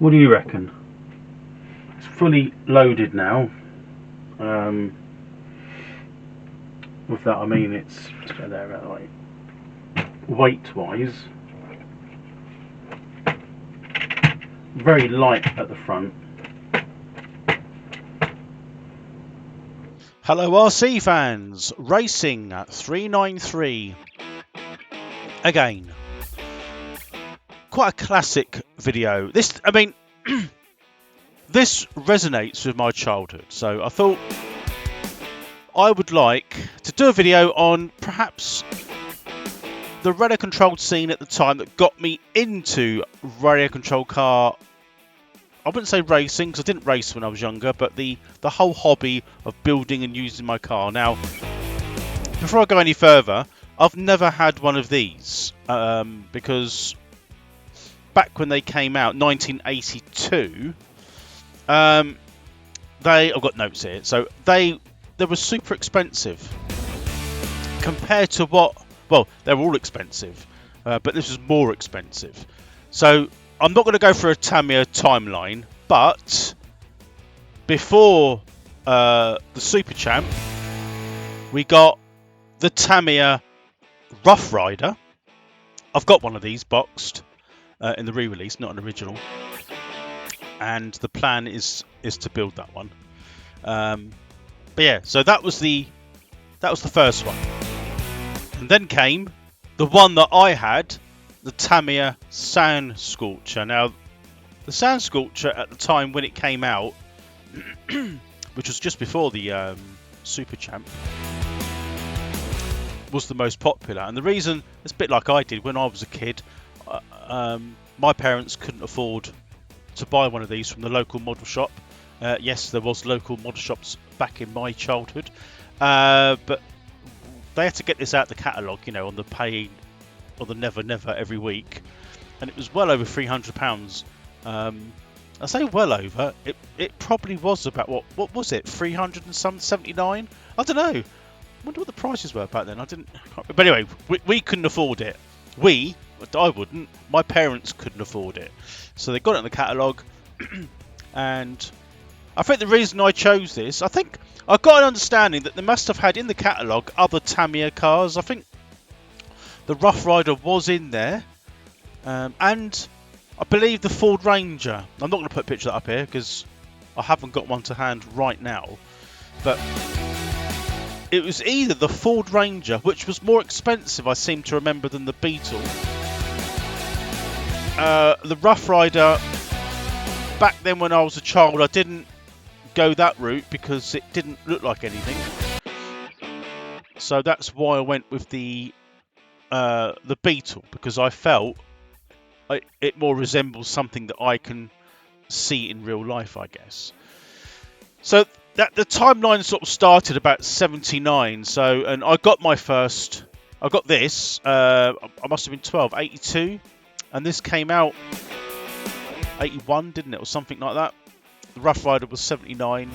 What do you reckon? It's fully loaded now. With that I mean it's there, like weight wise, very light at the front. Hello RC fans, Racing 393 again. Quite a classic video. This resonates with my childhood, so I thought I would like to do a video on perhaps the radio controlled scene at the time that got me into radio controlled car. I wouldn't say racing because I didn't race when I was younger, but the whole hobby of building and using my car. Now, before I go any further, I've never had one of these because back when they came out, 1982, I've got notes here. So they were super expensive compared to what. Well, they're all expensive, but this was more expensive. So I'm not going to go for a Tamiya timeline, but before the Super Champ, we got the Tamiya Rough Rider. I've got one of these boxed in the re-release, not an original, and the plan is to build that one. But yeah, so that was the first one, and then came the one that I had, the Tamiya Sand Scorcher. Now, the Sand Scorcher at the time when it came out, which was just before the Super Champ, was the most popular. And the reason, it's a bit like I did when I was a kid. My parents couldn't afford to buy one of these from the local model shop. Yes, there was local model shops back in my childhood, but they had to get this out the catalogue, on the pay or the Never every week, and it was well over £300. I say well over. It probably was about what was it? 379? I don't know. I wonder what the prices were back then. But anyway, we couldn't afford it. I wouldn't. My parents couldn't afford it, so they got it in the catalogue. And I think the reason I chose this, I think I got an understanding that they must have had in the catalogue other Tamiya cars. I think the Rough Rider was in there, and I believe the Ford Ranger. I'm not going to put a picture of that up here because I haven't got one to hand right now, but it was either the Ford Ranger, which was more expensive, I seem to remember, than the Beetle. The Rough Rider, back then when I was a child, I didn't go that route because it didn't look like anything. So that's why I went with the Beetle, because I felt it more resembles something that I can see in real life, I guess. So that the timeline sort of started about 79. So, and I got this. I must have been 12, 82, and this came out 81, didn't it, or something like that. The Rough Rider was 79,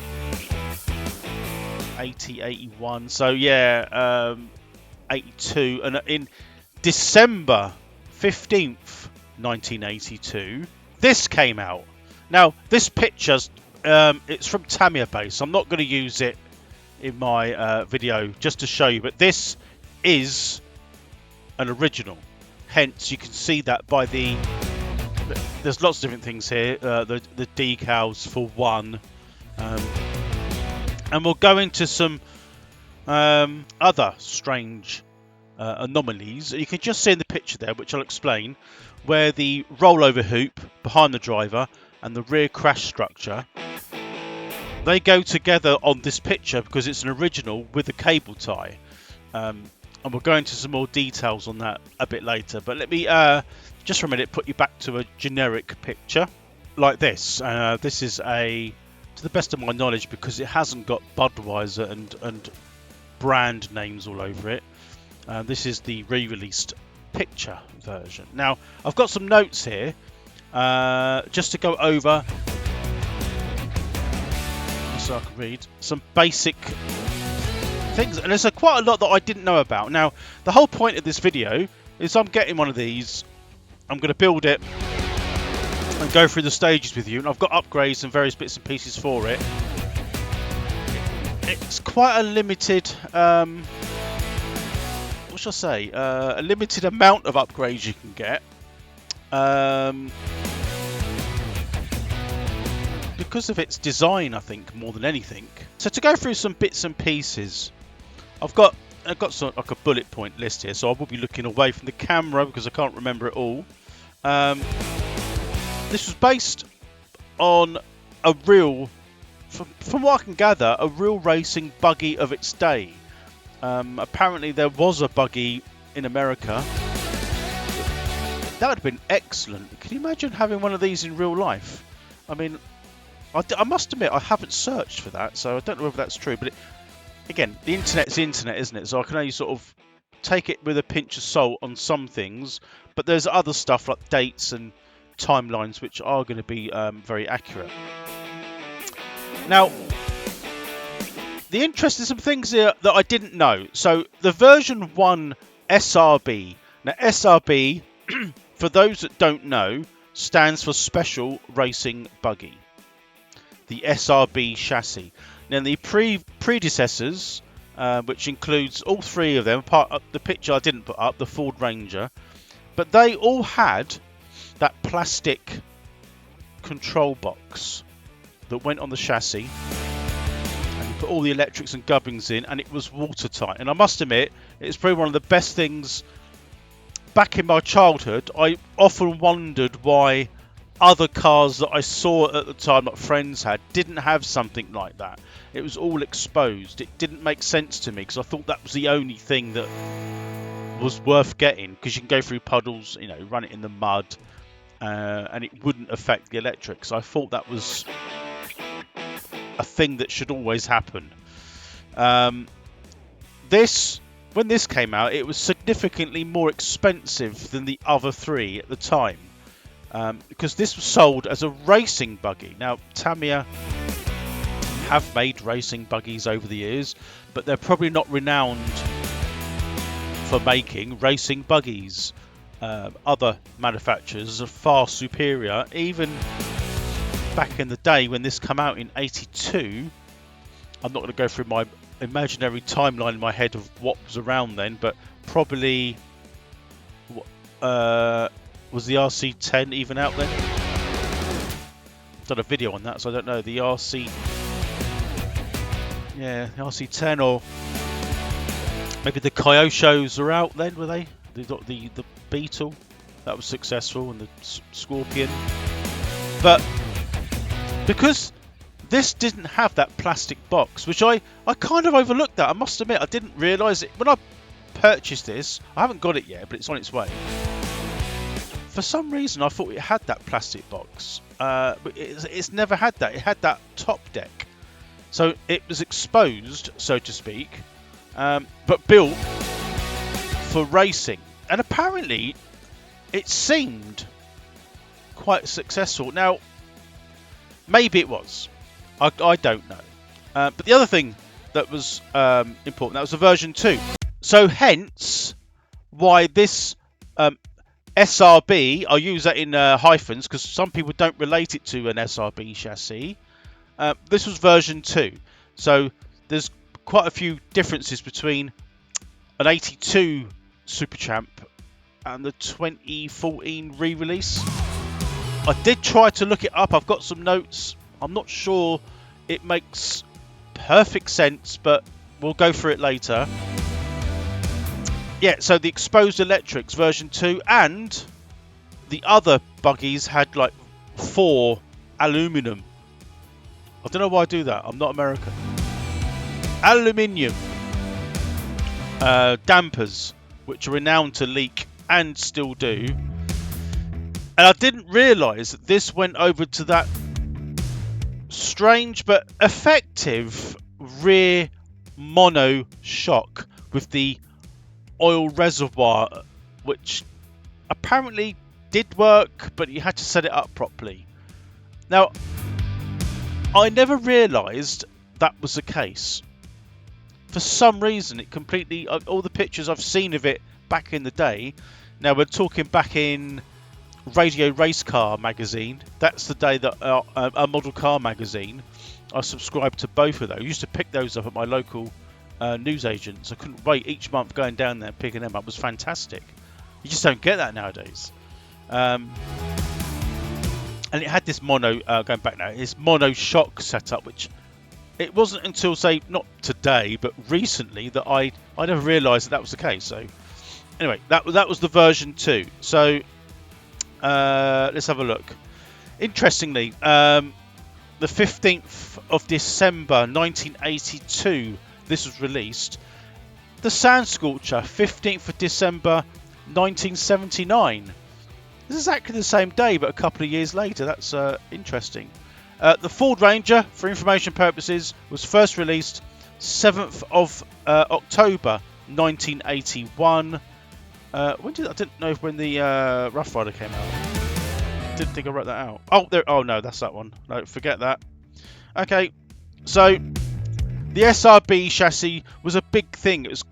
80, 81. So yeah, 82, and in December 15th, 1982, this came out. Now, this picture's it's from Tamiya base. I'm not going to use it in my video just to show you, but this is an original. Hence, you can see that by there's lots of different things here. The decals for one, and we'll go into some other strange anomalies. You can just see in the picture there, which I'll explain, where the rollover hoop behind the driver and the rear crash structure, they go together on this picture because it's an original with a cable tie. And we'll go into some more details on that a bit later. But let me, just for a minute, put you back to a generic picture like this. This is to the best of my knowledge, because it hasn't got Budweiser and brand names all over it. This is the re-released picture version. Now, I've got some notes here just to go over, so I can read some basic things, and there's quite a lot that I didn't know about. Now, the whole point of this video is I'm getting one of these, I'm going to build it, and go through the stages with you. And I've got upgrades and various bits and pieces for it. It's quite a limited, what shall I say, a limited amount of upgrades you can get. Because of its design, I think, more than anything. So to go through some bits and pieces, I've got sort of like a bullet point list here, so I will be looking away from the camera because I can't remember it all. This was based on a real, from what I can gather, a real racing buggy of its day. Apparently there was a buggy in America. That would have been excellent. Can you imagine having one of these in real life? I mean, I must admit, I haven't searched for that, so I don't know whether that's true. But again, the internet's the internet, isn't it? So I can only sort of take it with a pinch of salt on some things. But there's other stuff like dates and timelines which are going to be very accurate. Now, the interesting some things here that I didn't know. So the version 1 SRB. Now SRB, for those that don't know, stands for Special Racing Buggy. The SRB chassis. Now the predecessors, which includes all three of them, apart from the picture I didn't put up, the Ford Ranger, but they all had that plastic control box that went on the chassis, and you put all the electrics and gubbins in, and it was watertight. And I must admit, it's probably one of the best things. Back in my childhood, I often wondered why other cars that I saw at the time, that friends had, didn't have something like that. It was all exposed. It didn't make sense to me because I thought that was the only thing that was worth getting, because you can go through puddles, you know, run it in the mud, and it wouldn't affect the electrics. I thought that was a thing that should always happen. When this came out, it was significantly more expensive than the other three at the time, because this was sold as a racing buggy. Now, Tamiya have made racing buggies over the years, but they're probably not renowned for making racing buggies. Other manufacturers are far superior. Even back in the day when this came out in '82, I'm not going to go through my imaginary timeline in my head of what was around then, but probably was the RC10 even out then? I've done a video on that, so I don't know. The RC10, or maybe the Kyosho's are out then, were they? The Beetle, that was successful, and the Scorpion. But because this didn't have that plastic box, which I kind of overlooked that. I must admit, I didn't realise it. When I purchased this, I haven't got it yet, but it's on its way. For some reason, I thought it had that plastic box. But it's never had that. It had that top deck. So it was exposed, so to speak, but built for racing. And apparently, it seemed quite successful. Now, maybe it was. I don't know. But the other thing that was important, that was the version 2. So hence why this SRB, I'll use that in hyphens because some people don't relate it to an SRB chassis. This was version 2. So there's quite a few differences between an 82 Super Champ and the 2014 re-release. I did try to look it up. I've got some notes. I'm not sure it makes perfect sense, but we'll go through it later. Yeah, so the exposed electrics version 2, and the other buggies had like 4 aluminium. I don't know why I do that. I'm not American. Aluminium dampers, which are renowned to leak and still do. And I didn't realise that this went over to that strange but effective rear mono shock with the oil reservoir, which apparently did work, but you had to set it up properly. Now, I never realised that was the case. For some reason, it completely... all the pictures I've seen of it back in the day... Now, we're talking back in Radio Race Car magazine. That's the day that a model car magazine. I subscribed to both of those. I used to pick those up at my local newsagents. I couldn't wait each month going down there and picking them up. It was fantastic. You just don't get that nowadays. And it had this mono, going back now, this mono shock setup, which it wasn't until, say, not today, but recently that I never realised that was the case. So anyway, that was the version 2. So let's have a look. Interestingly, the 15th of December 1982, this was released. The Sand Sculpture, 15th of December 1979. This is exactly the same day, but a couple of years later. That's interesting. The Ford Ranger, for information purposes, was first released 7th of October 1981. I didn't know when the Rough Rider came out. Didn't think I wrote that out. Oh, there. Oh no, that's that one. No, forget that. Okay, so the SRB chassis was a big thing. It was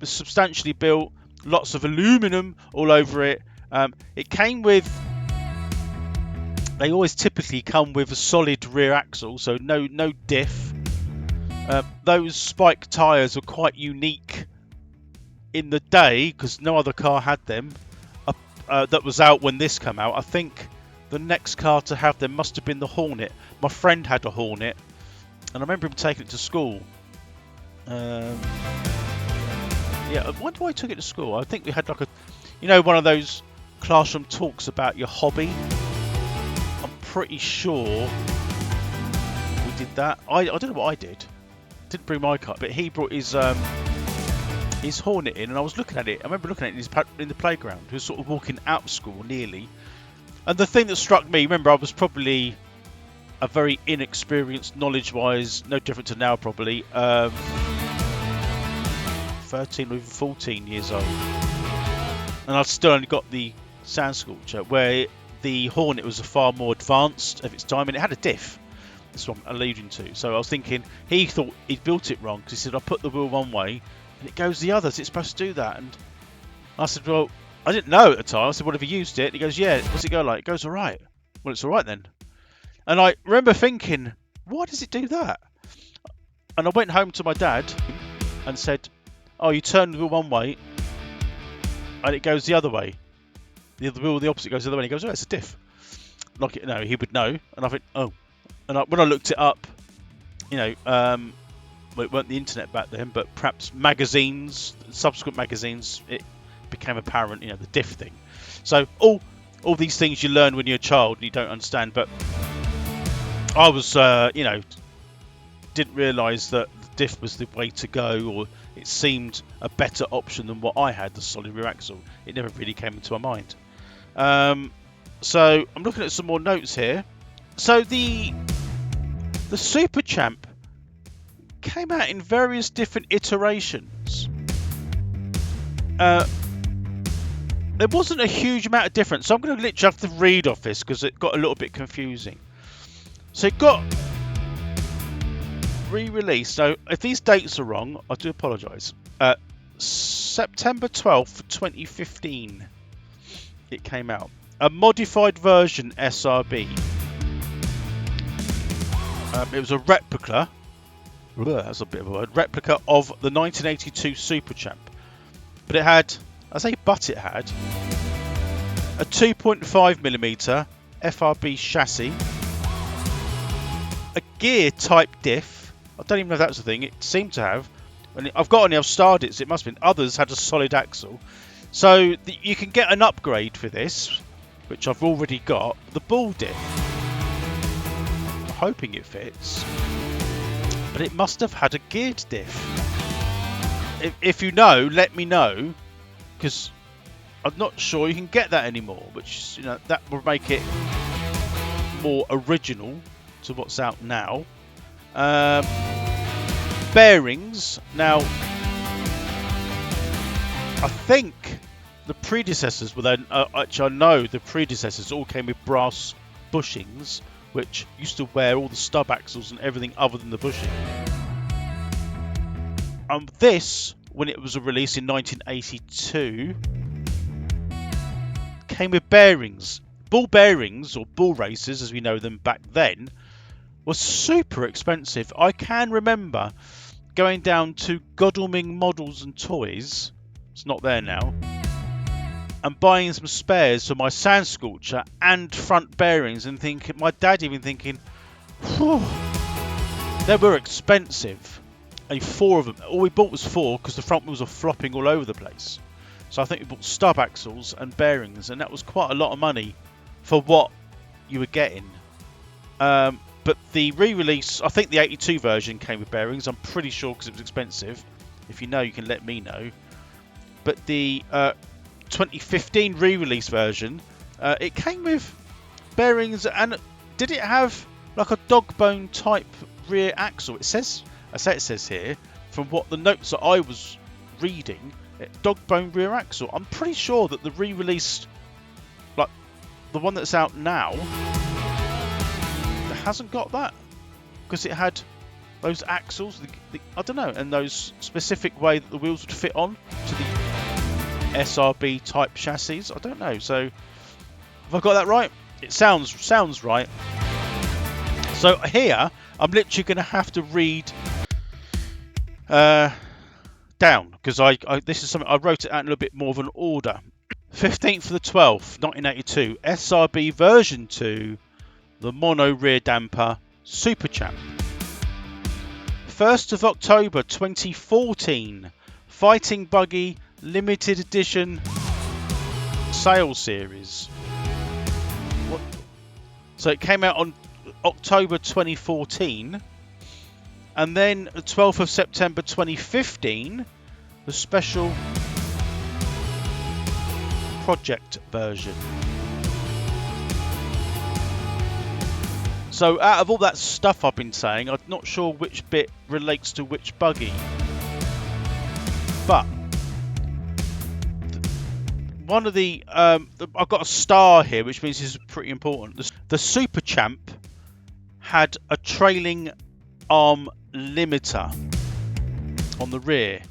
substantially built, lots of aluminum all over it. It came with. They always typically come with a solid rear axle, so no diff. Those spike tyres were quite unique in the day because no other car had them. That was out when this came out. I think the next car to have them must have been the Hornet. My friend had a Hornet, and I remember him taking it to school. Yeah, when do I took it to school? I think we had like one of those classroom talks about your hobby. I'm pretty sure we did that. I don't know what I did. Didn't bring my car, but he brought his Hornet in, and I was looking at it. I remember looking at it in the playground. He was sort of walking out of school nearly. And the thing that struck me, remember, I was probably a very inexperienced, knowledge-wise, no different to now probably, 13 or even 14 years old. And I'd still only got the Sand Sculpture, where the Hornet was a far more advanced of its time, and it had a diff. That's what I'm alluding to. So I was thinking, he thought he'd built it wrong, because he said, I put the wheel one way, and it goes the other. It's supposed to do that. And I said, well, I didn't know at the time. I said, what, have you used it? And he goes, yeah. What's it go like? It goes all right. Well, it's all right then. And I remember thinking, why does it do that? And I went home to my dad and said, oh, you turn the wheel one way and it goes the other way. The wheel, the opposite, goes the other way. And he goes, oh, it's a diff. Like, he would know. And I think, oh. And when I looked it up, well, it weren't the internet back then, but perhaps magazines, subsequent magazines, it became apparent, the diff thing. So all these things you learn when you're a child and you don't understand. But I was, didn't realise that the diff was the way to go, or it seemed a better option than what I had, the solid rear axle. It never really came into my mind. So I'm looking at some more notes here. So the Super Champ came out in various different iterations. There wasn't a huge amount of difference, so I'm going to literally have to read off this because it got a little bit confusing. So it got re-released. So if these dates are wrong, I do apologise. September 12th, 2015, it came out. A modified version SRB. It was a replica. That's a bit of a word. Replica of the 1982 Super Champ. But it had, it had a 2.5mm FRB chassis, a gear type diff. I don't even know if that's a thing. It seemed to have. I've got on, I've starred it, so it must have been. Others had a solid axle. So you can get an upgrade for this, which I've already got. The ball diff. I'm hoping it fits. But it must have had a geared diff. If you know, let me know, because I'm not sure you can get that anymore, which that would make it more original to what's out now. Bearings. Now, I think the predecessors, actually I know the predecessors all came with brass bushings, which used to wear all the stub axles and everything other than the bushing. This, when it was released in 1982, came with bearings. ball bearings, or ball races as we know them back then, was super expensive. I can remember going down to Godalming Models and Toys, it's not there now, and buying some spares for my sand sculpture and front bearings, and thinking, my dad even thinking, whew, they were expensive. And 4 of them, all we bought was 4 because the front wheels were flopping all over the place. So I think we bought stub axles and bearings, and that was quite a lot of money for what you were getting. But the re-release, I think the 82 version came with bearings, I'm pretty sure, because it was expensive. If you know, you can let me know. But the 2015 re-release version, it came with bearings, and did it have like a dog bone type rear axle? It says, I say it says here, from what the notes that I was reading, dog bone rear axle. I'm pretty sure that the re-released, like the one that's out now, hasn't got that, because it had those axles, I don't know, and those specific way that the wheels would fit on to the SRB type chassis. I don't know. So have I got that right? It sounds right. So here I'm literally going to have to read down, because I this is something I wrote it out in a little bit more of an order. 15th of the 12th, 1982, SRB version 2. The mono rear damper Super Champ. 1st of October 2014, Fighting Buggy limited edition sale series. What? So it came out on October 2014, and then the 12th of September 2015, the special project version. So out of all that stuff I've been saying, I'm not sure which bit relates to which buggy. But one of the I've got a star here, which means this is pretty important. The Super Champ had a trailing arm limiter on the rear,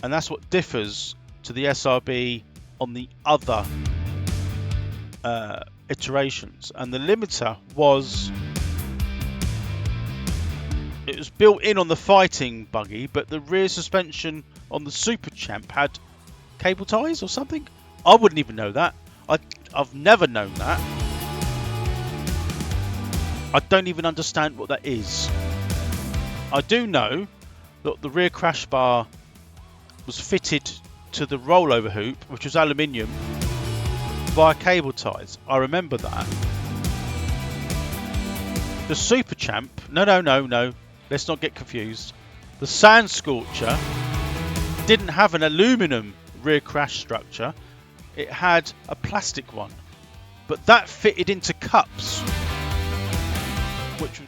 and that's what differs to the SRB on the other iterations. And the limiter was built in on the Fighting Buggy, but the rear suspension on the Super Champ had cable ties or something. I wouldn't even know that. I've never known that. I don't even understand what that is. I do know that the rear crash bar was fitted to the rollover hoop, which was aluminium, via cable ties. I remember that. The Super Champ, no, let's not get confused. The Sand Scorcher didn't have an aluminum rear crash structure. It had a plastic one, but that fitted into cups, which were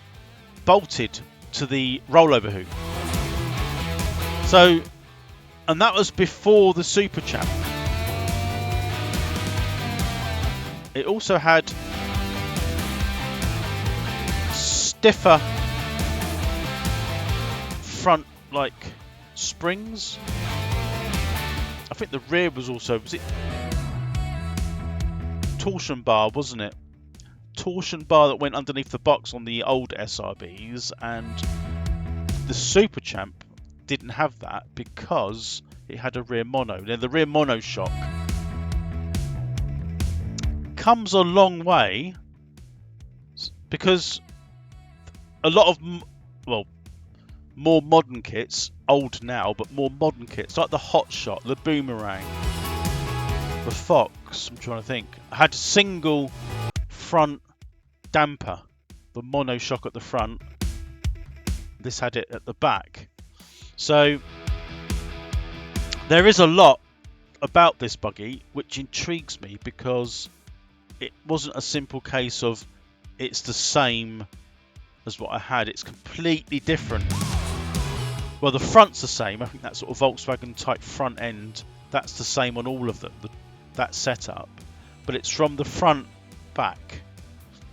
bolted to the rollover hoop. So, and that was before the Super Champ. It also had stiffer front like springs. I think the rear was it torsion bar, wasn't it? Torsion bar that went underneath the box on the old SRBs, and the Super Champ didn't have that because it had a rear mono. Now the rear mono shock comes a long way, because a lot of more modern kits, old now, but more modern kits like the Hot Shot, the Boomerang, the Fox, I'm trying to think, had a single front damper, the mono shock at the front. This had it at the back. So there is a lot about this buggy which intrigues me, because it wasn't a simple case of it's the same as what I had. It's completely different. Well, the front's the same. I think that sort of Volkswagen type front end, that's the same on all of them, that setup. But it's from the front back,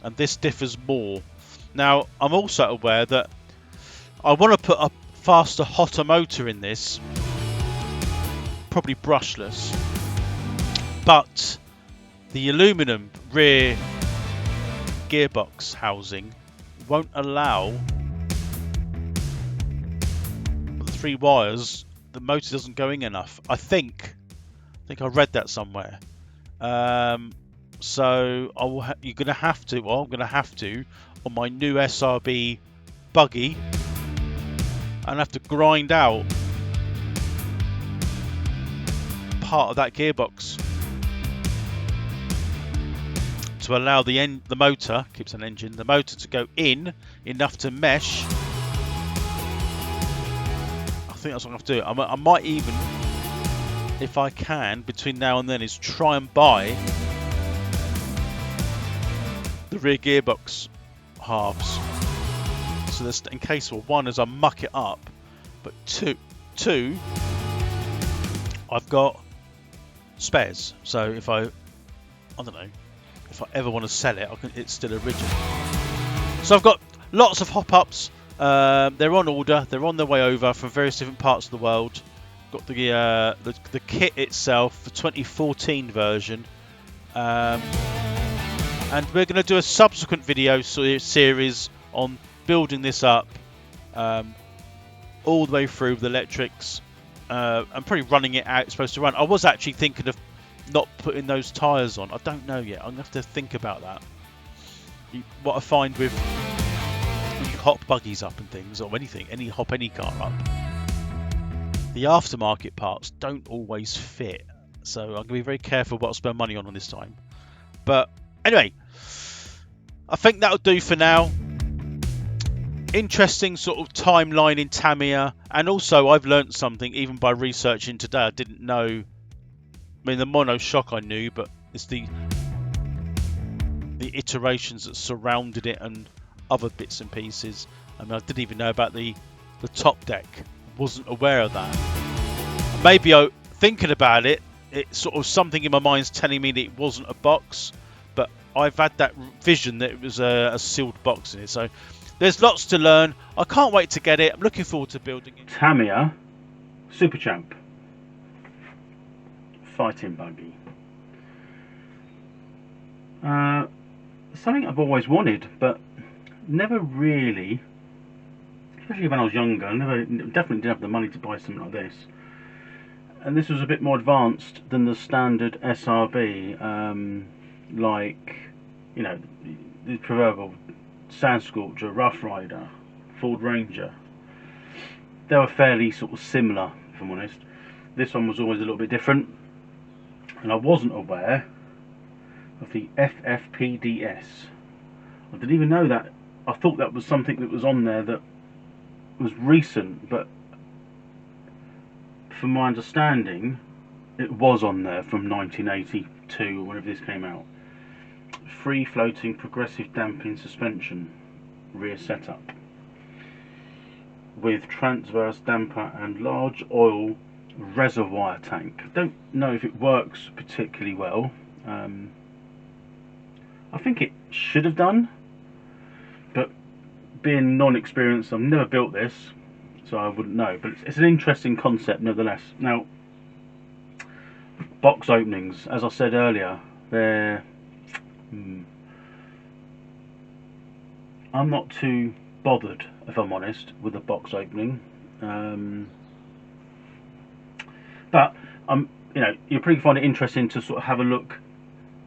and this differs more. Now, I'm also aware that I want to put a faster, hotter motor in this, probably brushless, but the aluminum rear gearbox housing won't allow the 3 wires. The motor doesn't go in enough. I think I read that somewhere. So you're gonna have to. Well, I'm gonna have to on my new SRB buggy, and have to grind out part of that gearbox to allow the motor, keeps an engine, the motor to go in enough to mesh. I think that's what I'm going to do. I might even, if I can, between now and then, is try and buy the rear gearbox halves. So that's in case, well, one, as I muck it up, but two, I've got spares. So if I don't know, if I ever want to sell it, it's still original. So I've got lots of hop-ups. They're on order. They're on their way over from various different parts of the world. Got the kit itself, the 2014 version. And we're going to do a subsequent video series on building this up all the way through the electrics. I'm probably running it out. It's supposed to run. I was actually thinking of not putting those tyres on. I don't know yet. I'm going to have to think about that. What I find with when you hop buggies up and things, or anything, hop any car up, the aftermarket parts don't always fit. So I'm going to be very careful what I spend money on this time. But anyway, I think that'll do for now. Interesting sort of timeline in Tamiya, and also I've learnt something even by researching today. I didn't know. I mean, the monoshock I knew, but it's the iterations that surrounded it and other bits and pieces. I mean, I didn't even know about the top deck. Wasn't aware of that. Maybe thinking about it, it's sort of something in my mind's telling me that it wasn't a box, but I've had that vision that it was a sealed box in it. So there's lots to learn. I can't wait to get it. I'm looking forward to building it. Tamiya Super Champ Fighting Buggy. Something I've always wanted, but never really, especially when I was younger, definitely didn't have the money to buy something like this. And this was a bit more advanced than the standard SRB, like, you know, the proverbial Sand Scorcher, Rough Rider, Ford Ranger. They were fairly sort of similar, if I'm honest. This one was always a little bit different, and I wasn't aware of the FFPDS. I didn't even know that. I thought that was something that was on there that was recent, but from my understanding, it was on there from 1982 or whenever this came out. Free floating progressive damping suspension rear setup with transverse damper and large oil reservoir tank. I don't know if it works particularly well. I think it should have done, but being non-experienced, I've never built this, so I wouldn't know. But it's an interesting concept nevertheless. Now, box openings, as I said earlier, they're I'm not too bothered, if I'm honest, with the box opening. But you know, you'll probably find it interesting to sort of have a look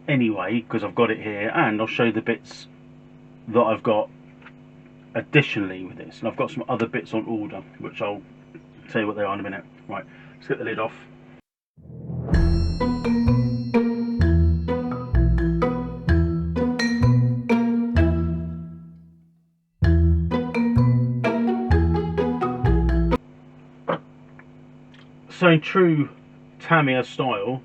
anyway, because I've got it here, and I'll show you the bits that I've got additionally with this. And I've got some other bits on order, which I'll tell you what they are in a minute. Right, let's get the lid off. So in true Tamiya style,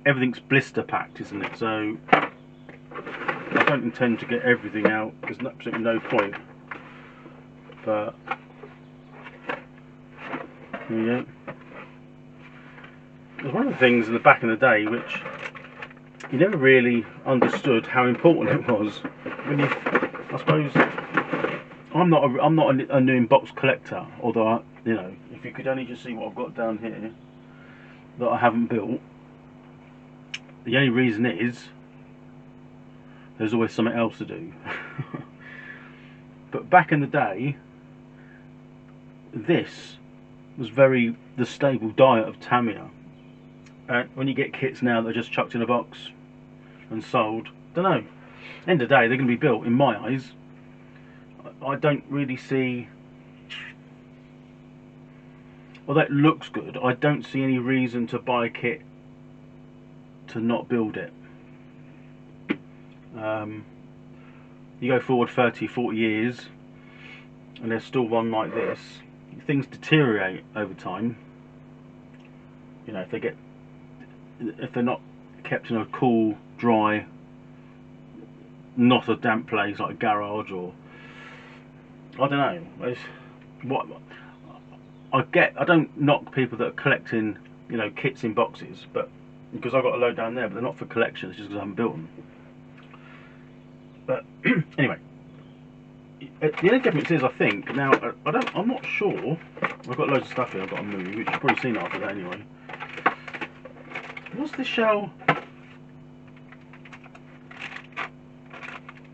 everything's blister packed, isn't it? So I don't intend to get everything out. There's absolutely no point. But there you go. There's one of the things in the back in the day which you never really understood how important it was. When I suppose I'm not a new box collector, although you know, if you could only just see what I've got down here that I haven't built. The only reason is there's always something else to do. But back in the day, this was very the stable diet of Tamiya. When you get kits now that are just chucked in a box and sold, don't know. End of the day, they're going to be built. In my eyes, I don't really see. Although it looks good, I don't see any reason to buy a kit to not build it. You go forward 30, 40 years, and there's still one like this. Things deteriorate over time. You know, if they're not kept in a cool, dry, not a damp place like a garage, or I don't know. I don't knock people that are collecting, you know, kits in boxes, but because I've got a load down there, but they're not for collection. It's just because I haven't built them. But anyway, the only difference is, I think now I'm not sure. I've got loads of stuff here I've got to move, which you've probably seen after that anyway. Was the shell?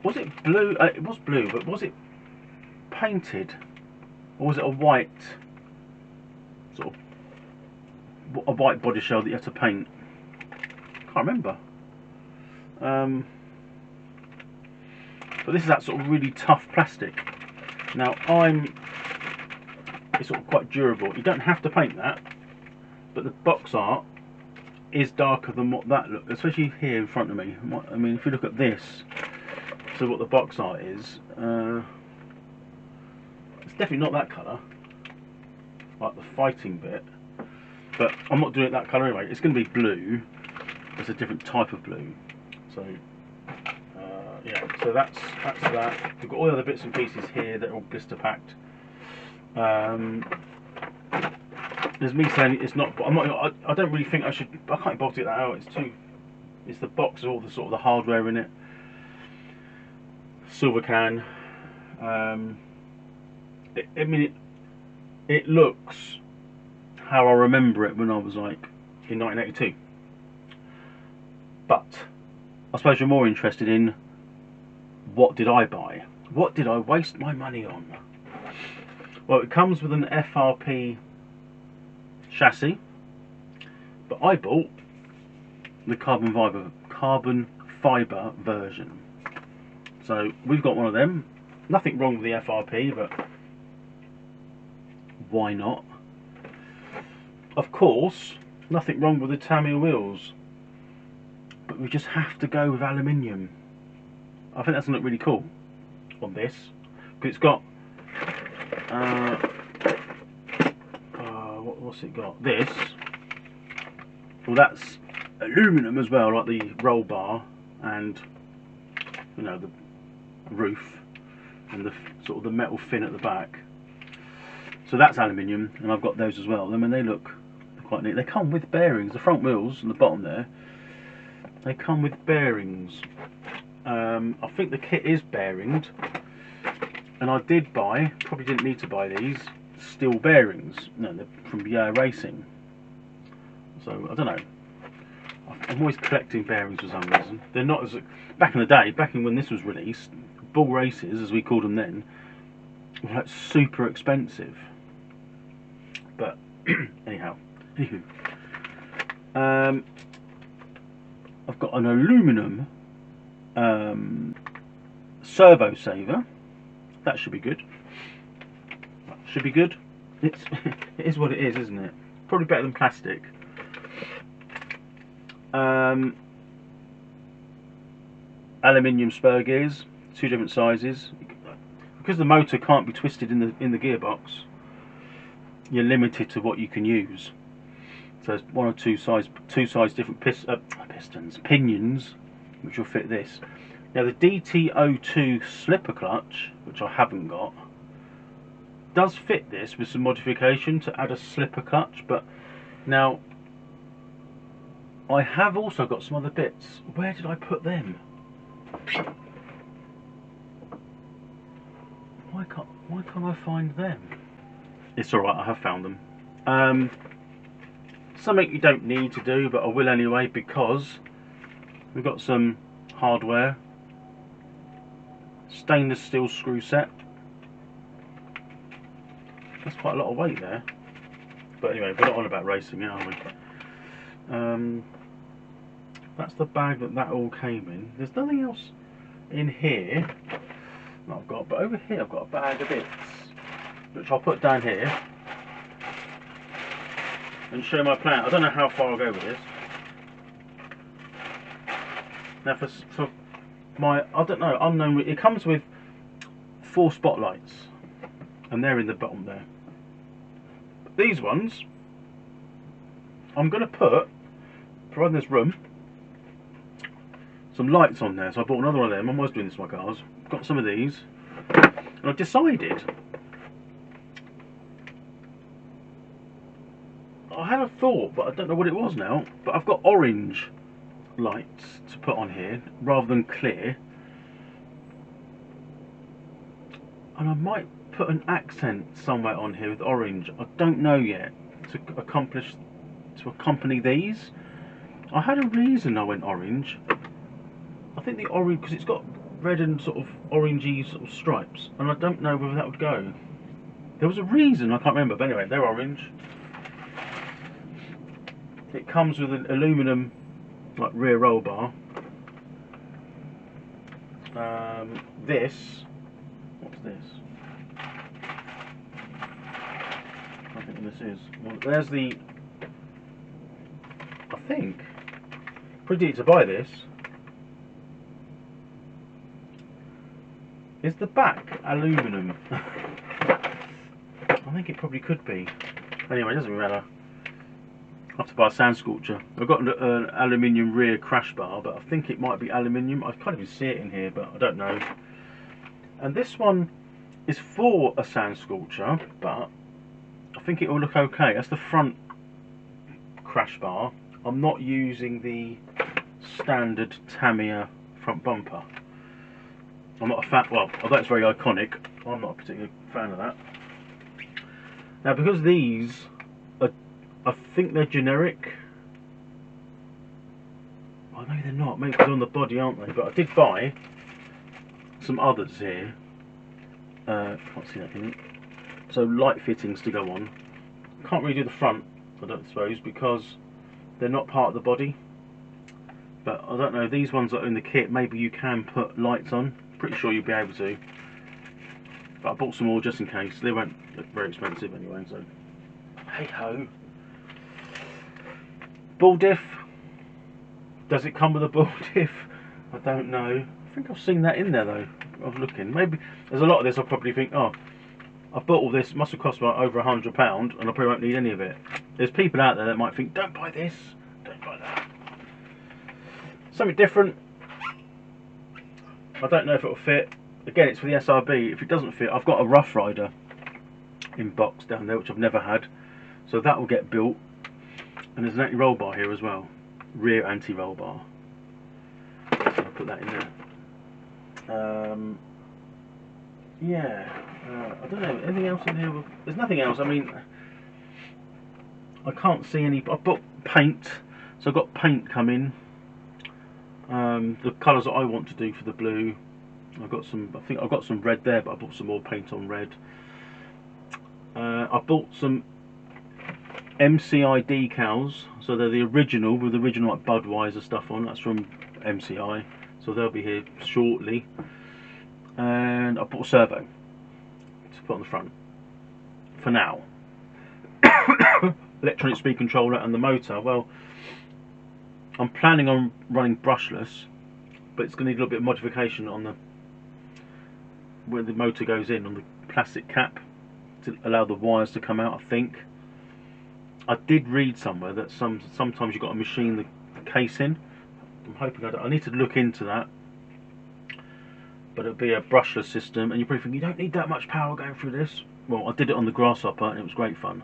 Was it blue? It was blue, but was it painted, or was it a white sort of a white body shell that you have to paint? Can't remember. But this is that sort of really tough plastic. Now it's sort of quite durable. You don't have to paint that, but the box art is darker than what that looks, especially here in front of me. I mean, if you look at this, so what the box art is, it's definitely not that colour, like the fighting bit, but I'm not doing it that colour anyway. It's going to be blue. It's a different type of blue. So yeah, so that's that. We've got all the other bits and pieces here that are all blister packed. There's me saying it's not. I don't really think I should. I can't bother to get that out. It's the box with all the sort of the hardware in it. Silver can. I mean, it looks how I remember it when I was like in 1982. But I suppose you're more interested in what did I buy? What did I waste my money on? Well, it comes with an FRP chassis, but I bought the carbon fibre version. So we've got one of them. Nothing wrong with the FRP, but why not? Of course, nothing wrong with the Tamiya wheels, but we just have to go with aluminium. I think that's going to look really cool on this, because it's got what's it got? This. Well, that's aluminum as well, like the roll bar and, you know, the roof and the sort of the metal fin at the back. So that's aluminium, and I've got those as well. I mean, they look quite neat. They come with bearings. The front wheels and the bottom there, they come with bearings. I think the kit is bearinged, and I did buy, probably didn't need to buy these, steel bearings. No, they're from Racing. So I don't know. I'm always collecting bearings for some reason. They're not as back in the day, back in when this was released. Bull races, as we called them then, were like super expensive. But anyhow, I've got an aluminum servo saver. That should be good. Should be good. It is what it is, isn't it? Probably better than plastic. Aluminium spur gears, 2 different sizes. Because the motor can't be twisted in the gearbox, you're limited to what you can use. So there's 1 or 2 different pinions, which will fit this. Now the DT02 slipper clutch, which I haven't got, does fit this with some modification to add a slipper clutch, but now I have also got some other bits. Where did I put them? Why can't I find them? It's alright, I have found them. Something you don't need to do, but I will anyway, because We've got some hardware, stainless steel screw set. That's quite a lot of weight there. But anyway, we're not on about racing, are we? That's the bag that all came in. There's nothing else in here that I've got, but over here I've got a bag of bits, which I'll put down here and show my plan. I don't know how far I'll go with this. Now for my, I don't know, unknown, it comes with 4 spotlights, and they're in the bottom there. But these ones, I'm going to put, providing there's room, some lights on there. So I bought another one of them. I'm always doing this with my cars. Got some of these, and I've decided, I had a thought, but I don't know what it was now, but I've got orange lights to put on here rather than clear, and I might put an accent somewhere on here with orange. I don't know yet, to accompany these. I had a reason I went orange. I think the orange, because it's got red and sort of orangey sort of stripes, and I don't know whether that would go. There was a reason, I can't remember, but anyway, they're orange. It comes with an aluminium like rear roll bar. This, what's this? I think this is. Well, there's the, I think, pretty deep to buy this. Is the back aluminium? I think it probably could be. Anyway, it doesn't matter. I have to buy a sand sculpture. I've got an aluminium rear crash bar, but I think it might be aluminium. I can't even see it in here, but I don't know. And this one is for a sand sculpture, but I think it will look okay. That's the front crash bar. I'm not using the standard Tamiya front bumper. I'm not a fan. Well, although it's very iconic, I'm not a particular fan of that. Now, because these are, I think they're generic. I know they're not. Maybe they're on the body, aren't they? But I did buy some others here. Can't see that, can you? So light fittings to go on. Can't really do the front, I don't suppose, because they're not part of the body. But I don't know. These ones that are in the kit, maybe you can put lights on. Pretty sure you'll be able to. But I bought some more just in case. They won't look very expensive anyway. So hey ho. Ball diff. Does it come with a ball diff? I don't know. I think I've seen that in there though. I was looking. Maybe there's a lot of this. I'll probably think, oh, I bought all this. Must have cost about over £100, and I probably won't need any of it. There's people out there that might think, don't buy this, don't buy that. Something different. I don't know if it will fit. Again, it's for the SRB. If it doesn't fit, I've got a Rough Rider in box down there, which I've never had. So that will get built. And there's an anti-roll bar here as well. Rear anti-roll bar. So I'll put that in there. Yeah. I don't know. Anything else in here? There's nothing else. I mean, I can't see any. I've got paint. So I've got paint coming. The colours that I want to do for the blue. I've got some. I think I've got some red there, but I bought some more paint on red. I bought some MCI decals, so they're the original with the original like Budweiser stuff on. That's from MCI, so they'll be here shortly. And I bought a servo to put on the front for now. Electronic speed controller and the motor. Well, I'm planning on running brushless, but it's going to need a little bit of modification on the where the motor goes in on the plastic cap to allow the wires to come out. I think I did read somewhere that sometimes you've got to machine the case in. I'm hoping I need to look into that, but it'll be a brushless system, and you probably think you don't need that much power going through this. Well, I did it on the Grasshopper and it was great fun.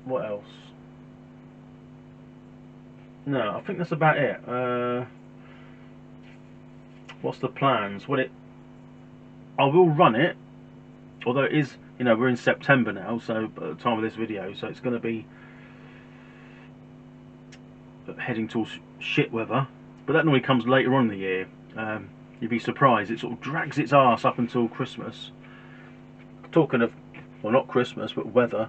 What else? No, I think that's about it. What's the plans? I will run it, although it is, you know, we're in September now, so at the time of this video, so it's going to be heading towards shit weather, but that normally comes later on in the year. You'd be surprised, it sort of drags its arse up until Christmas. Talking of, well, not Christmas, but weather,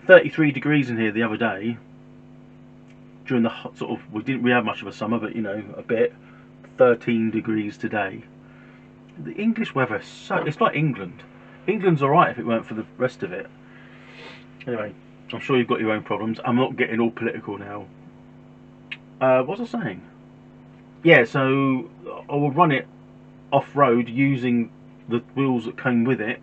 33 degrees in here the other day. During the hot sort of, we didn't really have much of a summer, but you know, a bit. 13 degrees today. The English weather is so, it's like England. England's alright if it weren't for the rest of it. Anyway, I'm sure you've got your own problems. I'm not getting all political now. What was I saying? Yeah, so I will run it off-road using the wheels that came with it,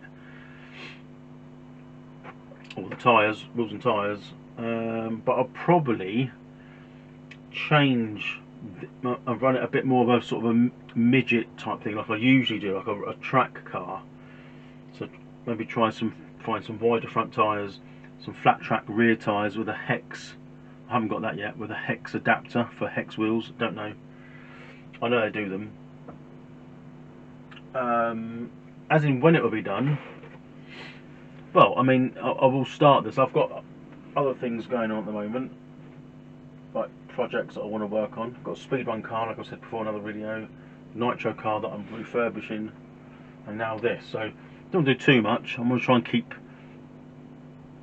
or the tyres, wheels and tyres, but I'll probably change, I'll run it a bit more of a sort of a midget type thing, like I usually do, like a track car. So maybe try find some wider front tyres, some flat track rear tyres with a hex. I haven't got that yet, with a hex adapter for hex wheels. Don't know. I know they do them. As in when it will be done. Well, I mean, I will start this. I've got other things going on at the moment, like projects that I want to work on. I've got a speedrun car, like I said before in another video, nitro car that I'm refurbishing, and now this. So don't do too much. I'm going to try and keep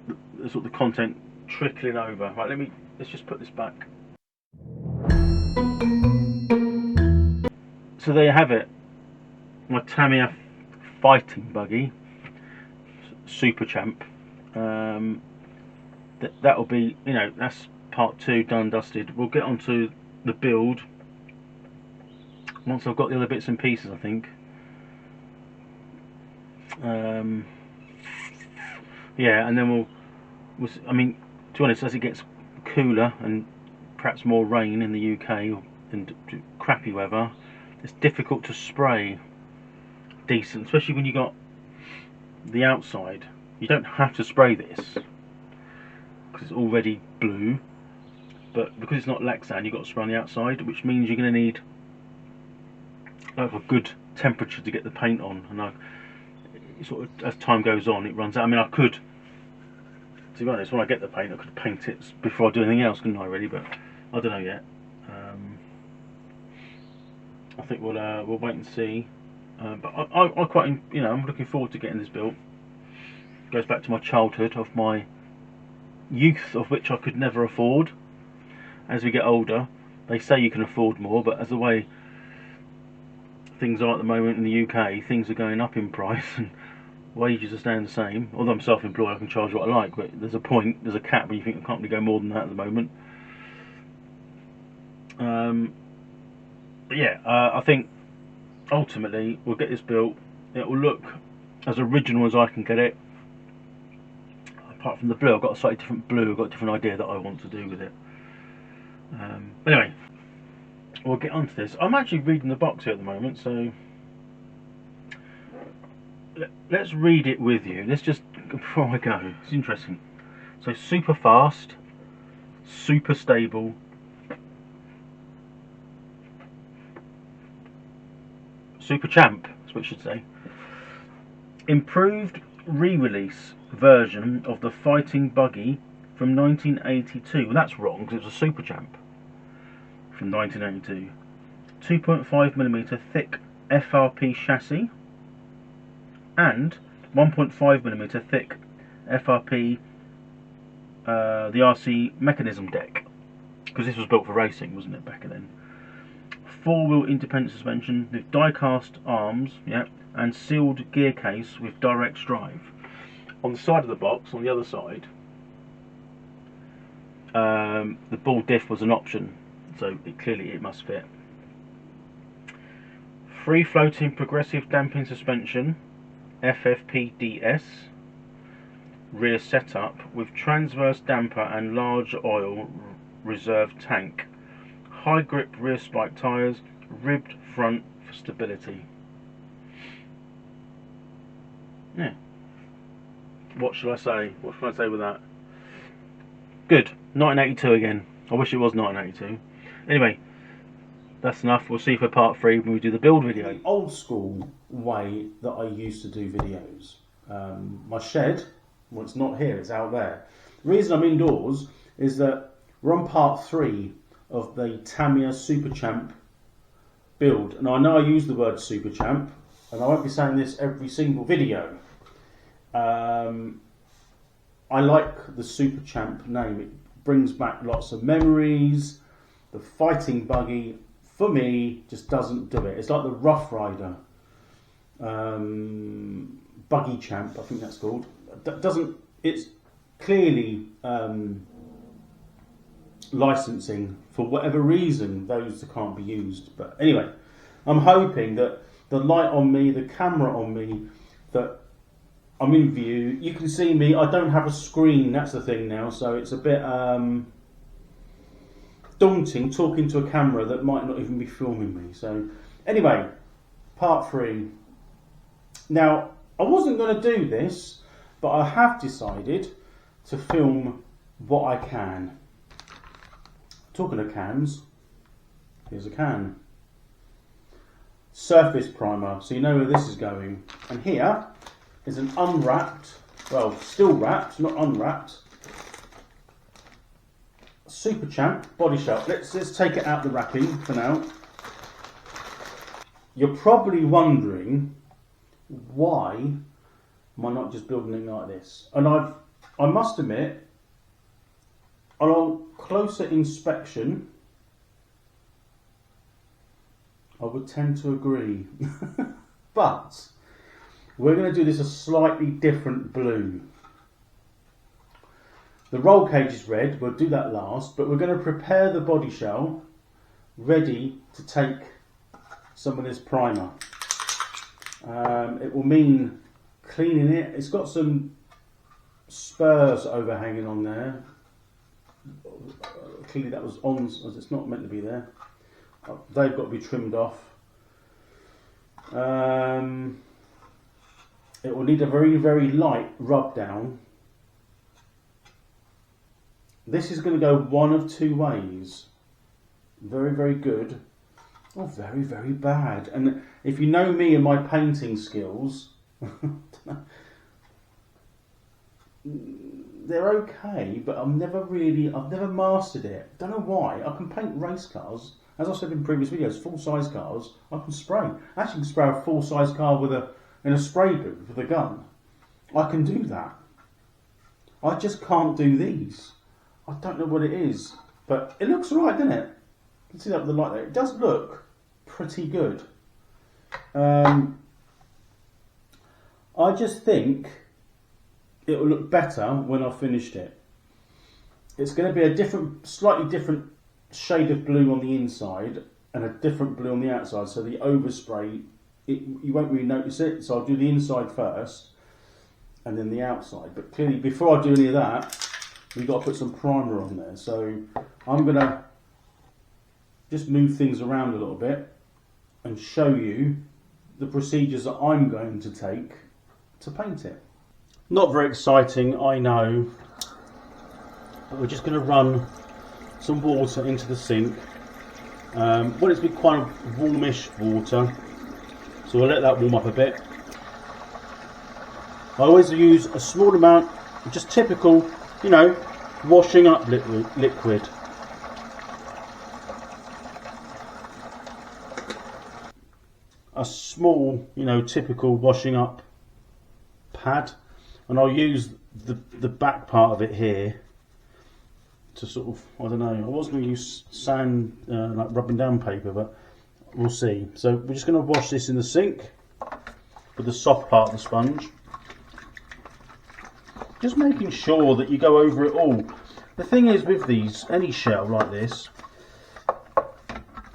the sort of the content trickling over. Right, let's just put this back. So there you have it, my Tamiya Fighting Buggy Super Champ. That'll be, you know, that's part 2 done, dusted. We'll get onto the build once I've got the other bits and pieces, I think. Yeah, and then I mean, to be honest, as it gets cooler and perhaps more rain in the UK and crappy weather, it's difficult to spray decent, especially when you got the outside. You don't have to spray this because it's already blue, but because it's not Lexan, you've got to spray on the outside, which means you're going to need like a good temperature to get the paint on. And sort of, as time goes on, it runs out. I mean, I could, to be honest, when I get the paint, I could paint it before I do anything else, couldn't I? Really, but I don't know yet. I think we'll wait and see. But I quite, you know, I'm looking forward to getting this built. It goes back to my childhood, of my youth, of which I could never afford. As we get older, they say you can afford more, but as the way things are at the moment in the UK, things are going up in price and wages are staying the same. Although I'm self-employed, I can charge what I like, but there's a cap where you think I can't really go more than that at the moment. But yeah, I think ultimately we'll get this built. It will look as original as I can get it. Apart from the blue, I've got a slightly different blue. I've got a different idea that I want to do with it. Anyway, we'll get onto this. I'm actually reading the box here at the moment, so let's read it with you. Let's just, before I go, it's interesting. So super fast, super stable, Super Champ, that's what I should say. Improved re-release version of the Fighting Buggy from 1982. Well, that's wrong because it was a Super Champ from 1982. 2.5mm thick FRP chassis and 1.5mm thick FRP the RC mechanism deck, because this was built for racing, wasn't it, back then? 4-wheel independent suspension with die-cast arms, yeah, and sealed gear case with direct drive. On the side of the box, on the other side, the ball diff was an option, so clearly it must fit. Free floating progressive damping suspension, FFPDS, rear setup with transverse damper and large oil reserve tank. High grip rear spike tyres, ribbed front for stability. Yeah. What shall I say? What shall I say with that? Good. 1982 again. I wish it was 1982. Anyway, that's enough. We'll see for part 3 when we do the build video. The old school way that I used to do videos. My shed, well, it's not here, it's out there. The reason I'm indoors is that we're on part 3 of the Tamiya Super Champ build. And I know I use the word Super Champ, and I won't be saying this every single video. I like the Super Champ name. It brings back lots of memories. The Fighting Buggy, for me, just doesn't do it. It's like the Rough Rider Buggy Champ, I think that's called. Doesn't, it's clearly licensing for whatever reason those can't be used. But anyway, I'm hoping that the light on me, the camera on me, that I'm in view. You can see me. I don't have a screen. That's the thing now. So it's a bit daunting talking to a camera that might not even be filming me. So anyway, part 3. Now, I wasn't going to do this, but I have decided to film what I can. Talking of cans, here's a can. Surface primer, so you know where this is going. And here is an unwrapped, well, still wrapped, not unwrapped, Super Champ body shell. Let's take it out the wrapping for now. You're probably wondering, why am I not just building it like this? And I must admit, on closer inspection, I would tend to agree. But we're going to do this a slightly different blue. The roll cage is red, we'll do that last, but we're going to prepare the body shell ready to take some of this primer. It will mean cleaning it. It's got some spurs overhanging on there. Clearly that was on, as it's not meant to be there. They've got to be trimmed off. It will need a very, very light rub down. This is going to go one of 2 ways. Very, very good, or very, very bad. And if you know me and my painting skills, they're okay, but I've never mastered it. Don't know why. I can paint race cars, as I've said in previous videos, full-size cars. I can spray. I actually can spray a full-size car in a spray booth with a gun. I can do that. I just can't do these. I don't know what it is, but it looks alright, doesn't it? You can see that with the light there. It does look pretty good. I just think it will look better when I've finished it. It's going to be a slightly different shade of blue on the inside and a different blue on the outside. So the overspray, you won't really notice it. So I'll do the inside first and then the outside. But clearly, before I do any of that, we've got to put some primer on there. So I'm going to just move things around a little bit and show you the procedures that I'm going to take to paint it. Not very exciting, I know, but we're just going to run some water into the sink. Want it to be quite a warmish water, so we'll let that warm up a bit. I always use a small amount, just typical, you know, washing up liquid. A small, you know, typical washing up pad, and I'll use the back part of it here to sort of, I don't know, I was going to use sand, like rubbing down paper, but we'll see. So we're just going to wash this in the sink with the soft part of the sponge. Just making sure that you go over it all. The thing is with these, any shell like this,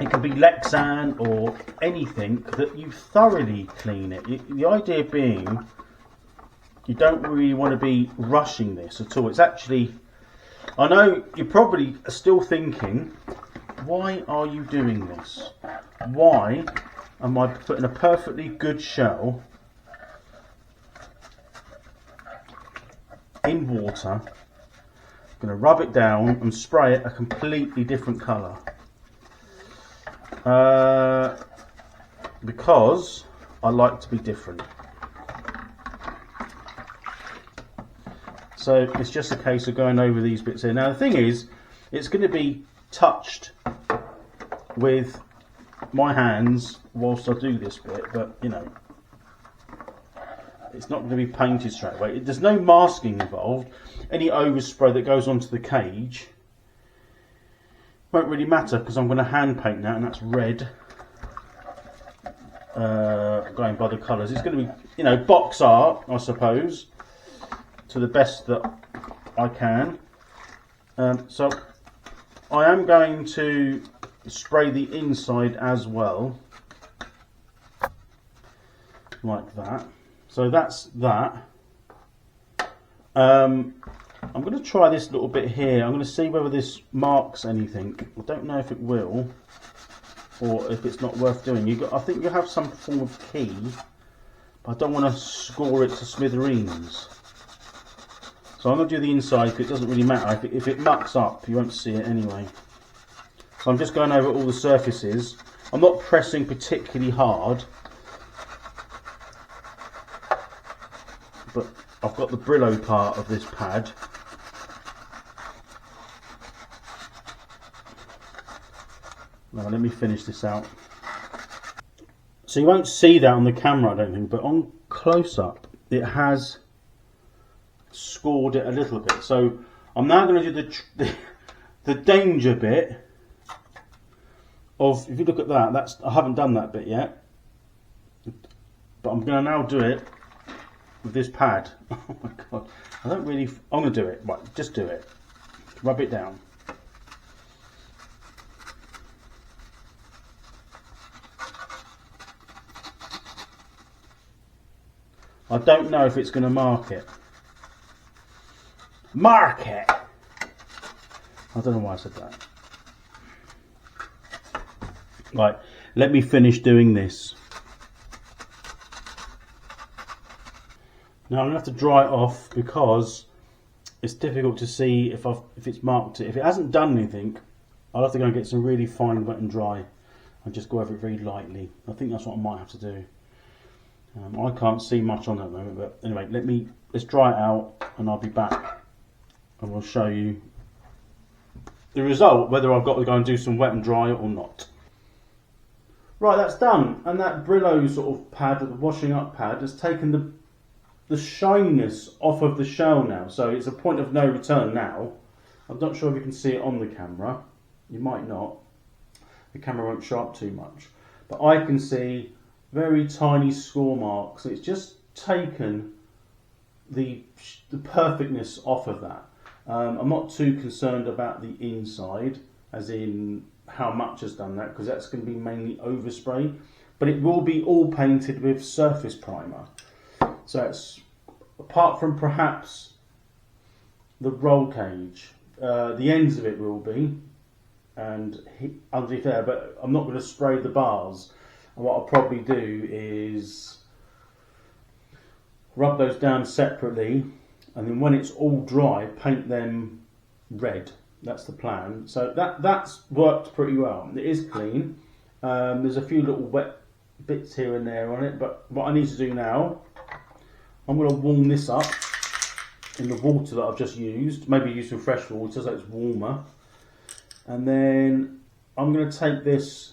it can be Lexan or anything, that you thoroughly clean it. The idea being, you don't really want to be rushing this at all. It's actually, I know you're probably still thinking, why are you doing this? Why am I putting a perfectly good shell in water, going to rub it down and spray it a completely different colour? Because I like to be different. So it's just a case of going over these bits here. Now the thing is, it's going to be touched with my hands whilst I do this bit, but you know, it's not going to be painted straight away. There's no masking involved. Any overspray that goes onto the cage won't really matter because I'm going to hand paint that, and that's red. Going by the colours, it's going to be, you know, box art, I suppose, to the best that I can. So I am going to spray the inside as well, like that. So that's that. I'm going to try this little bit here. I'm going to see whether this marks anything. I don't know if it will, or if it's not worth doing. I think you have some form of key, but I don't want to score it to smithereens. So I'm going to do the inside because it doesn't really matter. If it mucks up, you won't see it anyway. So I'm just going over all the surfaces. I'm not pressing particularly hard, but I've got the Brillo part of this pad. Now let me finish this out. So you won't see that on the camera, I don't think, but on close-up it has scored it a little bit. So I'm now going to do the danger bit of, if you look at that, I haven't done that bit yet, but I'm going to now do it with this pad. Oh my god, I'm going to do it. Right, just do it. Rub it down. I don't know if it's going to mark it. Mark it! I don't know why I said that. Right, let me finish doing this. Now I'm going to have to dry it off because it's difficult to see if it's marked it. If it hasn't done anything, I'll have to go and get some really fine wet and dry and just go over it very lightly. I think that's what I might have to do. I can't see much on that at the moment, but anyway, let's dry it out and I'll be back and we'll show you the result, whether I've got to go and do some wet and dry or not. Right, that's done, and that Brillo sort of pad, the washing up pad, has taken the shininess off of the shell now, so it's a point of no return now. I'm not sure if you can see it on the camera. You might not. The camera won't show up too much, but I can see very tiny score marks. It's just taken the perfectness off of that. I'm not too concerned about the inside, as in how much has done that, because that's going to be mainly overspray, but it will be all painted with surface primer. So it's, apart from perhaps the roll cage, the ends of it will be, and underneath there, but I'm not going to spray the bars. And what I'll probably do is rub those down separately, and then when it's all dry, paint them red. That's the plan. So that's worked pretty well. It is clean. There's a few little wet bits here and there on it, but what I need to do now, I'm going to warm this up in the water that I've just used. Maybe use some fresh water so it's warmer. And then I'm going to take this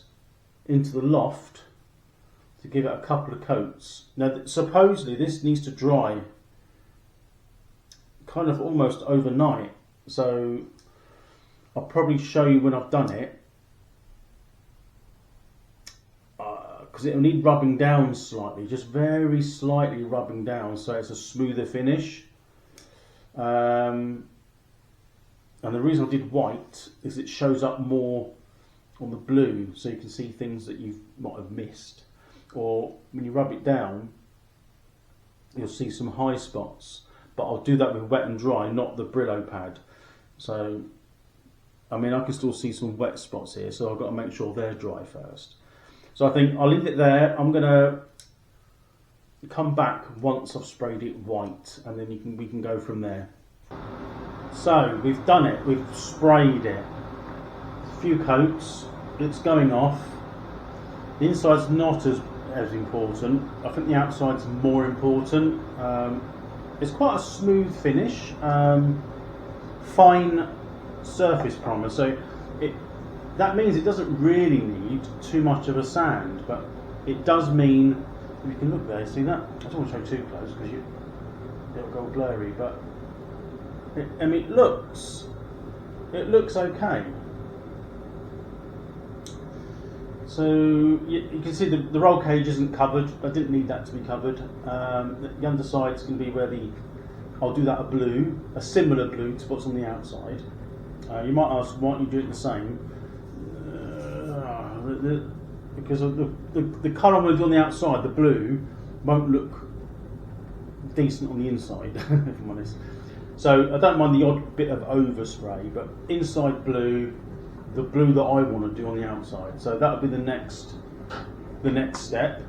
into the loft to give it a couple of coats. Now supposedly this needs to dry kind of almost overnight, so I'll probably show you when I've done it, because it'll need rubbing down slightly, just very slightly rubbing down so it's a smoother finish. And the reason I did white is it shows up more on the blue, so you can see things that you might have missed, or when you rub it down you'll see some high spots, but I'll do that with wet and dry, not the Brillo pad. So I mean, I can still see some wet spots here, so I've got to make sure they're dry first. So I think I'll leave it there. I'm going to come back once I've sprayed it white, and then we can go from there. So we've done it, we've sprayed it. A few coats, it's going off. The inside's not as important. I think the outside's more important. It's quite a smooth finish, fine surface primer, so that means it doesn't really need too much of a sand, but it does mean, if you can look there, see that? I don't want to show too close because it'll go blurry, but I mean, it looks okay. So you can see the roll cage isn't covered. I didn't need that to be covered. The underside's going to be where I'll do that a similar blue to what's on the outside. You might ask, why don't you do it the same? Because of the colour I'm going to do on the outside, the blue, won't look decent on the inside, if I'm honest. So I don't mind the odd bit of overspray, but inside blue, the blue that I want to do on the outside. So that'll be the next step.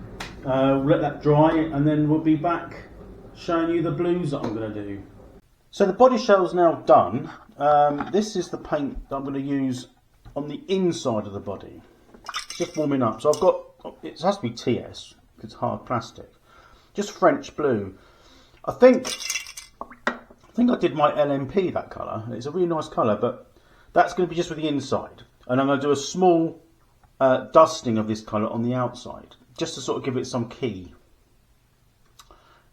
We'll let that dry, and then we'll be back showing you the blues that I'm going to do. So the body shell's now done. This is the paint that I'm going to use on the inside of the body. It's just warming up. So I've got, it has to be TS, because it's hard plastic. Just French blue. I think I did my LMP that colour. It's a really nice colour, but that's going to be just for the inside. And I'm going to do a small dusting of this colour on the outside, just to sort of give it some key.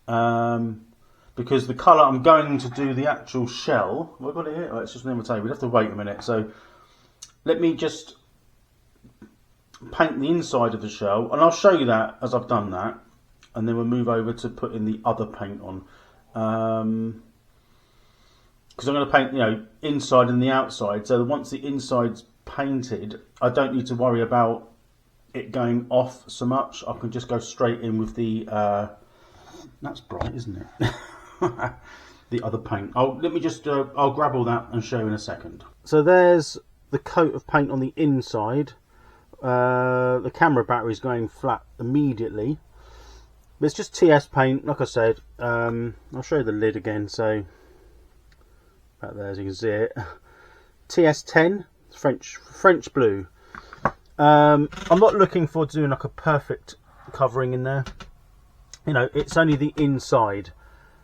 Because the colour I'm going to do the actual shell. Have I got it here? Oh, it's just on the table. We'll have to wait a minute. So let me just paint the inside of the shell, and I'll show you that as I've done that, and then we'll move over to putting the other paint on. Because I'm going to paint, you know, inside and the outside, so once the inside's painted, I don't need to worry about it going off so much. I can just go straight in with the that's bright, isn't it? The other paint. Let me just I'll grab all that and show you in a second. So there's the coat of paint on the inside. The camera battery is going flat immediately, but it's just TS paint, like I said. I'll show you the lid again. So back there, as you can see it, TS10, French blue. I'm not looking forward to doing like a perfect covering in there. You know, it's only the inside.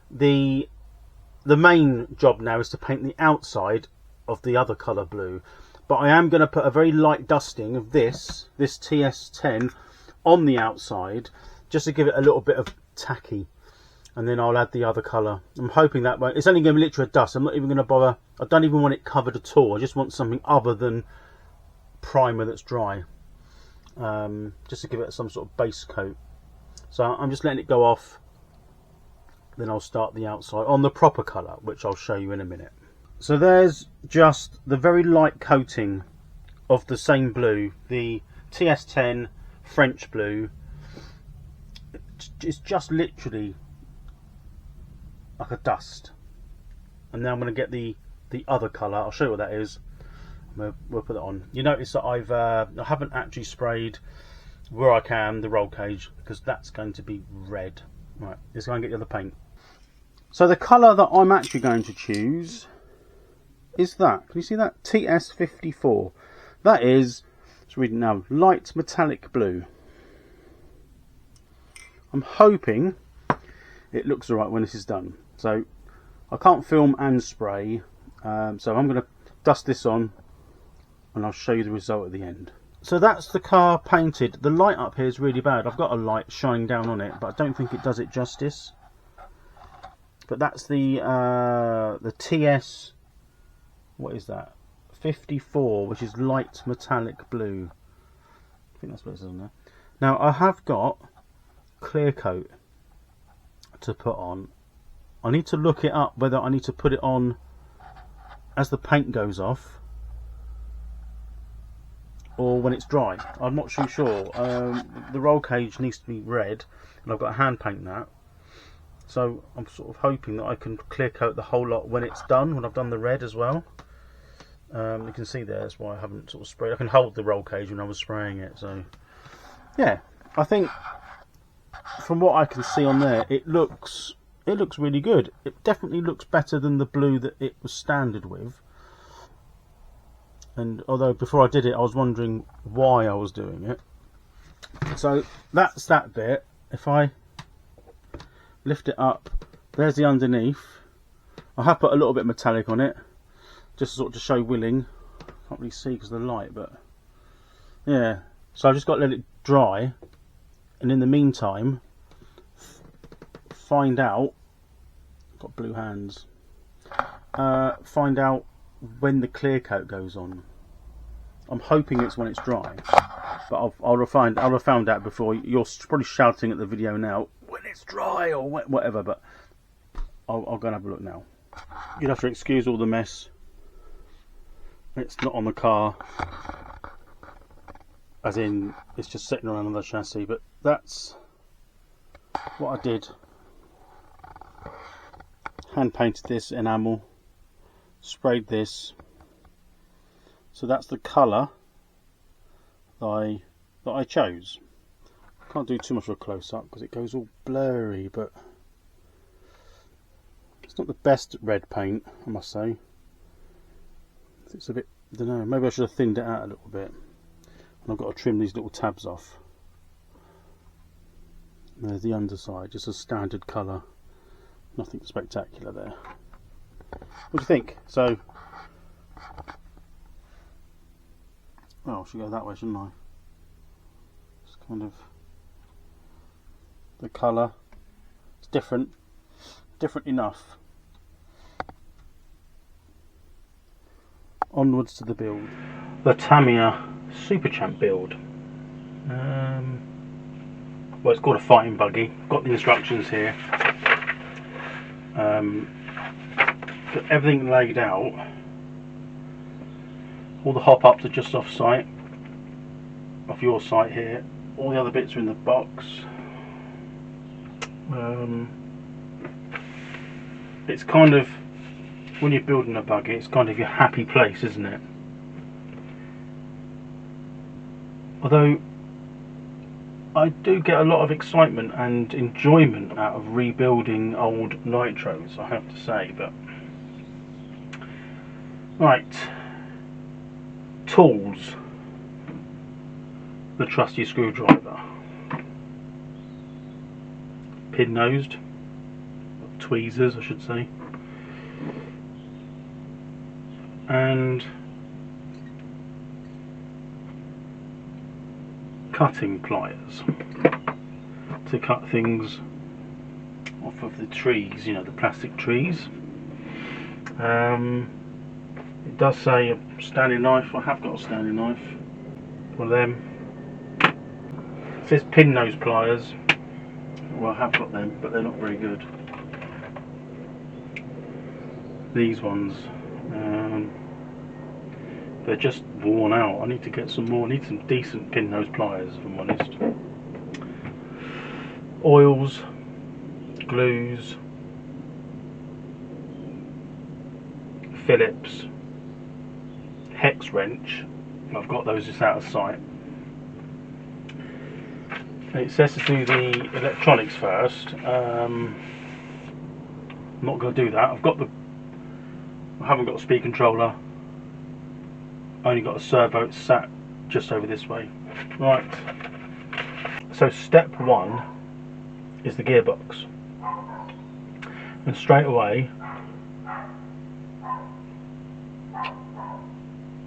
The main job now is to paint the outside of the other colour blue. But I am going to put a very light dusting of this TS10 on the outside, just to give it a little bit of tacky. And then I'll add the other colour. I'm hoping that won't. It's only going to be literally a dust. I'm not even going to bother. I don't even want it covered at all. I just want something other than primer that's dry. Just to give it some sort of base coat. So I'm just letting it go off. Then I'll start the outside on the proper colour, which I'll show you in a minute. So there's just the very light coating of the same blue, the TS10 French blue. It's just literally like a dust. And now I'm going to get the other colour. I'll show you what that is. We'll put it on. You notice that I haven't actually sprayed where I can the roll cage, because that's going to be red. Right, let's go and get the other paint. So the colour that I'm actually going to choose is that. Can you see that? TS54. That is, let's read it now, light metallic blue. I'm hoping it looks alright when this is done. So I can't film and spray, so I'm going to dust this on and I'll show you the result at the end. So that's the car painted. The light up here is really bad. I've got a light shining down on it, but I don't think it does it justice. But that's the TS, what is that? 54, which is light metallic blue. I think that's what it says on there. Now I have got clear coat to put on. I need to look it up whether I need to put it on as the paint goes off or when it's dry. I'm not too sure. The roll cage needs to be red, and I've got to hand paint that. So I'm sort of hoping that I can clear coat the whole lot when it's done, when I've done the red as well. You can see there, that's why I haven't sort of sprayed. I can hold the roll cage when I was spraying it. So yeah, I think from what I can see on there, it looks really good. It definitely looks better than the blue that it was standard with. And although before I did it I was wondering why I was doing it. So that's that bit. If I lift it up, there's the underneath. I have put a little bit metallic on it, just sort of to show willing. Can't really see because of the light, but Yeah, so I've just got to let it dry, and in the meantime, find out. Got blue hands. Find out when the clear coat goes on. I'm hoping it's when it's dry, but I'll have found out before. You're probably shouting at the video now when it's dry or whatever, but I'll go and have a look now. You'll have to excuse all the mess. It's not on the car, as in it's just sitting around on the chassis, but that's what I did. Hand painted this enamel, sprayed this, so that's the colour that I chose. Can't do too much of a close-up because it goes all blurry, but it's not the best red paint, I must say. It's a bit, I don't know, maybe I should have thinned it out a little bit. And I've got to trim these little tabs off. There's the underside, just a standard colour. Nothing spectacular there. What do you think? So, well, I should go that way, shouldn't I? It's kind of the colour. It's different enough. Onwards to the build. The Tamiya Super Champ build. Well, it's called a Fighting Buggy. Got the instructions here. Got everything laid out. All the hop-ups are just off site, off your site here. All the other bits are in the box. It's kind of, when you're building a buggy, it's kind of your happy place, isn't it? Although I do get a lot of excitement and enjoyment out of rebuilding old nitros, I have to say. But right, tools. The trusty screwdriver, pin-nosed, tweezers I should say, and cutting pliers to cut things off of the trees, you know, the plastic trees. It does say a standing knife. I have got a standing knife, one of them. It says pin nose pliers. Well, I have got them, but they're not very good. These ones, they're just worn out. I need to get some more. I need some decent pin nose pliers, if I'm honest. Oils, glues, Phillips, hex wrench. I've got those just out of sight. It says to do the electronics first. I'm not going to do that. I haven't got a speed controller. Only got a servo. It's sat just over this way. Right. So step one is the gearbox, and straight away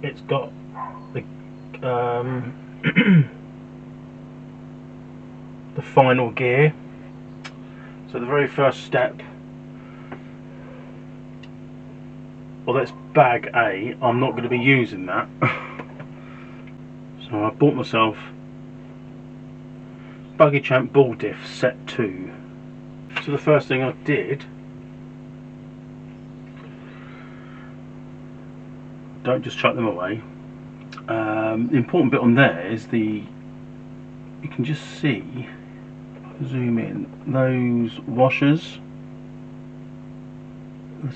it's got the the final gear. So the very first step, well, that's bag A. I'm not going to be using that. So I bought myself Buggy Champ Ball Diff Set 2. So the first thing I did, don't just chuck them away. The important bit on there is you can just see, zoom in, those washers.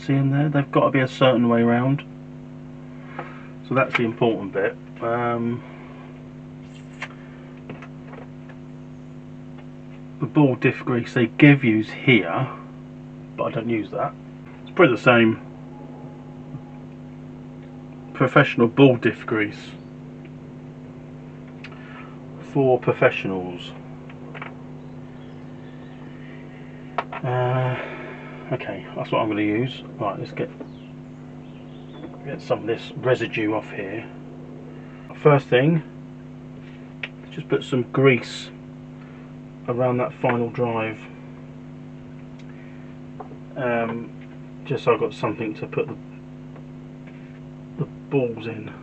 See in there? They've got to be a certain way round. So that's the important bit. The ball diff grease they give you here, but I don't use that. It's pretty the same. Professional ball diff grease for professionals. Okay, that's what I'm going to use. Right, let's get some of this residue off here. First thing, just put some grease around that final drive, just so I've got something to put the balls in.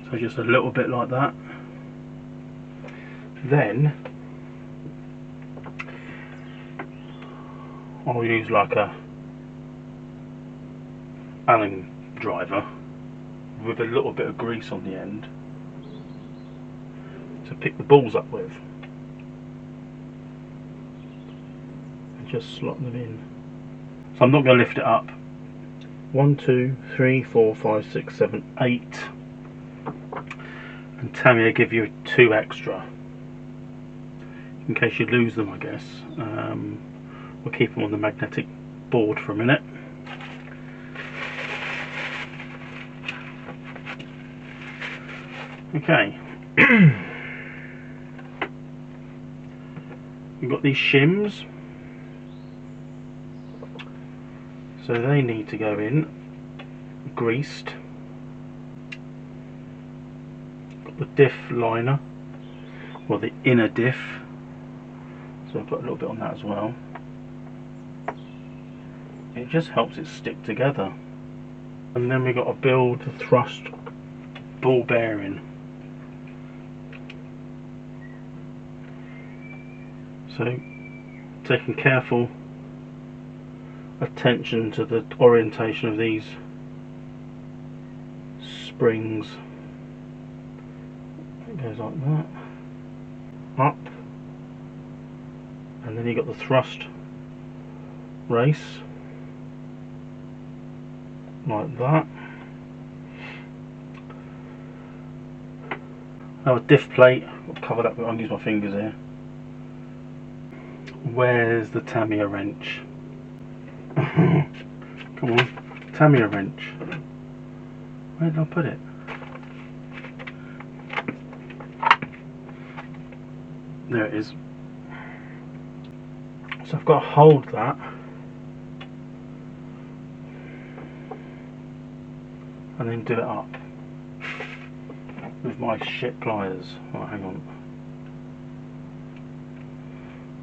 So just a little bit like that. Then I'll use like a Allen driver with a little bit of grease on the end to pick the balls up with, and just slot them in. So I'm not going to lift it up. 1, 2, 3, 4, 5, 6, 7, 8, and Tamiya give you 2 extra in case you lose them, I guess. We'll keep them on the magnetic board for a minute. Okay. We've got these shims, so they need to go in greased. Got the diff liner, or the inner diff, so I'll put a little bit on that as well. It just helps it stick together. And then we've got to build the thrust ball bearing. So taking careful attention to the orientation of these springs. It goes like that, up, and then you got the thrust race like that. Now a diff plate, I'll cover that, but I'll use my fingers here. Where's the Tamiya wrench? Come on, Tamiya wrench. Where did I put it? There it is. So I've got to hold that and then do it up with my shit pliers. Right, hang on.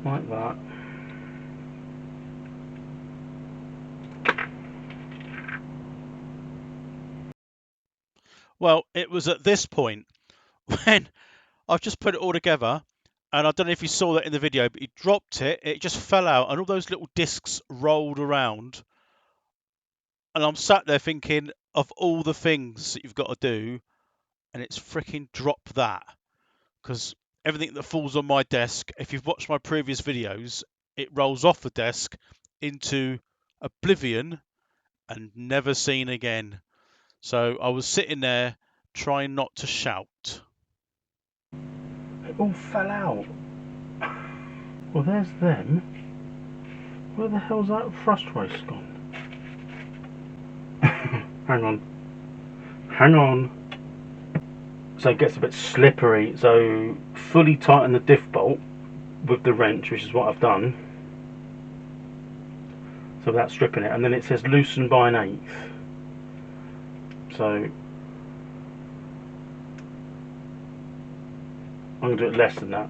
Like that. Well, it was at this point when I've just put it all together, and I don't know if you saw that in the video, but he dropped it, it just fell out, and all those little discs rolled around. And I'm sat there thinking of all the things that you've got to do, and it's freaking drop that. Because everything that falls on my desk, if you've watched my previous videos, it rolls off the desk into oblivion and never seen again. So I was sitting there trying not to shout. It all fell out. Well, there's them. Where the hell's that thrust race gone? Hang on. Hang on. So it gets a bit slippery, so fully tighten the diff bolt with the wrench, which is what I've done, so without stripping it, and then it says loosen by 1/8, so I'm going to do it less than that.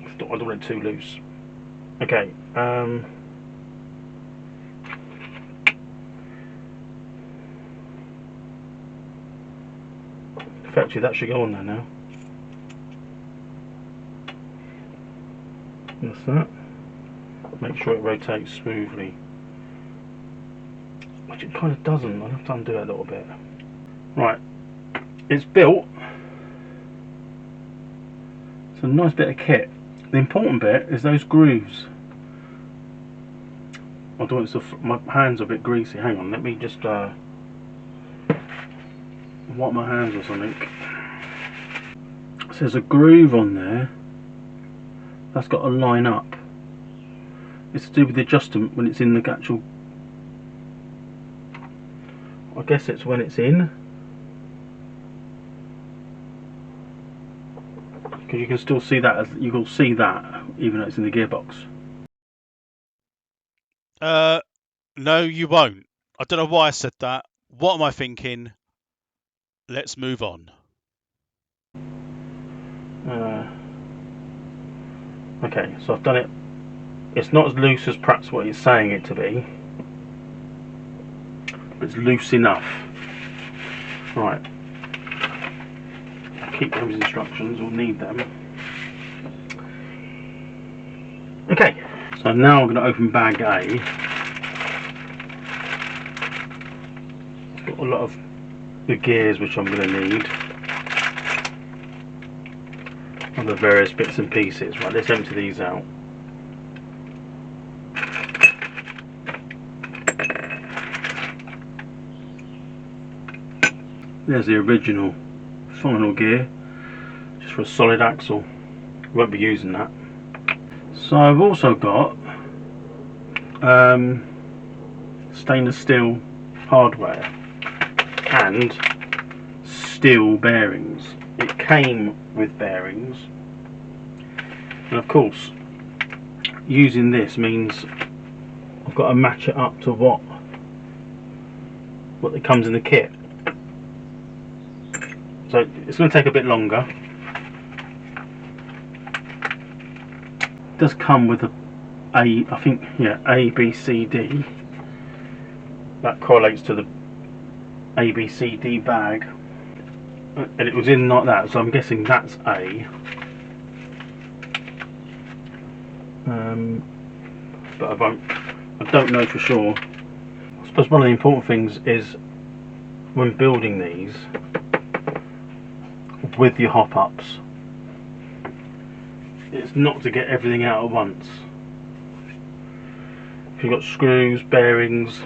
I don't want it too loose. Okay, effectively that should go on there now. That's that. Make sure it rotates smoothly, which it kind of doesn't. I'll have to undo it a little bit. Right, it's built. It's a nice bit of kit. The important bit is those grooves. I don't want it, my hands are a bit greasy. Hang on, let me just wipe my hands or something. So there's a groove on there that's got to line up. It's to do with the adjustment when it's in the actual, I guess it's when it's in, because you can still see that, as you will see that even though it's in the gearbox. No, you won't. I don't know why I said that. What am I thinking? Let's move on. Okay, so I've done it. It's not as loose as perhaps what it's saying it to be, but it's loose enough. Right. Keep those instructions, we'll need them. Okay, so now I'm going to open bag A. It's got a lot of the gears which I'm going to need. And the various bits and pieces. Right, let's empty these out. There's the original final gear, just for a solid axle. Won't be using that. So I've also got stainless steel hardware and steel bearings. It came with bearings, and of course using this means I've got to match it up to what it comes in the kit. So it's going to take a bit longer. It does come with I think, yeah, A, B, C, D. That correlates to the A, B, C, D bag. And it was in like that, so I'm guessing that's A. But I don't know for sure. I suppose one of the important things is when building these with your hop-ups, it's not to get everything out at once. If you've got screws, bearings,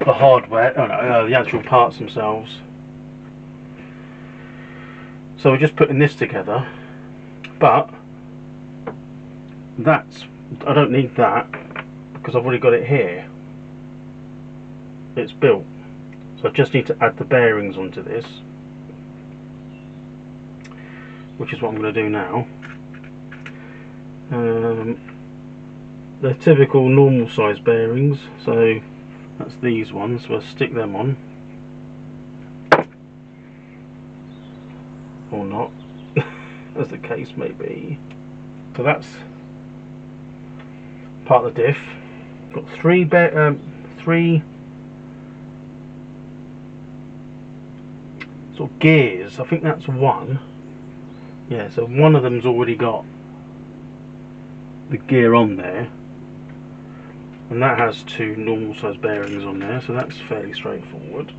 the hardware, the actual parts themselves. So we're just putting this together, but I don't need that because I've already got it here. It's built, so I just need to add the bearings onto this, which is what I'm going to do now. They're typical normal size bearings, so that's these ones, so I'll stick them on. Or not, as the case may be. So that's part of the diff. Got three sort of gears. I think that's one. Yeah, so one of them's already got the gear on there, and that has two normal size bearings on there, so that's fairly straightforward.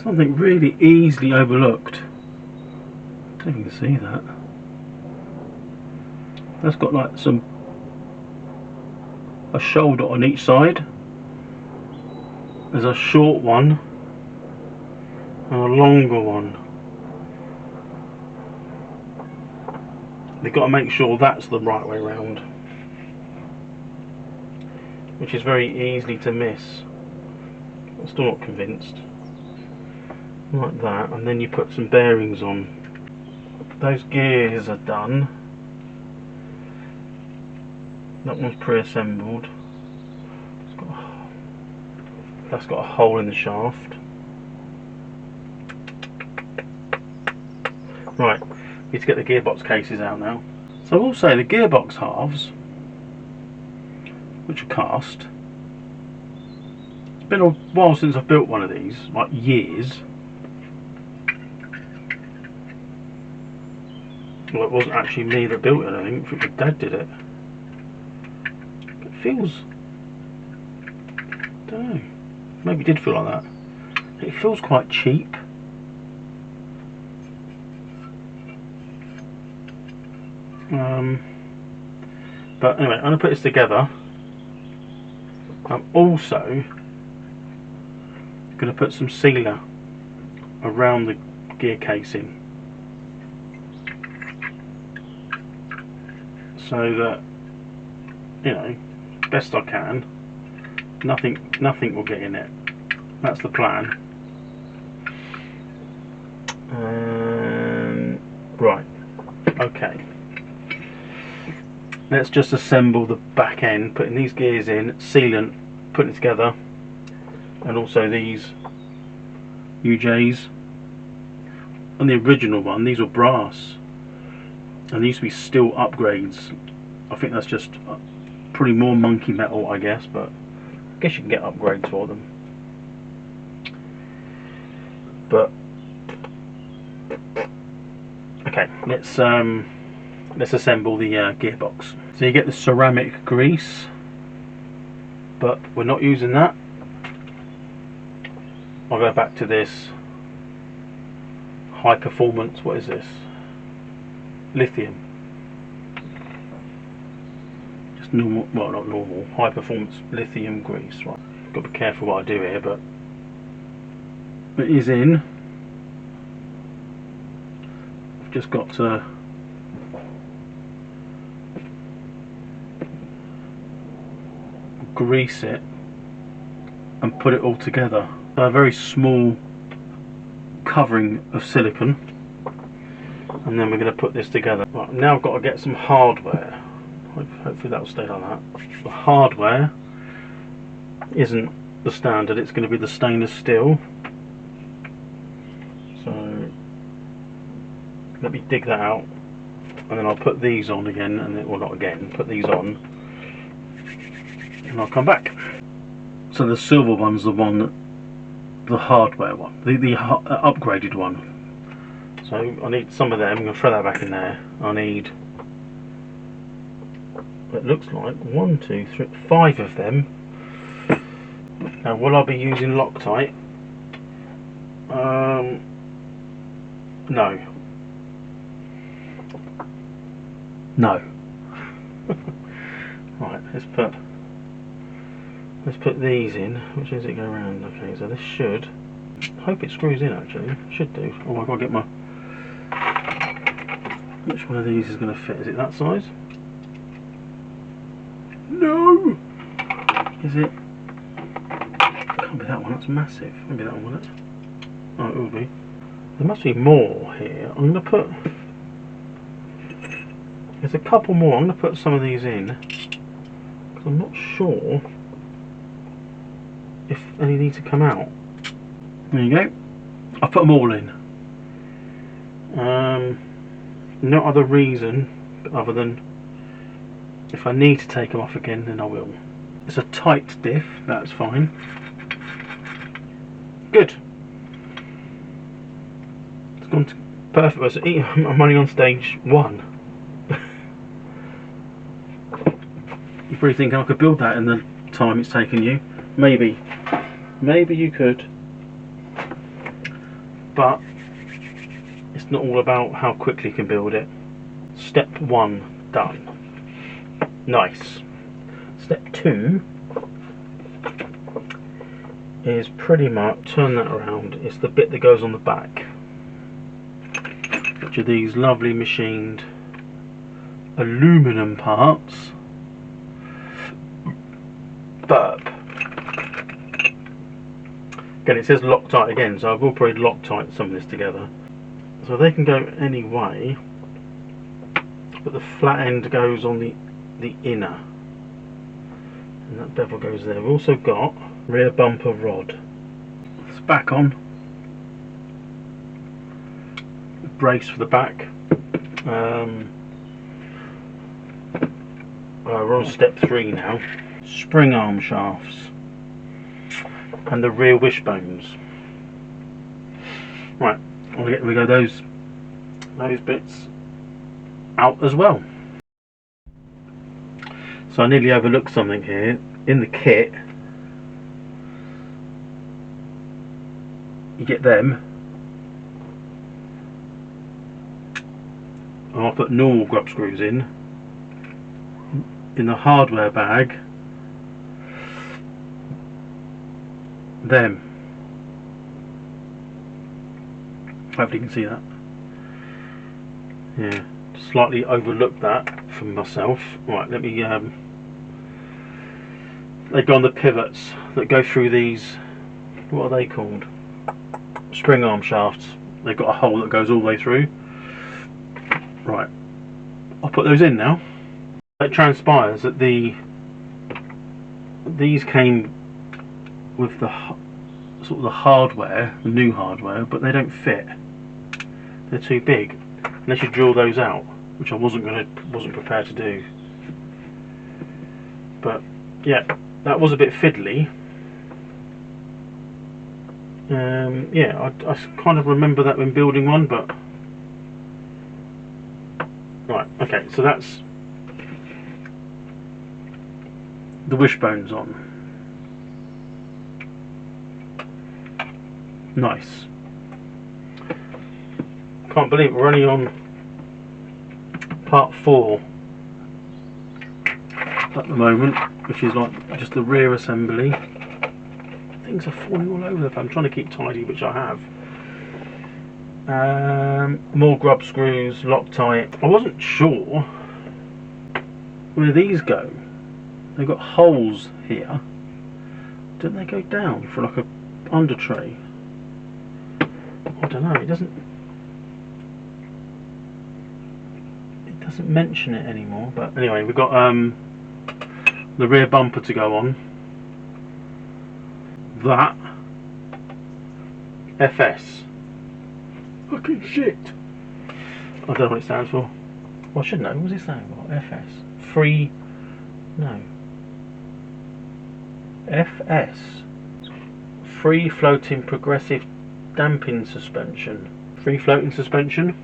Something really easily overlooked. I don't even see that. That's got like a shoulder on each side. There's a short one and a longer one. They've got to make sure that's the right way round, which is very easily to miss. I'm still not convinced. Like that, and then you put some bearings on. Those gears are done. That one's pre-assembled. That's got a hole in the shaft. Right, need to get the gearbox cases out now. So I will say the gearbox halves, which are cast. It's been a while since I've built one of these, like years. Well, it wasn't actually me that built it, I think my dad did it. It feels, I don't know, maybe it did feel like that. It feels quite cheap. But anyway, I'm going to put this together. I'm also going to put some sealer around the gear casing, so that, you know, best I can, nothing will get in it. That's the plan. Right, okay, let's just assemble the back end, putting these gears in, sealant, putting it together, and also these UJs. On the original one, these were brass, and there used to be steel upgrades. I think that's just probably more monkey metal, I guess, but I guess you can get upgrades for them. But okay, let's assemble the gearbox. So you get the ceramic grease, but we're not using that. I'll go back to this high performance, what is this? Lithium. Just normal, well, not normal, high performance lithium grease. Right, got to be careful what I do here, but it is in. I've just got to grease it and put it all together. A very small covering of silicone, and then we're going to put this together. Right, now I've got to get some hardware. Hopefully that will stay like that. The hardware isn't the standard, it's going to be the stainless steel. So let me dig that out, and then I'll put these on again, and then, well, not again, put these on, and I'll come back. So the silver one's the one that, the hardware one, the upgraded one. So I need some of them. I'm going to throw that back in there. I need, it looks like 1, 2, 3, 5 of them. Now will I be using Loctite? No. No. Right, let's put these in. Which does it go around? Okay, so this should, I hope it screws in actually. Should do. Oh, I've got to get my, which one of these is going to fit? Is it that size? No! Is it? Can't be that one, that's massive. Maybe that one, will it? Oh, it will be. There must be more here. I'm going to put, there's a couple more. I'm going to put some of these in, because I'm not sure if any need to come out. There you go. I've put them all in. No other reason other than if I need to take them off again, then I will. It's a tight diff, that's fine. Good. It's gone to perfect. So I'm only on stage 1. You're probably thinking I could build that in the time it's taken you. Maybe you could, but it's not all about how quickly you can build it. Step 1 done. Nice. Step 2 is pretty much, turn that around, it's the bit that goes on the back, which are these lovely machined aluminum parts. Burp. Again, it says Loctite again, so I will probably Loctite some of this together. So they can go any way, but the flat end goes on the inner, and that bevel goes there. We've also got rear bumper rod. It's back on. Brace for the back. We're on step 3 now. Spring arm shafts and the rear wishbones. Right, we go those bits out as well. So I nearly overlooked something here. In the kit, you get them. I'll put normal grub screws in the hardware bag. Them. Hopefully you can see that. Yeah, slightly overlooked that from myself. Right, let me they go on the pivots that go through these, what are they called? Spring arm shafts. They've got a hole that goes all the way through. Right, I'll put those in now. It transpires that these came with the sort of the hardware, the new hardware, but they don't fit. They're too big unless you drill those out. which I wasn't prepared to do. But yeah, that was a bit fiddly. Yeah, I kind of remember that when building one, but right, okay, so that's the wishbones on. Nice. Can't believe we're only on part 4 at the moment, which is like just the rear assembly. Things are falling all over the place. I'm trying to keep tidy, which I have. More grub screws, Loctite. I wasn't sure where these go. They've got holes here. Don't they go down for like a under tray? I don't know. It doesn't mention it anymore. But anyway, we've got the rear bumper to go on. That FS. Fucking shit. I don't know what it stands for. Well, I should know. What does it stand for? FS. Free. No. FS. Free floating progressive damping suspension. Free floating suspension.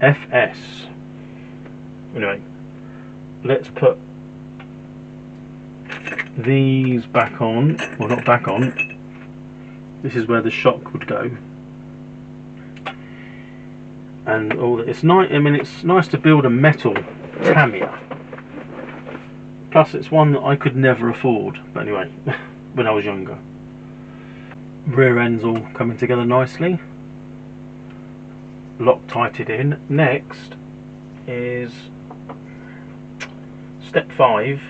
FS. Anyway, let's put these back on. Well, not back on. This is where the shock would go. And all it's nice. I mean, it's nice to build a metal Tamiya. Plus, it's one that I could never afford. But anyway, when I was younger. Rear ends all coming together nicely. Loctited in. Next is step 5.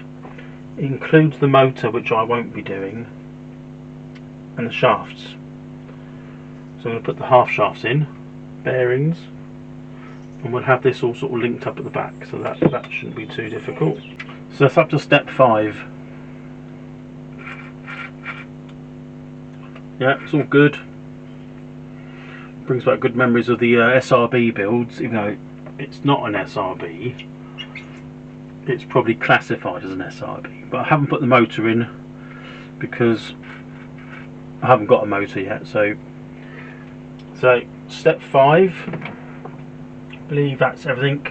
Includes the motor, which I won't be doing, and the shafts. So I'm going to put the half shafts in, bearings, and we'll have this all sort of linked up at the back, so that shouldn't be too difficult. So that's up to step 5. Yeah, it's all good. Brings back good memories of the SRB builds, even though it's not an SRB. It's probably classified as an SRB, but I haven't put the motor in because I haven't got a motor yet. So step 5, I believe that's everything.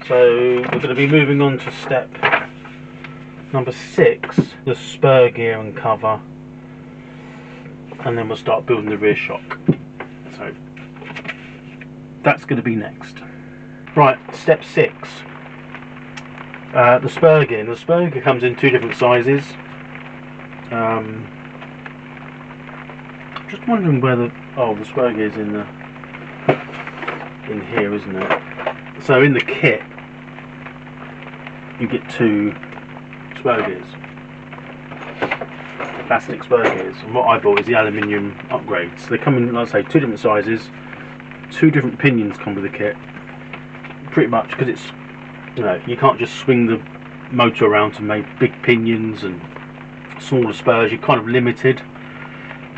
So we're going to be moving on to step number 6, the spur gear and cover, and then we'll start building the rear shock. So that's going to be next. Right, step 6. The spur gear. The spur gear comes in 2 different sizes. Just wondering where the spur gear is in here, isn't it? So in the kit, you get 2 spur gears, plastic spur gears. And what I bought is the aluminium upgrades. They come in, like I say, 2 different sizes. 2 different pinions come with the kit. Pretty much because it's. You can't just swing the motor around to make big pinions and smaller spurs. You're kind of limited.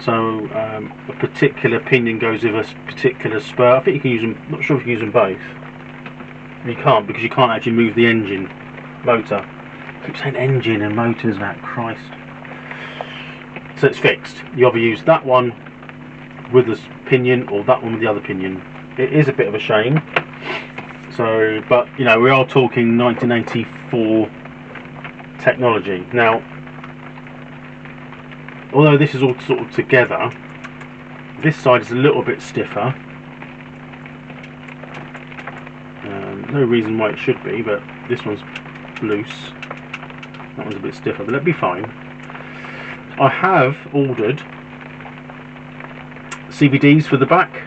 So a particular pinion goes with a particular spur. I think you can use them. Not sure if you can use them both. You can't, because you can't actually move the engine motor. I keep saying engine and motors. That Christ. So it's fixed. You either use that one with the pinion or that one with the other pinion. It is a bit of a shame. So, but we are talking 1984 technology. Now, although this is all sort of together, this side is a little bit stiffer. No reason why it should be, but this one's loose. That one's a bit stiffer, but that'll be fine. I have ordered CVDs for the back,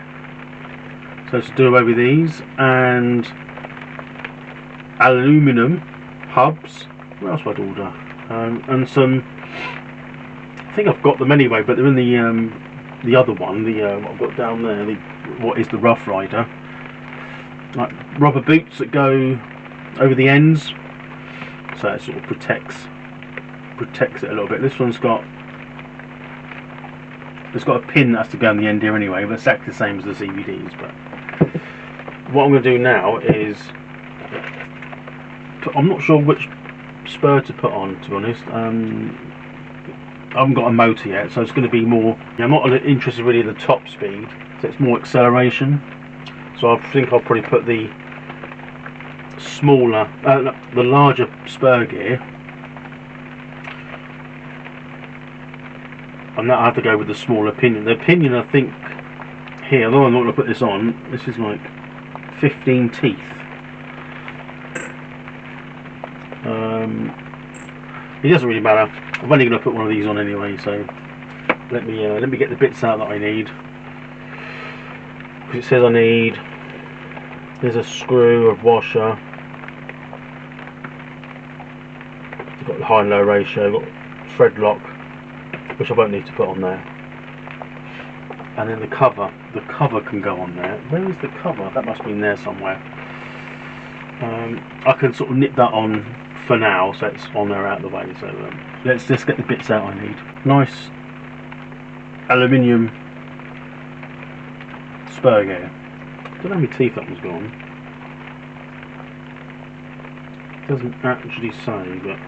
so to do away with these, and aluminium hubs. What else would I order? And some. I think I've got them anyway, but they're in the other one. The what I've got down there. What is the Rough Rider? Like rubber boots that go over the ends, so it sort of protects it a little bit. This one's got. It's got a pin that has to go on the end here anyway, but it's exactly the same as the CVDs. But what I'm going to do now is, I'm not sure which spur to put on, to be honest. I haven't got a motor yet, so it's going to be more, I'm not interested really in the top speed, so it's more acceleration. So I think I'll probably put the smaller, the larger spur gear, and that I have to go with the smaller pinion. The pinion, I think here, although I'm not going to put this on, this is like 15 teeth. It doesn't really matter. I'm only going to put one of these on anyway, so let me get the bits out that I need. Because it says I need, there's a screw, a washer, I've got the high and low ratio, got thread lock, which I won't need to put on there. And then the cover can go on there. Where is the cover? That must be in there somewhere. I can sort of nip that on for now, so it's on there out of the way. So let's just get the bits out I need. Nice aluminium spur gear. Don't know how many teeth that one's gone. It doesn't actually say, but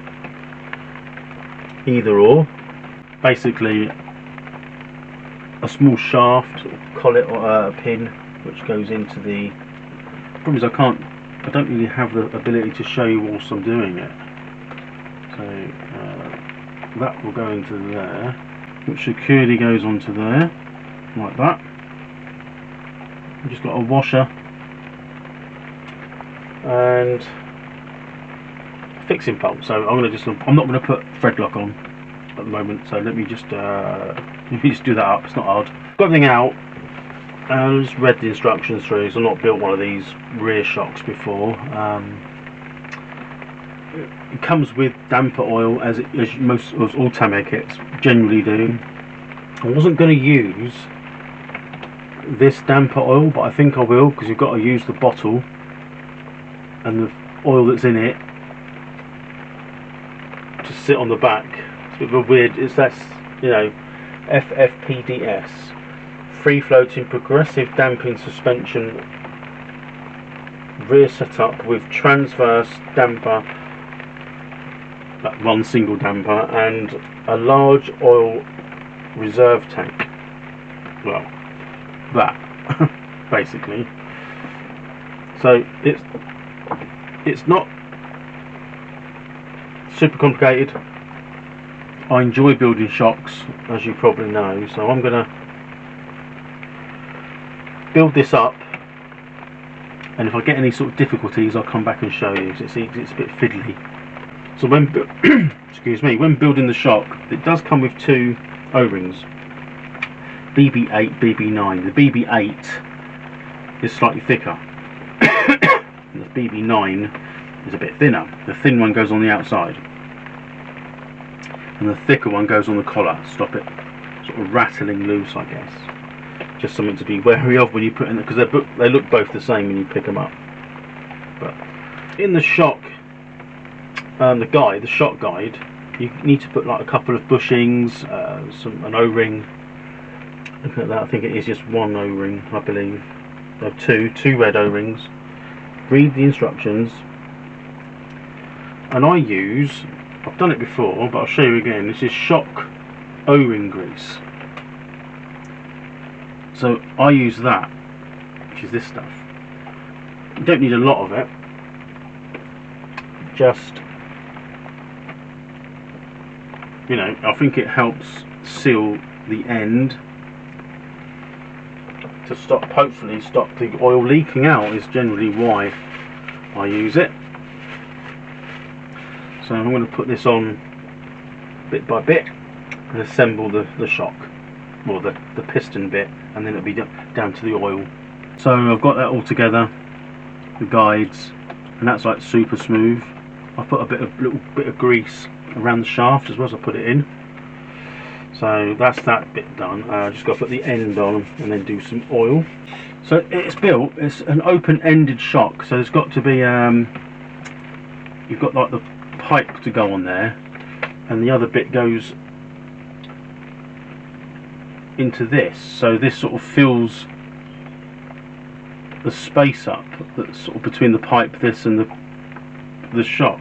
either or. Basically, a small shaft, collet or a pin, which goes into the. Problem is, I don't really have the ability to show you whilst I'm doing it. So that will go into there, which securely goes onto there, like that. I've just got a washer and a fixing pole. So I'm not going to put thread lock on at the moment. So let me just do that up. It's not hard. Got everything out. I just read the instructions through, so I've not built one of these rear shocks before. It comes with damper oil, as all Tamiya kits generally do. I wasn't going to use this damper oil, but I think I will, because you've got to use the bottle and the oil that's in it to sit on the back. It's a bit of a weird, that's, you know, FFPDS. Free floating progressive damping suspension rear setup with transverse damper, one single damper, and a large oil reserve tank. Well, that basically. So it's not super complicated. I enjoy building shocks, as you probably know, so I'm gonna build this up, and if I get any sort of difficulties I'll come back and show you. It's a bit fiddly. So when excuse me, when building the shock, it does come with two O-rings, BB8, BB9. The BB8 is slightly thicker and the BB9 is a bit thinner. The thin one goes on the outside and the thicker one goes on the collar. Stop it sort of rattling loose, I guess. Just something to be wary of when you put in, because they look both the same when you pick them up. But in the shock, the shock guide, you need to put like a couple of bushings, an O-ring. Look at that. I think it is just one O-ring, I believe. No, two red O-rings. Read the instructions, and I've done it before, but I'll show you again. This is shock O-ring grease. So I use that, which is this stuff. You don't need a lot of it. Just, you know, I think it helps seal the end to hopefully stop the oil leaking out, is generally why I use it. So I'm going to put this on bit by bit and assemble the shock, or the piston bit, and then it'll be down to the oil. So I've got that all together, the guides, and that's like super smooth. I put a little bit of grease around the shaft as well as I put it in. So that's that bit done. Just got to put the end on and then do some oil. So it's built, it's an open-ended shock, so there's got to be you've got like the pipe to go on there, and the other bit goes into this, so this sort of fills the space up that's sort of between the pipe this and the shock,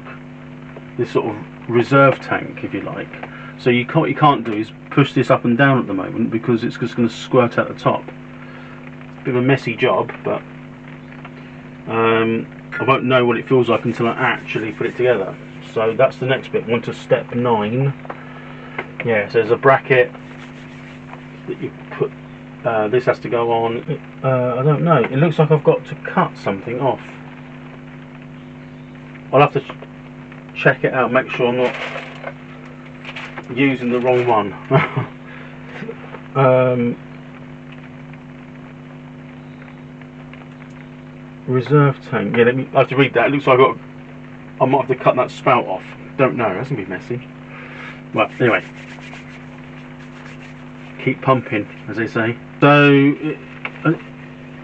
this sort of reserve tank, if you like. So what you can't do is push this up and down at the moment, because it's just going to squirt out the top. It's a bit of a messy job, but I won't know what it feels like until I actually put it together. So that's the next bit. On to step 9. Yeah, so there's a bracket that you put, this has to go on. I don't know, it looks like I've got to cut something off. I'll have to check it out, make sure I'm not using the wrong one. Reserve tank, yeah, I have to read that. It looks like I might have to cut that spout off. Don't know, that's going to be messy. Well, anyway, keep pumping, as they say. So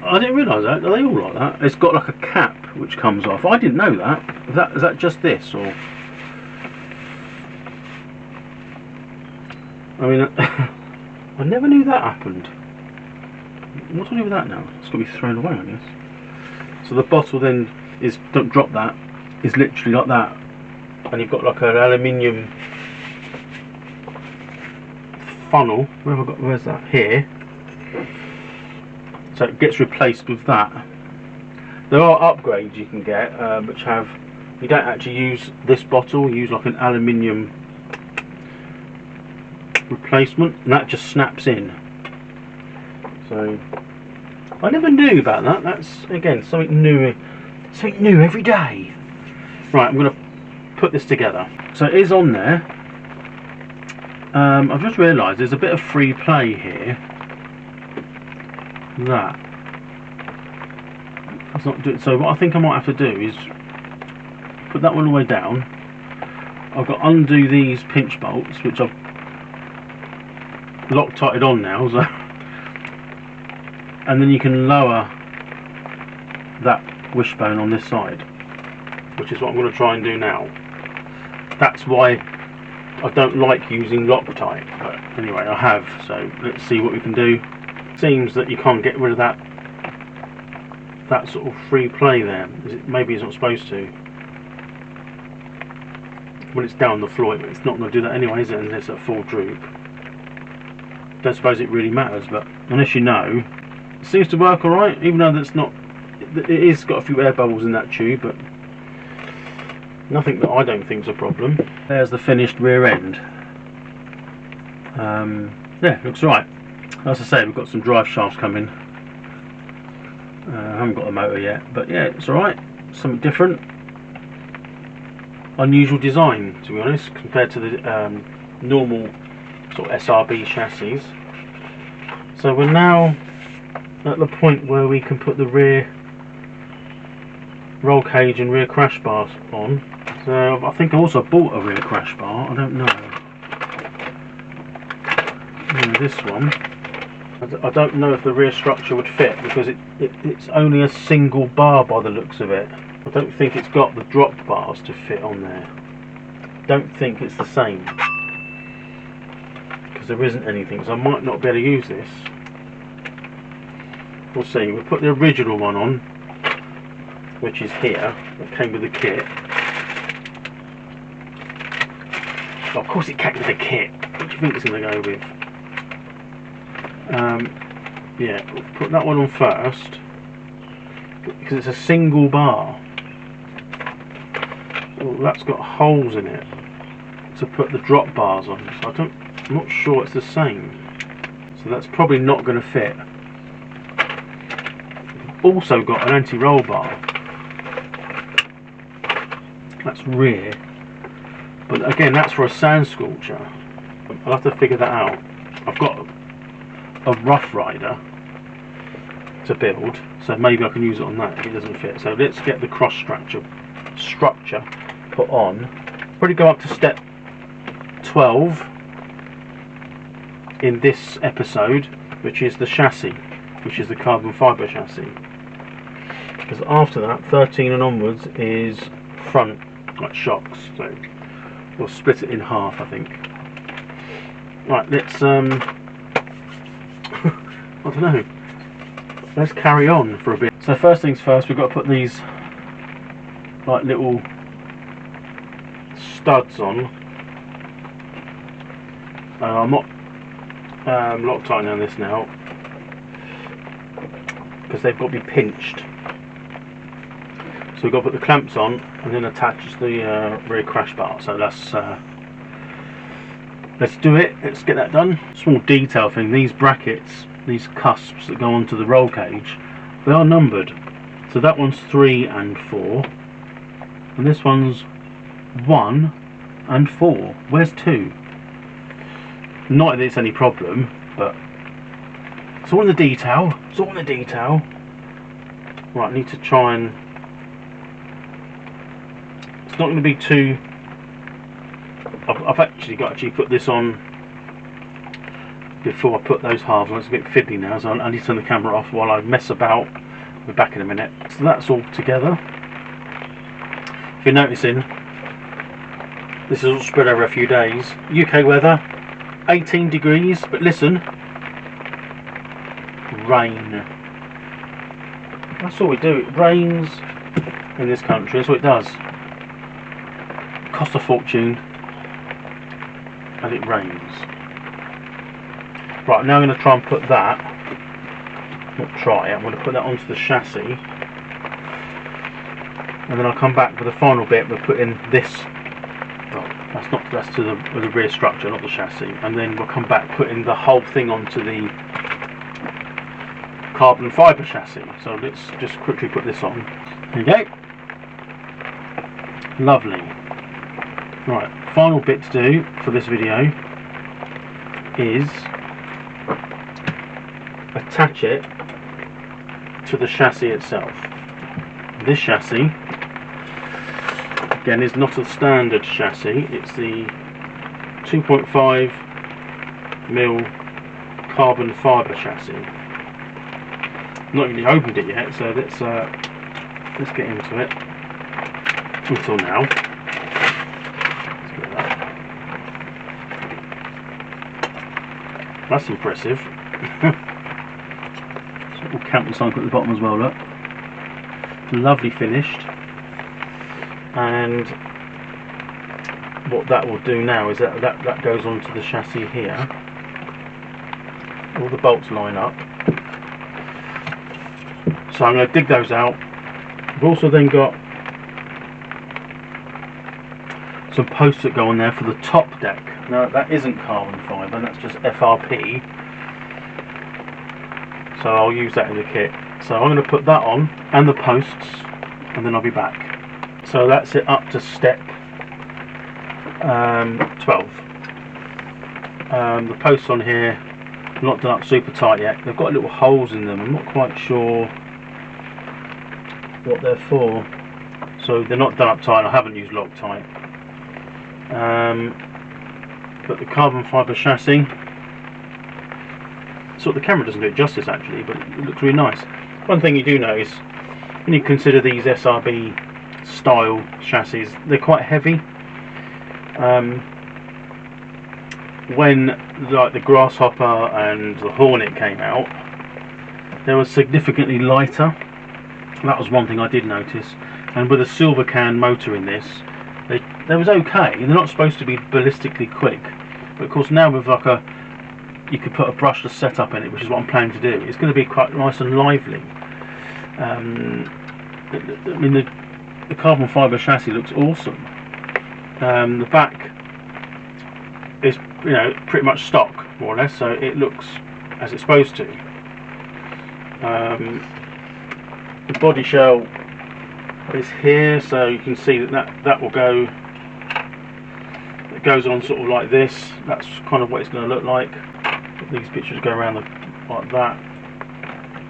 I didn't realise that. Are they all like that? It's got like a cap which comes off. I didn't know that. Is that just this, or? I mean, I never knew that happened. What do I do with that now? It's got to be thrown away, I guess. So the bottle then is, don't drop that, is literally like that, and you've got like an aluminium funnel. Where's that? Here. So it gets replaced with that. There are upgrades you can get which have, you don't actually use this bottle, you use like an aluminium replacement, and that just snaps in. So I never knew about that. That's again something new every day. Right, I'm going to put this together. So it is on there. I've just realised there's a bit of free play here. That's not do. So what I think I might have to do is put that one all the way down. I've got to undo these pinch bolts, which I've Loctited on now, so, and then you can lower that wishbone on this side, which is what I'm going to try and do now. That's why I don't like using Loctite, but anyway I have, so let's see what we can do. Seems that you can't get rid of that sort of free play there. Maybe it's not supposed to. When it's down the floor, it's not going to do that anyway, is it, unless it's at full droop. Don't suppose it really matters, but unless you know, it seems to work alright, even though that's not, it is got a few air bubbles in that tube, but nothing that I don't think is a problem. There's the finished rear end. Yeah, looks right. As I say, we've got some drive shafts coming. I haven't got the motor yet, but yeah, it's alright. Something different, unusual design, to be honest, compared to the normal sort of SRB chassis. So we're now at the point where we can put the rear roll cage and rear crash bars on. So I think I also bought a rear crash bar, I don't know. And this one, I don't know if the rear structure would fit, because it's only a single bar by the looks of it. I don't think it's got the drop bars to fit on there. Don't think it's the same, because there isn't anything, so I might not be able to use this. We'll see. We'll put the original one on, which is here, that came with the kit. Oh, of course it came with the kit. What do you think it's going to go with? Yeah, we'll put that one on first, because it's a single bar. Oh, that's got holes in it to put the drop bars on, so I'm not sure it's the same. So that's probably not going to fit. Also got an anti-roll bar. That's rear, but again that's for a sand sculpture. I'll have to figure that out. I've got a Rough Rider to build, so maybe I can use it on that if it doesn't fit. So let's get the cross structure put on. Probably go up to step 12 in this episode, which is the chassis, which is the carbon fibre chassis, because after that 13 and onwards is front, like shocks, so we'll split it in half, I think. Right, let's I don't know, let's carry on for a bit. So first things first, we've got to put these like little studs on. I'm not Loctiting on this now because they've got to be pinched. So we've got to put the clamps on and then attach the rear crash bar. So let's do it. Let's get that done. Small detail thing: these brackets, these cusps that go onto the roll cage, they are numbered. So that one's 3 and 4, and this one's 1 and 4. Where's 2? Not that it's any problem, but it's all in the detail. It's all in the detail. Right, I need to try and. It's not going to be too. I've actually got to put this on before I put those halves on. It's a bit fiddly now, so I need to turn the camera off while I mess about. We're back in a minute. So that's all together. If you're noticing, this is all spread over a few days. UK weather, 18 degrees, but listen, rain. That's all we do. It rains in this country. That's what it does. Costs a fortune, and it rains. Right, now I'm going to try and put that. Not try it. I'm going to put that onto the chassis, and then I'll come back with the final bit. We'll put in this. That's to the rear structure, not the chassis, and then we'll come back putting the whole thing onto the carbon fibre chassis. So let's just quickly put this on. There you go. Lovely. Right, final bit to do for this video is attach it to the chassis itself. This chassis, again, is not a standard chassis. It's the 2.5mm carbon fibre chassis. Not really opened it yet, so let's get into it. Until now, let's get that. That's impressive. Little camping sign at the bottom as well. Look, lovely finished. And what that will do now is that goes onto the chassis here. All the bolts line up. So I'm going to dig those out. We've also then got some posts that go on there for the top deck. Now that isn't carbon fibre, that's just FRP. So I'll use that in the kit. So I'm going to put that on and the posts, and then I'll be back. So that's it up to step 12. The posts on here are not done up super tight yet. They've got little holes in them. I'm not quite sure what they're for. So they're not done up tight. I haven't used Loctite. But the carbon fibre chassis, so the camera doesn't do it justice actually, but it looks really nice. One thing you do know is when you consider these SRB style chassis, they're quite heavy. When like the Grasshopper and the Hornet came out, they were significantly lighter. That was one thing I did notice. And with a silver can motor in this, they was okay. They're not supposed to be ballistically quick, but of course now with like you could put a brushless setup in it, which is what I'm planning to do. It's going to be quite nice and lively. I mean the carbon fibre chassis looks awesome. The back is, you know, pretty much stock more or less, so it looks as it's supposed to. The body shell is here, so you can see that will go. It goes on sort of like this. That's kind of what it's going to look like. These pictures go around like that.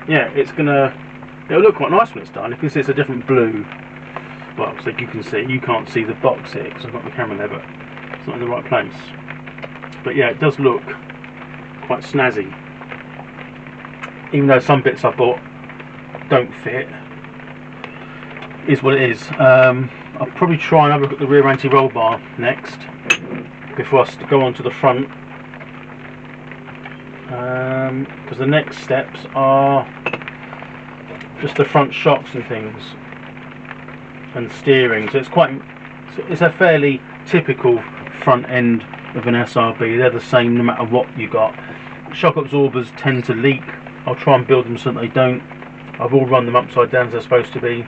Yeah, it'll look quite nice when it's done. You can see it's a different blue. Well, so you can see, you can't see the box here because I've got the camera there, but it's not in the right place. But yeah, it does look quite snazzy. Even though some bits I bought don't fit, is what it is. I'll probably try and have a look at the rear anti-roll bar next before I go on to the front, because the next steps are just the front shocks and things, and steering. So it's a fairly typical front end of an SRB. They're the same no matter what you got. Shock absorbers tend to leak. I'll try and build them so that they don't. I've all run them upside down as they're supposed to be.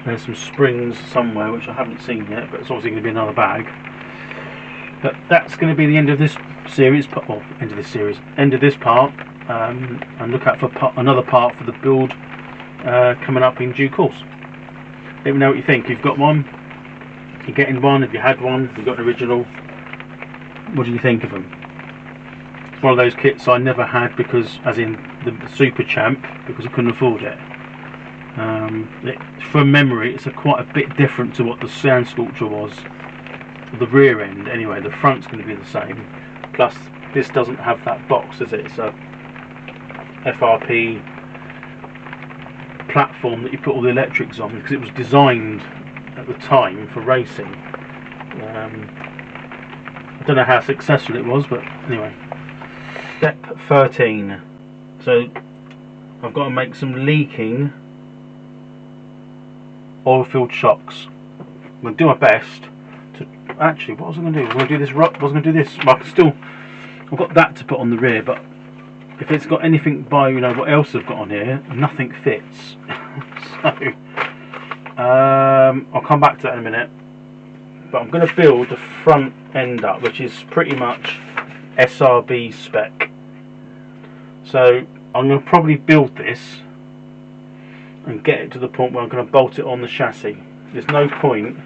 There's some springs somewhere which I haven't seen yet, but it's obviously going to be another bag. But that's going to be the end of this series. Well, end of this part. And look out for another part for the build coming up in due course. Let me know what you think. You've got one, you're getting one, if you had one, you've got an original. What do you think of them? It's one of those kits I never had because, as in the Super Champ, because I couldn't afford it. From memory, it's quite a bit different to what the Sand Sculpture was. The rear end, anyway. The front's going to be the same. Plus, this doesn't have that box, does it? It's a FRP platform that you put all the electrics on because it was designed at the time for racing. I don't know how successful it was, but anyway. Step 13. So I've got to make some leaking oil-filled shocks. I'm going to do my best to actually. What was I going to do? I was going to do this. Well, I've got that to put on the rear, but if it's got anything by what else I've got on here, nothing fits. So I'll come back to that in a minute. But I'm going to build the front end up, which is pretty much SRB spec. So I'm going to probably build this and get it to the point where I'm going to bolt it on the chassis. There's no point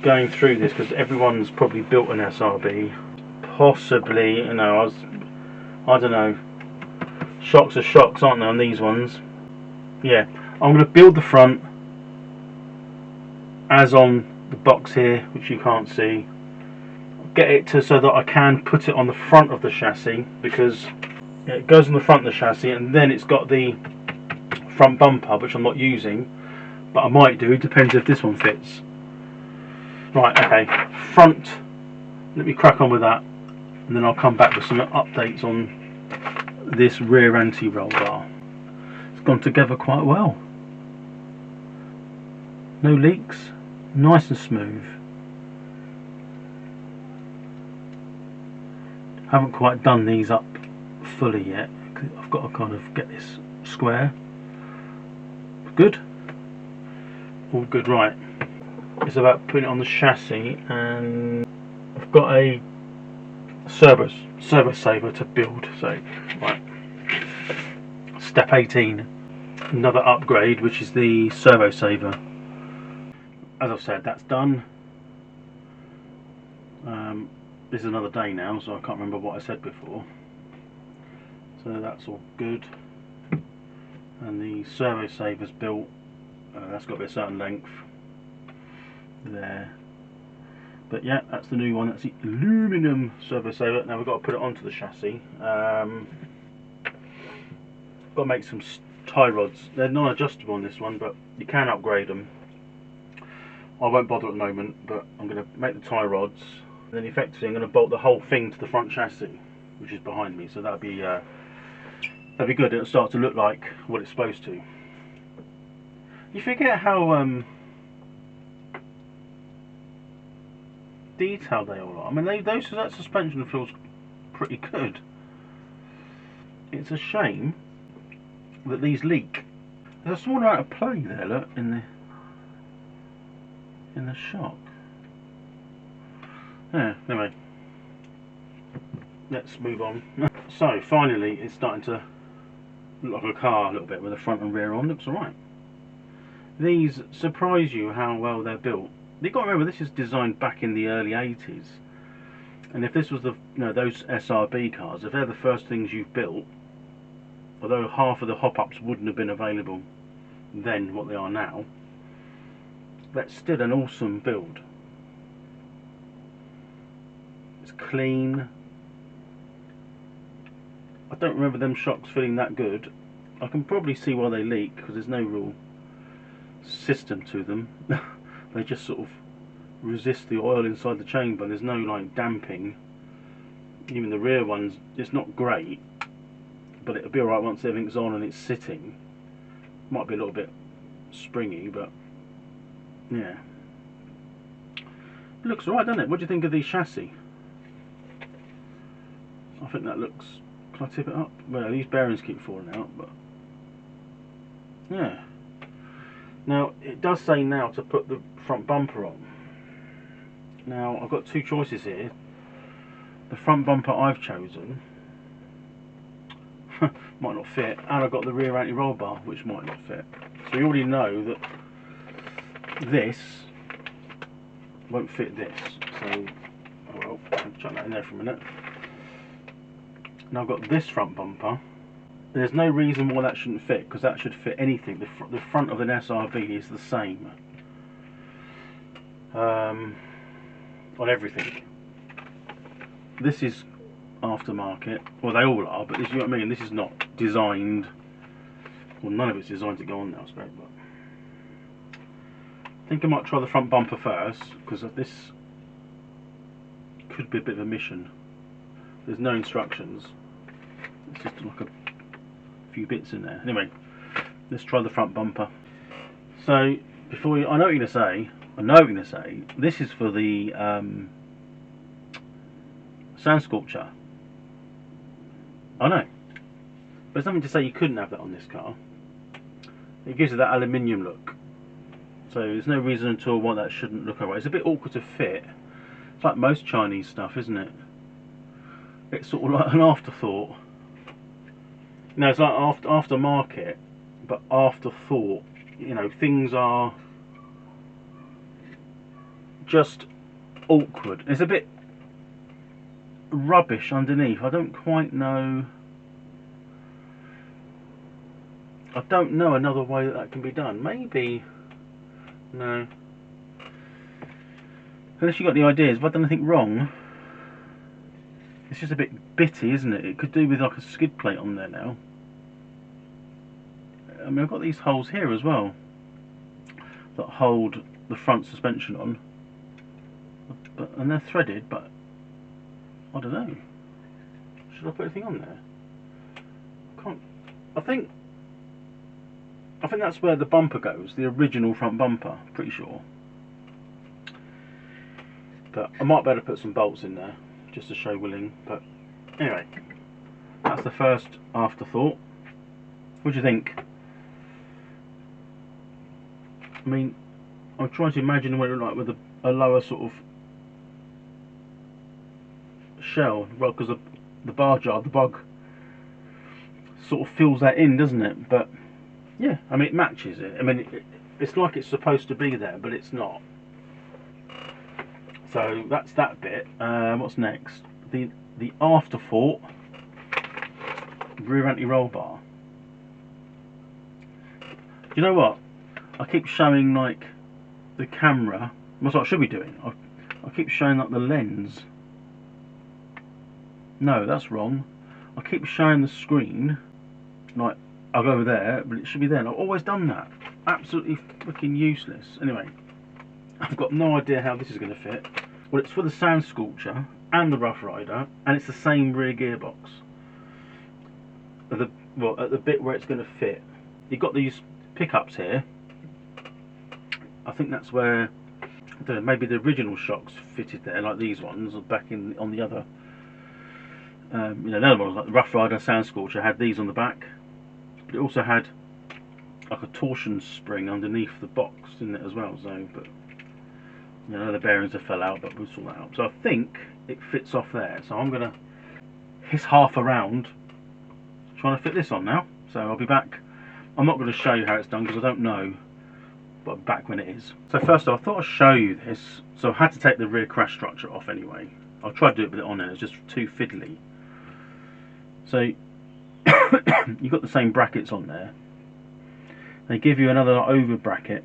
going through this because everyone's probably built an SRB. Possibly, I don't know. Shocks are shocks, aren't they, on these ones? Yeah, I'm going to build the front as on the box here, which you can't see. Get it to so that I can put it on the front of the chassis, because it goes on the front of the chassis, and then it's got the front bumper, which I'm not using, but I might do. It depends if this one fits. Right, okay. Front. Let me crack on with that, and then I'll come back with some updates on this rear anti-roll bar. It's gone together quite well. No leaks. Nice and smooth. Haven't quite done these up fully yet. I've got to kind of get this square. Good. All good. Right. It's about putting it on the chassis, and I've got a servo saver to build. So, right. Step 18. Another upgrade, which is the servo saver. As I've said, that's done. This is another day now, so I can't remember what I said before. So that's all good. And the servo saver's built. That's got to be a certain length. There. But yeah, that's the new one. That's the aluminium servo saver. Now we've got to put it onto the chassis. Got to make some tie rods. They're non-adjustable on this one, but you can upgrade them. I won't bother at the moment, but I'm going to make the tie rods, and then effectively I'm going to bolt the whole thing to the front chassis, which is behind me. So that'll be good. It'll start to look like what it's supposed to. You forget how detailed they all are. I mean, that suspension feels pretty good. It's a shame that these leak. There's a small amount of play there. Look in the shock. Yeah, anyway, let's move on. So finally it's starting to look like a car a little bit with the front and rear on. Looks alright. These surprise you how well they're built. You've got to remember, this is designed back in the early 80s, and if this was those SRB cars, if they're the first things you've built, although half of the hop-ups wouldn't have been available then what they are now, that's still an awesome build. It's clean. I don't remember them shocks feeling that good. I can probably see why they leak, because there's no real system to them. They just sort of resist the oil inside the chamber. There's no like damping. Even the rear ones, it's not great, but it'll be alright once everything's on and it's sitting. Might be a little bit springy, but yeah. It looks alright, doesn't it? What do you think of the chassis? I think that looks... Can I tip it up? Well, these bearings keep falling out, but... yeah. Now, it does say now to put the front bumper on. Now, I've got two choices here. The front bumper I've chosen might not fit, and I've got the rear anti-roll bar, which might not fit. So you already know that this won't fit this. So, oh well, I'll chuck that in there for a minute. Now I've got this front bumper. There's no reason why that shouldn't fit, because that should fit anything. The front of an SRV is the same on everything. This is aftermarket. Well, they all are, but this, you know what I mean. This is not designed. Well, none of it's designed to go on now, I suppose. But I think I might try the front bumper first, because this could be a bit of a mission. There's no instructions. It's just like a few bits in there. Anyway, let's try the front bumper. So before I know what you're going to say. This is for the sand sculpture. I know. But there's nothing to say you couldn't have that on this car. It gives it that aluminium look. So there's no reason at all why that shouldn't look alright. It's a bit awkward to fit. It's like most Chinese stuff, isn't it? It's sort of like an afterthought. No, it's like aftermarket, but afterthought. You know, things are just awkward. It's a bit rubbish underneath. I don't quite know. I don't know another way that can be done. Maybe. No. Unless you got the ideas. Have I done anything wrong? It's just a bit bitty, isn't it? It could do with like a skid plate on there now. I mean, I've got these holes here as well that hold the front suspension on, and they're threaded, but I don't know. Should I put anything on there? Can't. I think that's where the bumper goes, the original front bumper. Pretty sure. But I might be able to put some bolts in there just to show willing. But anyway, that's the first afterthought. What do you think? I mean, I'm trying to imagine what it would look like with a lower sort of shell. Well, because the bar jar, the bug, sort of fills that in, doesn't it? But yeah, I mean, it matches it. I mean, it's like it's supposed to be there, but it's not. So that's that bit. What's next? The afterthought rear anti-roll bar. Do you know what? I keep showing like the camera. That's what I should be doing. I keep showing like the lens. No, that's wrong. I keep showing the screen. Like I'll go over there, but it should be there. And I've always done that. Absolutely freaking useless. Anyway, I've got no idea how this is going to fit. Well, it's for the sand sculpture and the Rough Rider, and it's the same rear gearbox. At the bit where it's going to fit, you've got these pickups here. I think that's where, I don't know, maybe the original shocks fitted there, like these ones, or back on the other. You know, the other ones, like the Rough Rider Sand Sculpture, had these on the back, but it also had like a torsion spring underneath the box, didn't it, as well? So, but you know, the bearings have fell out, but we'll sort that out. So I think it fits off there. So I'm gonna hiss half around trying to fit this on now. So I'll be back. I'm not going to show you how it's done because I don't know, but I'm back when it is. So first off, I thought I'd show you this. So I had to take the rear crash structure off anyway. I'll try to do it with it on there. It's just too fiddly. So you've got the same brackets on there. They give you another over bracket.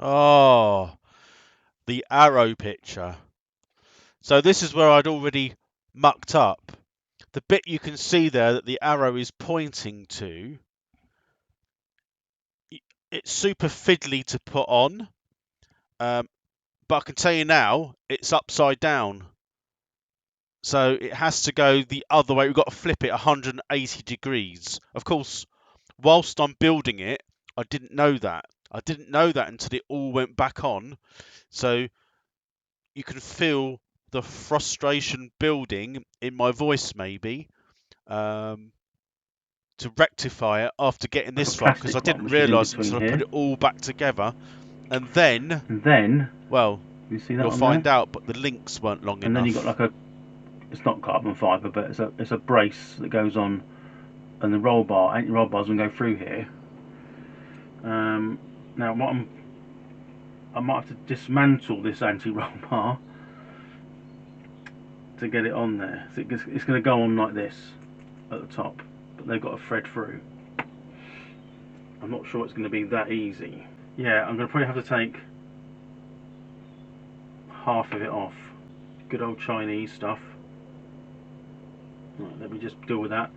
Oh, the arrow picture. So this is where I'd already mucked up. The bit you can see there that the arrow is pointing to, it's super fiddly to put on, but I can tell you now, it's upside down. So it has to go the other way. We've got to flip it 180 degrees. Of course, whilst I'm building it, I didn't know that. I didn't know that until it all went back on. So you can feel the frustration building in my voice, maybe, to rectify it after getting this far, because I didn't realise until I put it all back together. And then, well, you see that you'll find out, but the links weren't long enough. And then you've got like a, it's not carbon fibre, but it's a brace that goes on, and the roll bar, anti-roll bars will go through here. Now what I might have to dismantle this anti-roll bar to get it on there. So it's going to go on like this at the top, but they've got to thread through. I'm not sure it's going to be that easy. Yeah, I'm going to probably have to take half of it off. Good old Chinese stuff. Right, let me just deal with that.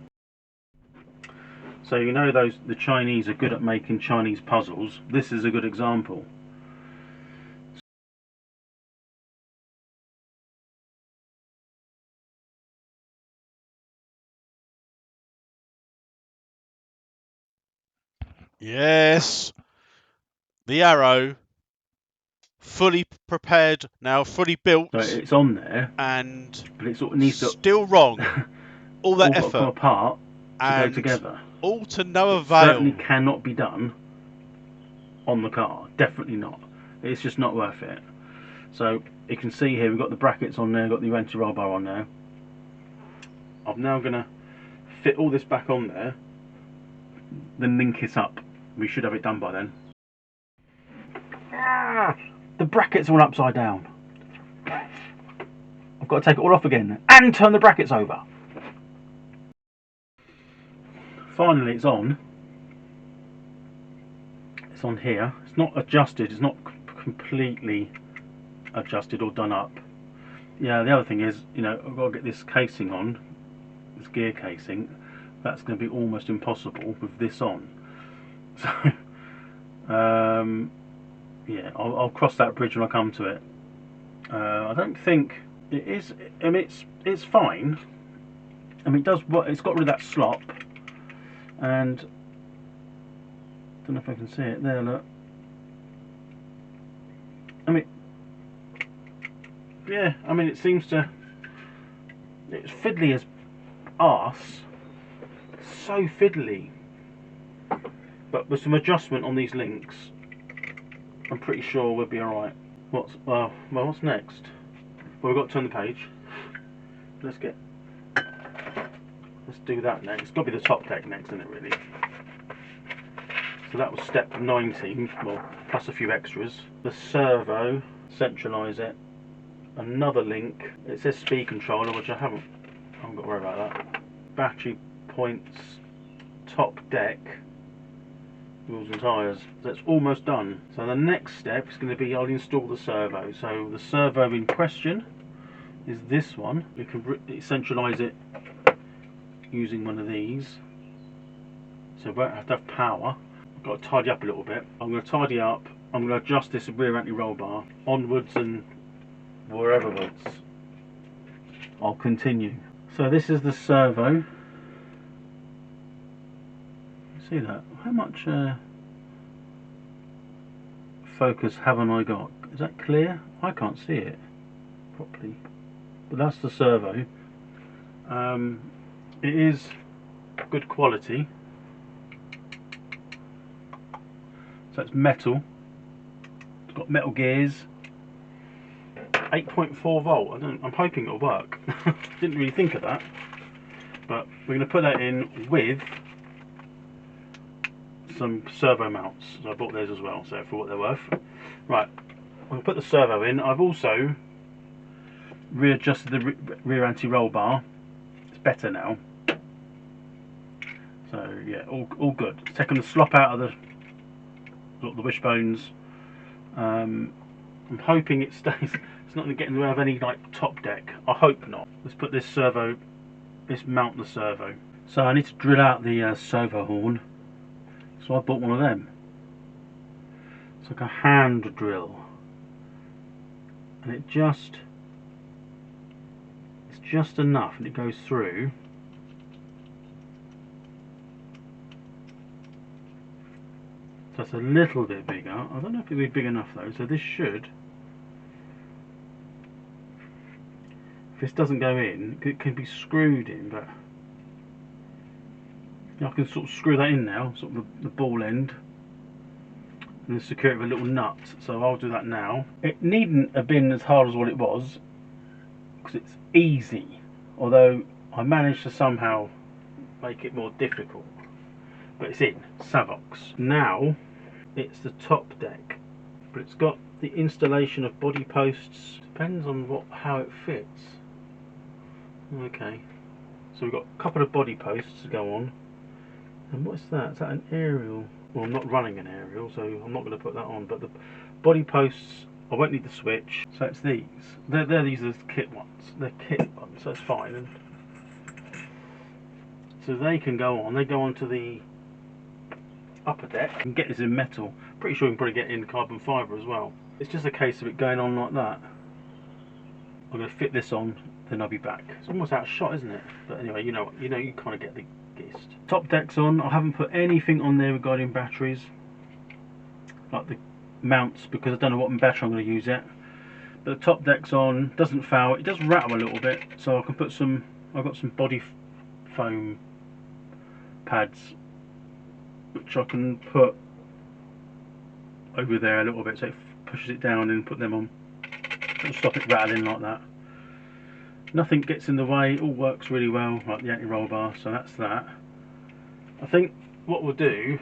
So you know the Chinese are good at making Chinese puzzles. This is a good example. Yes, the arrow, fully prepared now, fully built. So it's on there, and but it sort of needs to still wrong. All that all effort come apart to and go together. All to no it avail. Certainly cannot be done on the car. Definitely not. It's just not worth it. So you can see here we've got the brackets on there, got the anti-roll bar on there. I'm now going to fit all this back on there, then link it up. We should have it done by then. The brackets are all upside down. I've got to take it all off again and turn the brackets over. Finally it's on. It's on here. It's not adjusted, it's not completely adjusted or done up. Yeah, the other thing is, you know, I've got to get this casing on, this gear casing. That's going to be almost impossible with this on. So, yeah, I'll cross that bridge when I come to it. I don't think it is. I mean, it's fine. I mean, it does what it's got rid of that slop, and I don't know if I can see it there. Look. I mean, yeah. I mean, it seems to. It's fiddly as arse. So fiddly. But with some adjustment on these links, I'm pretty sure we'll be alright. Well, what's next? Well, we've got to turn the page. Let's do that next. It's got to be the top deck next, isn't it, really? So that was step 19, well, plus a few extras. The servo, centralise it. Another link. It says speed controller, which I haven't got to worry about that. Battery points, top deck, wheels and tyres. That's almost done. So the next step is going to be I'll install the servo. So the servo in question is this one. We can centralise it using one of these. So we won't have to have power. I've got to tidy up a little bit. I'm going to tidy up. I'm going to adjust this rear anti-roll bar onwards and whereverwards. I'll continue. So this is the servo. See that? How much focus haven't I got? Is that clear? I can't see it properly. But that's the servo. It is good quality. So it's metal. It's got metal gears. 8.4 volt. I'm hoping it'll work. Didn't really think of that. But we're going to put that in with some servo mounts. So I bought those as well, so for what they're worth. Right, we'll put the servo in. I've also readjusted the rear anti-roll bar. It's better now. So yeah, all good. It's taken the slop out of the wishbones. I'm hoping it stays. It's not going to get in the way of any like top deck. I hope not. Let's put this servo. Let's mount the servo. So I need to drill out the servo horn. So I bought one of them. It's like a hand drill. and it's just enough, and it goes through. So it's a little bit bigger. I don't know if it'll be big enough though. So this should, if this doesn't go in, it can be screwed in, but I can sort of screw that in now, sort of the ball end, and then secure it with a little nut. So I'll do that now. It needn't have been as hard as what it was, because it's easy, although I managed to somehow make it more difficult. But it's in Savox. Now it's the top deck, but it's got the installation of body posts. Depends on how it fits. Okay, so we've got a couple of body posts to go on. And what's that? Is that an aerial? Well, I'm not running an aerial, so I'm not going to put that on. But the body posts, I won't need the switch. So it's these. These are the kit ones. They're kit ones, so it's fine. And so they can go on. They go onto the upper deck. You can get this in metal. Pretty sure you can probably get it in carbon fibre as well. It's just a case of it going on like that. I'm going to fit this on, then I'll be back. It's almost out of shot, isn't it? But anyway, you kind of get the gist. Top deck's on. I haven't put anything on there regarding batteries, like the mounts, because I don't know what battery I'm going to use yet. But the top deck's on. Doesn't foul. It does rattle a little bit, so I can put some. I've got some body foam pads, which I can put over there a little bit, so it pushes it down, and put them on. It'll stop it rattling like that. Nothing gets in the way. It all works really well, like the anti-roll bar. So that's that. I think what we'll do,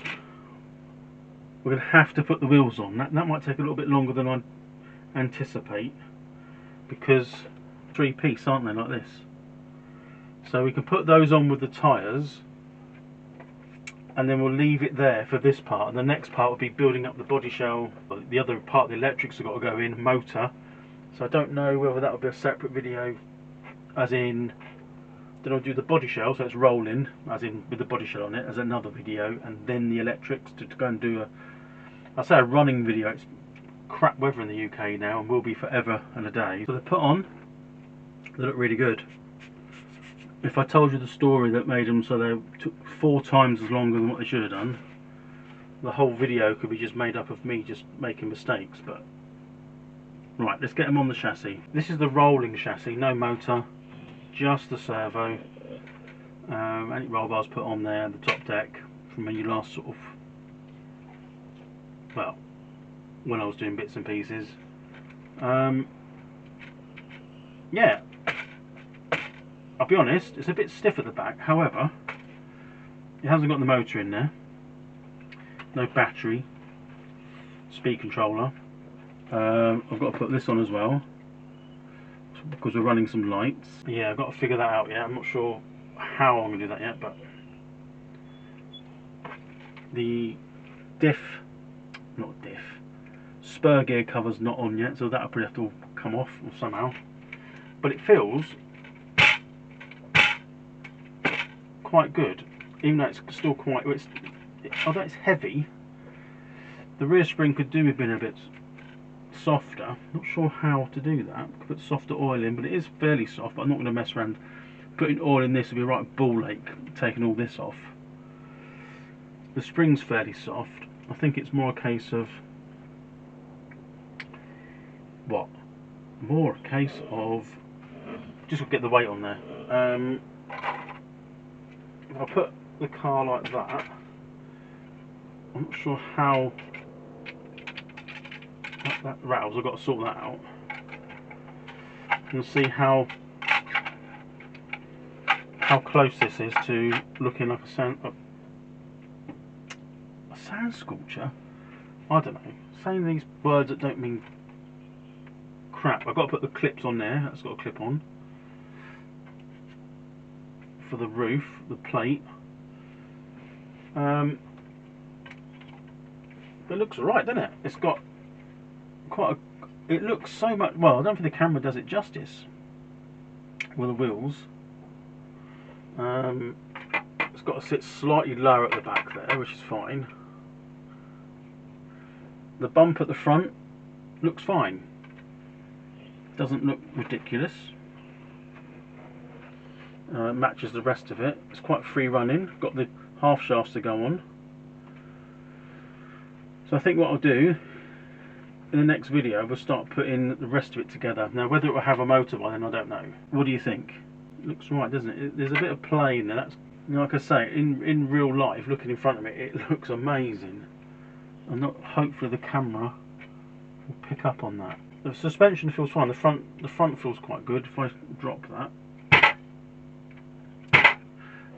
we're going to have to put the wheels on. That might take a little bit longer than I anticipate, because 3-piece, aren't they, like this? So we can put those on with the tyres, and then we'll leave it there for this part. And the next part will be building up the body shell. The other part, the electrics have got to go in, motor. So I don't know whether that will be a separate video, as in, then I'll do the body shell, so it's rolling, as in with the body shell on it, as another video, and then the electrics to go and do I say a running video. It's crap weather in the UK now, and will be forever and a day. So they're put on, they look really good. If I told you the story that made them so they took 4 times as longer than what they should have done, the whole video could be just made up of me just making mistakes. But right, let's get them on the chassis. This is the rolling chassis, no motor, just the servo. Anti-roll bars put on there, the top deck from when you last sort of, well, when I was doing bits and pieces. Yeah, I'll be honest, it's a bit stiff at the back. However, it hasn't got the motor in there, no battery, speed controller. I've got to put this on as well, because we're running some lights. Yeah, I've got to figure that out yet. I'm not sure how I'm going to do that yet, but the spur gear cover's not on yet, so that'll probably have to come off or somehow. But it feels quite good, even though it's still quite, although it's heavy. The rear spring could do with being a bit softer. Not sure how to do that. Could put softer oil in, but it is fairly soft. But I'm not going to mess around putting oil in this. Would be right ball ache taking all this off. The spring's fairly soft. I think it's more a case of what? More a case of just get the weight on there. If I put the car like that, I'm not sure how that rattles. I've got to sort that out and see how close this is to looking like a sand sculpture. I don't know, saying these words that don't mean crap. I've got to put the clips on there. That's got a clip on for the roof, the plate. It looks alright, doesn't it? It's got quite a, it looks so much, well, I don't think the camera does it justice with the wheels. It's got to sit slightly lower at the back there, which is fine. The bump at the front looks fine. Doesn't look ridiculous. Matches the rest of it. It's quite free running. Got the half shafts to go on. So I think what I'll do in the next video, we'll start putting the rest of it together. Now whether it will have a motor by then, I don't know. What do you think? It looks right, doesn't it? There's a bit of play in there. That's, like I say, in real life, looking in front of me, it looks amazing. And hopefully the camera will pick up on that. The suspension feels fine. The front feels quite good. If I drop that,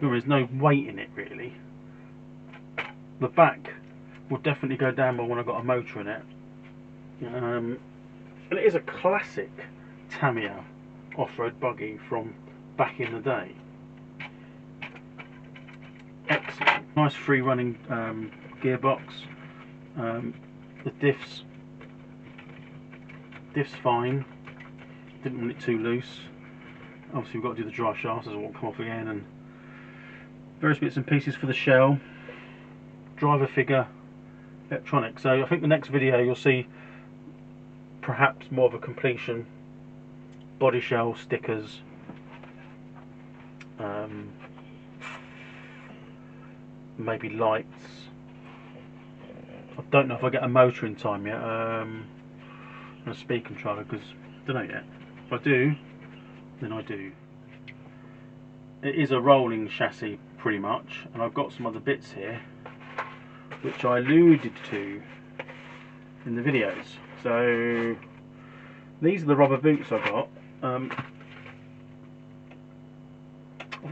there is no weight in it really. The back will definitely go down more when I've got a motor in it. And it is a classic Tamiya off-road buggy from back in the day. Excellent. Nice free running gearbox. The diff's fine. Didn't want it too loose. Obviously we've got to do the dry shafts, so it won't come off again, and various bits and pieces for the shell, driver figure, electronics. So I think the next video you'll see perhaps more of a completion, body shell, stickers, maybe lights. I don't know if I get a motor in time yet, and a speed controller, because I don't know yet. If I do, then I do. It is a rolling chassis pretty much, and I've got some other bits here which I alluded to in the videos. So these are the rubber boots I got. I've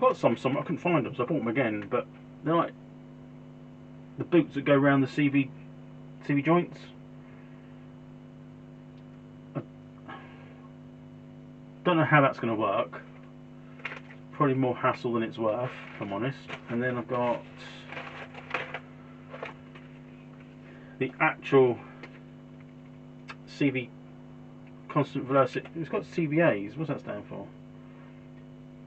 got some I couldn't find them, so I bought them again, but they're like the boots that go around the CV joints. I don't know how that's going to work. Probably more hassle than it's worth, if I'm honest. And then I've got the actual CV constant velocity. It's got CVAs. What's that stand for?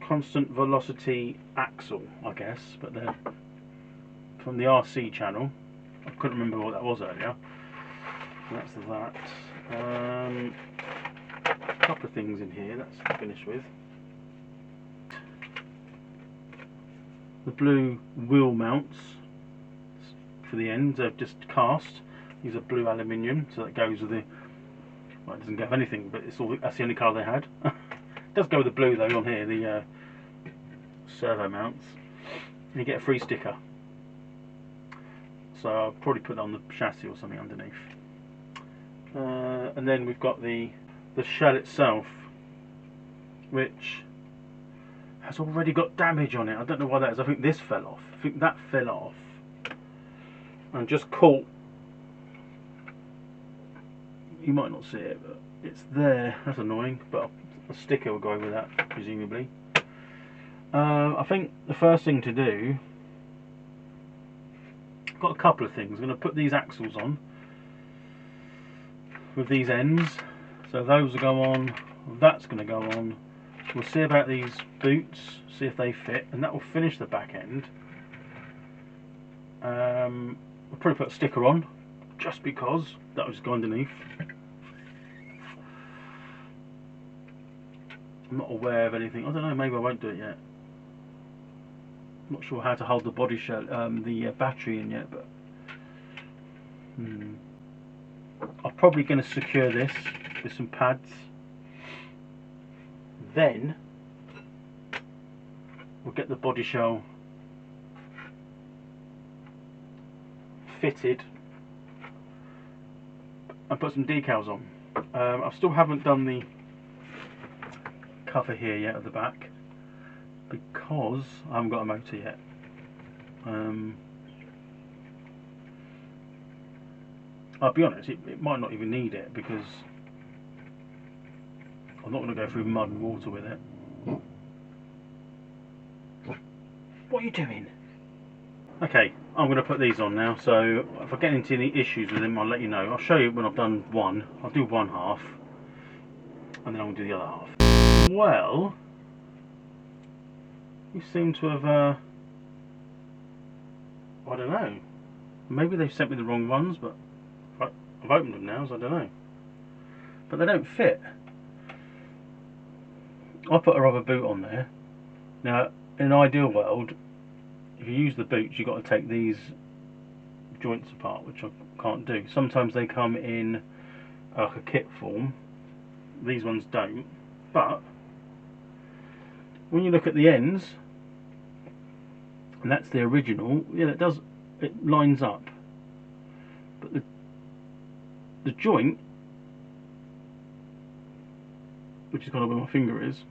Constant velocity axle, I guess. But they're from the RC channel. I couldn't remember what that was earlier. That's that. A couple of things in here. That's finished with. The blue wheel mounts for the ends are just cast. These are blue aluminium, so that goes with the. Well, it doesn't go with anything, but it's all. That's the only colour they had. It does go with the blue though on here, the servo mounts. And you get a free sticker. So I'll probably put that on the chassis or something underneath. And then we've got the shell itself, which has already got damage on it. I don't know why that is. I think this fell off. I think that fell off and just caught. You might not see it, but it's there. That's annoying, but a sticker will go over that, presumably. I think the first thing to do, I've got a couple of things. I'm going to put these axles on with these ends, so those will go on, that's going to go on. We'll see about these boots, see if they fit, and that will finish the back end. We'll probably put a sticker on, just because that will just go underneath. I'm not aware of anything. I don't know, maybe I won't do it yet. I'm not sure how to hold the body shell, the battery in yet, but I'm probably going to secure this with some pads. Then we'll get the body shell fitted and put some decals on. I still haven't done the cover here yet at the back because I haven't got a motor yet. I'll be honest, it might not even need it because I'm not going to go through mud and water with it. What are you doing? Okay, I'm going to put these on now, so if I get into any issues with them I'll let you know. I'll show you when I've done one. I'll do one half and then I'll do the other half. Well, you seem to have, I don't know, maybe they've sent me the wrong ones, but I've opened them now, so I don't know. But they don't fit. I put a rubber boot on there. Now, in an ideal world, if you use the boots, you've got to take these joints apart, which I can't do. Sometimes they come in like a kit form. These ones don't. But when you look at the ends, and that's the original, yeah, it lines up. But the joint, which is kind of where my finger is,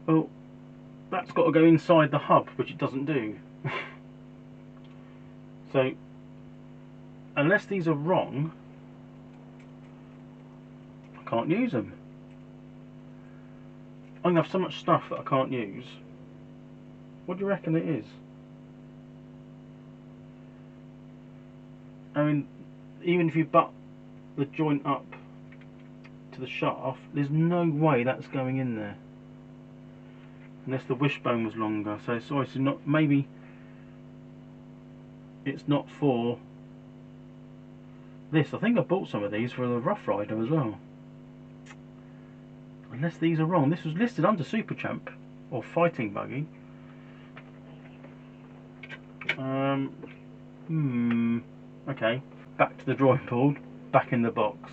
well, that's got to go inside the hub, which it doesn't do. So, unless these are wrong, I can't use them. I'm going to have so much stuff that I can't use. What do you reckon it is? I mean, even if you butt the joint up to the shaft, there's no way that's going in there. Unless the wishbone was longer. So it's obviously not, maybe it's not for this. I think I bought some of these for the Rough Rider as well. Unless these are wrong. This was listed under Super Champ or Fighting Buggy. Okay, back to the drawing board, back in the box.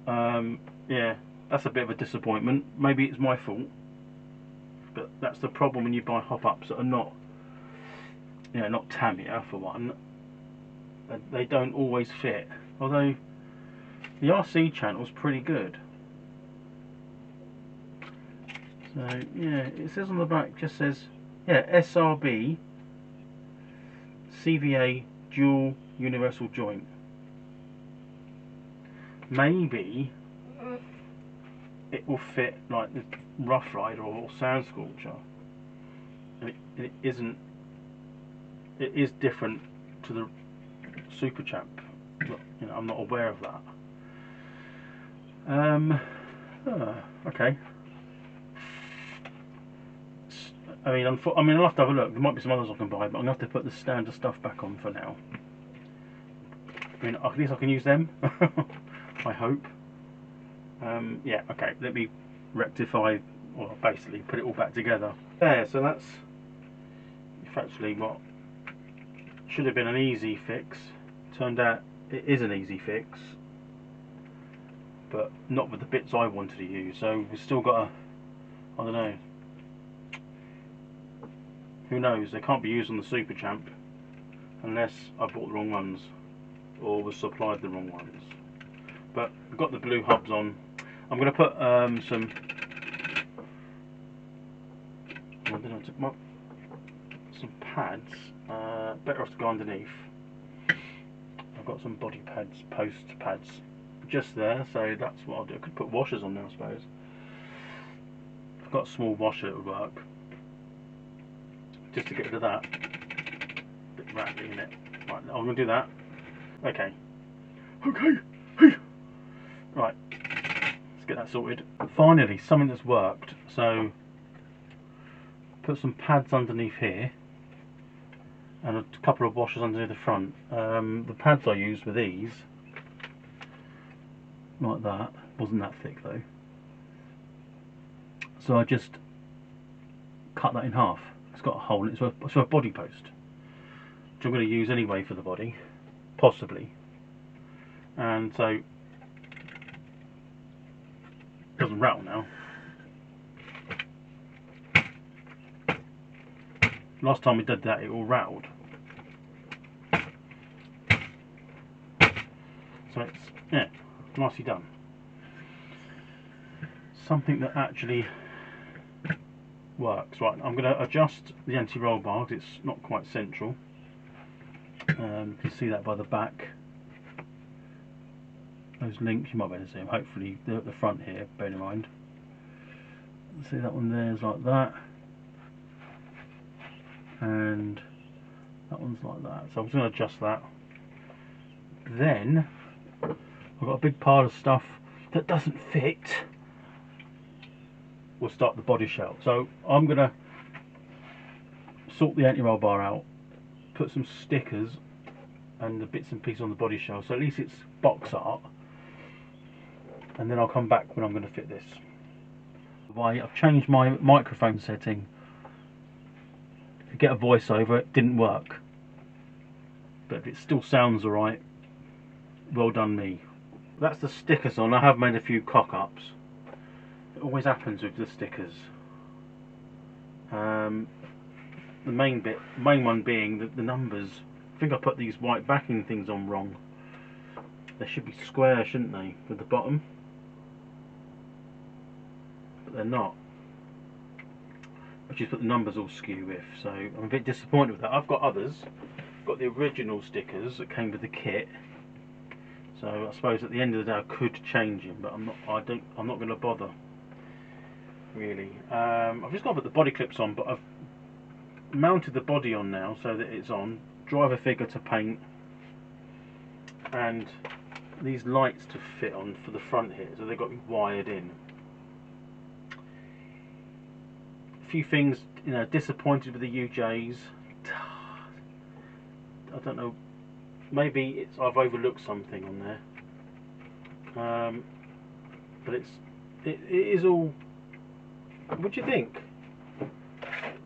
Yeah, that's a bit of a disappointment. Maybe it's my fault, but that's the problem when you buy hop-ups that are not, you know, not Tamiya for one. They don't always fit. Although the RC channel's pretty good. So yeah, it says on the back, just says, yeah, SRB CVA dual universal joint. Maybe it will fit like the Rough Rider or Sand Scorcher, and it isn't. It is different to the Super Champ. But, you know, I'm not aware of that. Okay. I mean, I'll have to have a look. There might be some others I can buy, but I'm gonna have to put the standard stuff back on for now. I mean, at least I can use them. I hope. Yeah. Okay. Let me rectify, or basically put it all back together. Yeah. So that's actually what should have been an easy fix. Turned out it is an easy fix, but not with the bits I wanted to use. So we've still got I don't know. Who knows? They can't be used on the Super Champ unless I bought the wrong ones or was supplied the wrong ones. But I've got the blue hubs on. I'm going to put some. I don't know, some pads. Better off to go underneath. I've got some body pads, post pads, just there. So that's what I'll do. I could put washers on there, I suppose. I've got a small washer that would work. Just to get rid of that bit rattly in it. Right, I'm going to do that. Okay. Right, let's get that sorted. Finally, something that's worked. So, put some pads underneath here, and a couple of washers underneath the front. The pads I used were these, like that. Wasn't that thick though. So I just cut that in half. It's got a hole in it, so a body post, which I'm going to use anyway for the body, possibly. And so it doesn't rattle now. Last time we did that, it all rattled. So it's, yeah, nicely done. Something that actually works. Right, I'm going to adjust the anti-roll bar because it's not quite central. You can see that by the back. Those links, you might be able to see them. Hopefully they're at the front here, bear in mind. See that one there is like that. And that one's like that. So I'm just going to adjust that. Then I've got a big pile of stuff that doesn't fit. We'll start the body shell. So I'm going to sort the anti-roll bar out, put some stickers and the bits and pieces on the body shell, so at least it's box art. and then I'll come back when I'm going to fit this. I've changed my microphone setting to get a voiceover. It didn't work, but if it still sounds alright, well done me. That's the stickers on. I have made a few cock-ups. It always happens with the stickers. The main one being the numbers. I think I put these white backing things on wrong. They should be square, shouldn't they, with the bottom? But they're not. I just put the numbers all skew with, so I'm a bit disappointed with that. I've got others. I've got the original stickers that came with the kit. So I suppose at the end of the day I could change them, but I'm not going to bother. Really. I've just got to put the body clips on, but I've mounted the body on now so that it's on. Driver figure to paint, and these lights to fit on for the front here, so they've got to be wired in. A few things, you know, disappointed with the UJs. I don't know. Maybe I've overlooked something on there. But it is all. What do you think?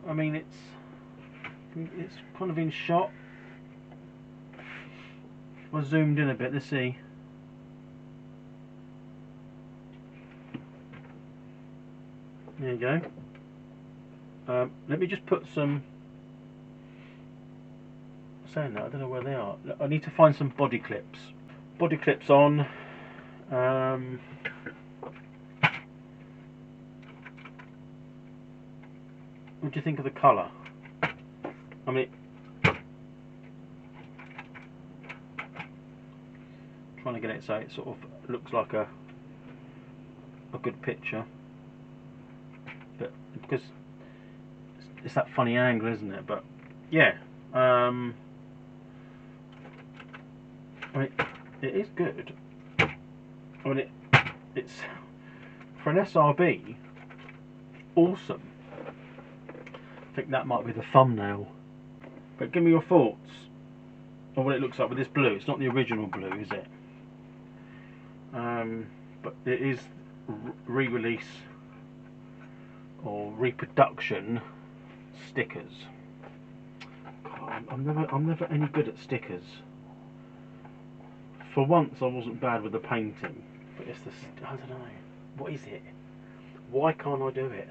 I mean, it's kind of in shot. If I zoomed in a bit, let's see. There you go. Let me just put some. Saying that, I don't know where they are. I need to find some body clips. Body clips on. What do you think of the colour? I mean, trying to get it so it sort of looks like a good picture, but because it's that funny angle, isn't it? But yeah, I mean, it is good. I mean, it's for an SRB, awesome. I think that might be the thumbnail. But give me your thoughts on what it looks like with this blue. It's not the original blue, is it? But it is re-release or reproduction stickers. God, I'm never any good at stickers. For once I wasn't bad with the painting, but it's the, I don't know, what is it? Why can't I do it?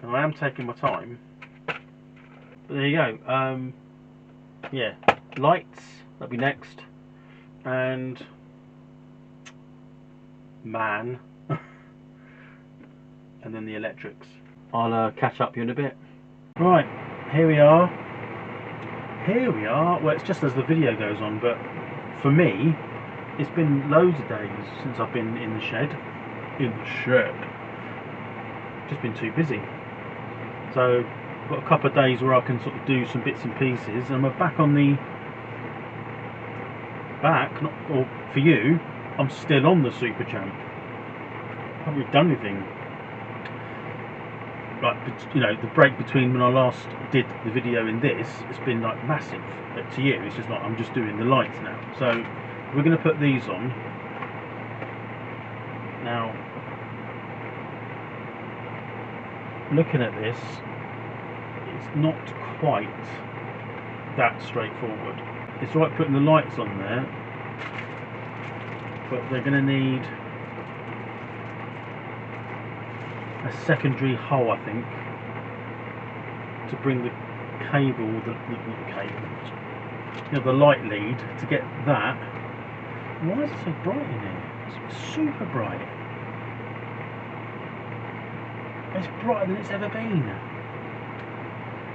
And I am taking my time. But there you go. Yeah, lights, that'll be next. And man. And then the electrics. I'll catch up you in a bit. Right, here we are. Well, it's just as the video goes on, but for me, it's been loads of days since I've been in the shed. Just been too busy. So I've got a couple of days where I can sort of do some bits and pieces, and I'm back on the or for you, I'm still on the Super Champ. I haven't really done anything. Like, you know, the break between when I last did the video in this, it's been like massive. But to you, it's just like I'm just doing the lights now. So we're going to put these on now. Looking at this, it's not quite that straightforward. It's right putting the lights on there, but they're going to need a secondary hole, I think, to bring the cable, the light lead, to get that. Why is it so bright in here? It's super bright. It's brighter than it's ever been.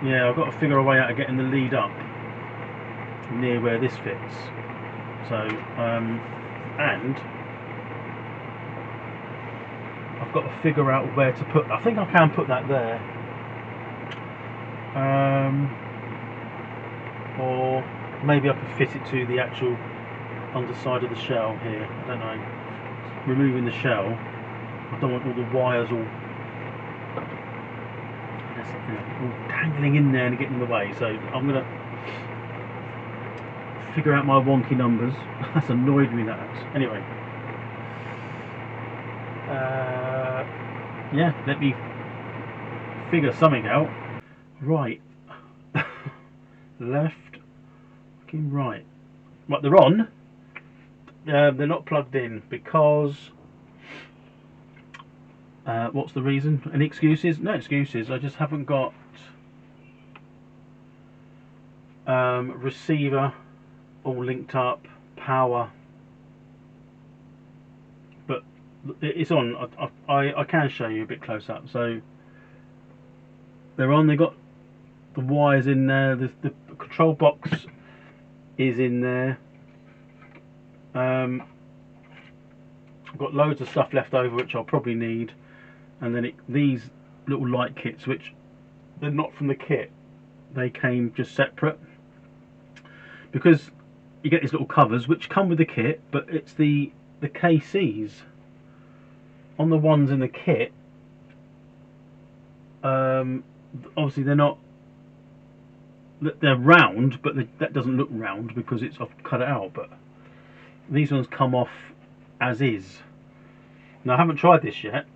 Yeah, I've got to figure a way out of getting the lead up near where this fits. So, and I've got to figure out where to put. I think I can put that there, or maybe I could fit it to the actual underside of the shell here. I don't know. Removing the shell, I don't want all the wires all dangling in there and getting in the way. So I'm gonna figure out my wonky numbers. That's annoyed me, that. Anyway. Yeah, let me figure something out. Right. Left, fucking right. Right, they're on. They're not plugged in because what's the reason? Any excuses? No excuses. I just haven't got receiver all linked up, power. But it's on. I can show you a bit close up. So they're on. They got the wires in there. The control box is in there. I've got loads of stuff left over which I'll probably need, and then these little light kits, which they're not from the kit, they came just separate, because you get these little covers which come with the kit, but it's the KCs on the ones in the kit. Obviously they're not, they're round, but that doesn't look round because I've cut it out, but these ones come off as is. Now I haven't tried this yet.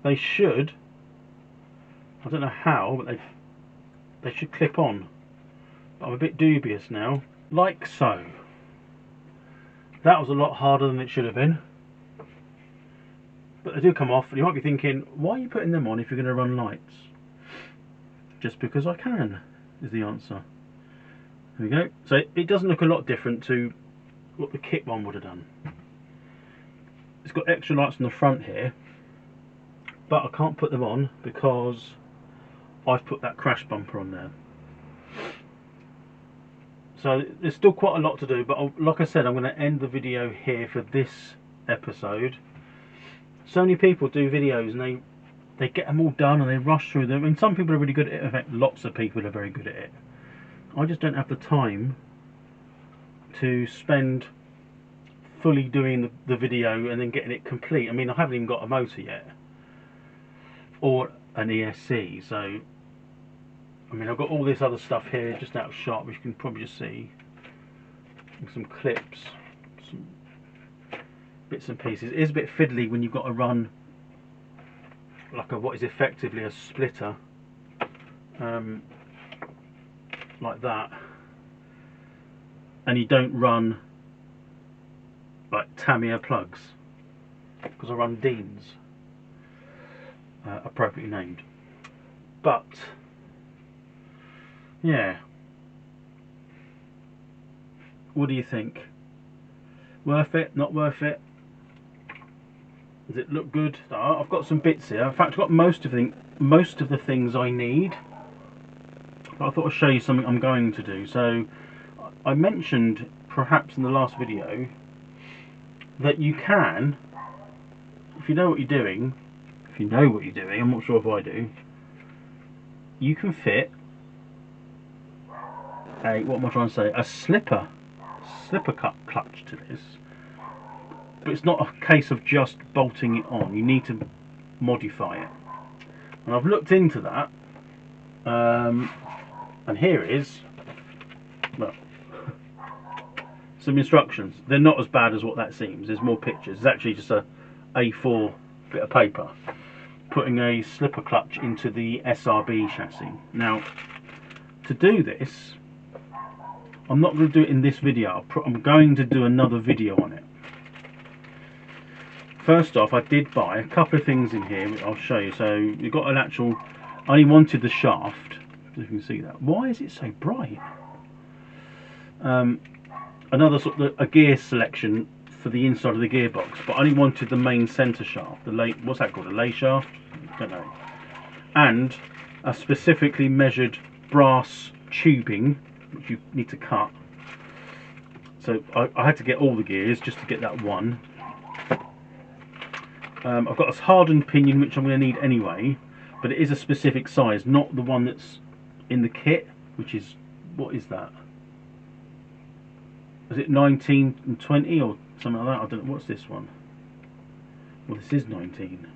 They should, I don't know how, but they should clip on, but I'm a bit dubious now. Like so. That was a lot harder than it should have been, but they do come off, and you might be thinking, why are you putting them on if you're going to run lights? Just because I can, is the answer. There we go. So it doesn't look a lot different to what the kit one would have done. It's got extra lights on the front here, but I can't put them on because I've put that crash bumper on there. So there's still quite a lot to do, but like I said, I'm going to end the video here for this episode. So many people do videos and they get them all done and they rush through them. I mean, some people are really good at it. In fact, lots of people are very good at it. I just don't have the time to spend fully doing the video and then getting it complete. I mean, I haven't even got a motor yet, or an ESC, so I mean, I've got all this other stuff here just out of shot, which you can probably just see. Some clips, some bits and pieces. It is a bit fiddly when you've got to run like what is effectively a splitter, like that, and you don't run like Tamiya plugs, because I run Deans, appropriately named. But yeah, what do you think? Worth it? Not worth it? Does it look good? I've got some bits here. In fact, I've got most of the things I need. But I thought I'd show you something I'm going to do. So I mentioned perhaps in the last video that you can, if you know what you're doing, I'm not sure if I do, you can fit what am I trying to say, a slipper cut clutch to this. But it's not a case of just bolting it on. You need to modify it, and I've looked into that, and here it is. Well, some instructions. They're not as bad as what that seems. There's more pictures. It's actually just a A4 bit of paper putting a slipper clutch into the SRB chassis. Now, to do this, I'm not going to do it in this video. I'm going to do another video on it. First off, I did buy a couple of things in here which I'll show you. So you've got an actual, I only wanted the shaft, if you can see that. Why is it so bright? Another sort of a gear selection for the inside of the gearbox, but I only wanted the main centre shaft, what's that called, a lay shaft? I don't know. And a specifically measured brass tubing which you need to cut. So I had to get all the gears just to get that one. I've got a hardened pinion which I'm going to need anyway, but it is a specific size, not the one that's in the kit, which is, what is that? Is it 19 and 20 or something like that? I don't know. What's this one? Well, this is 19.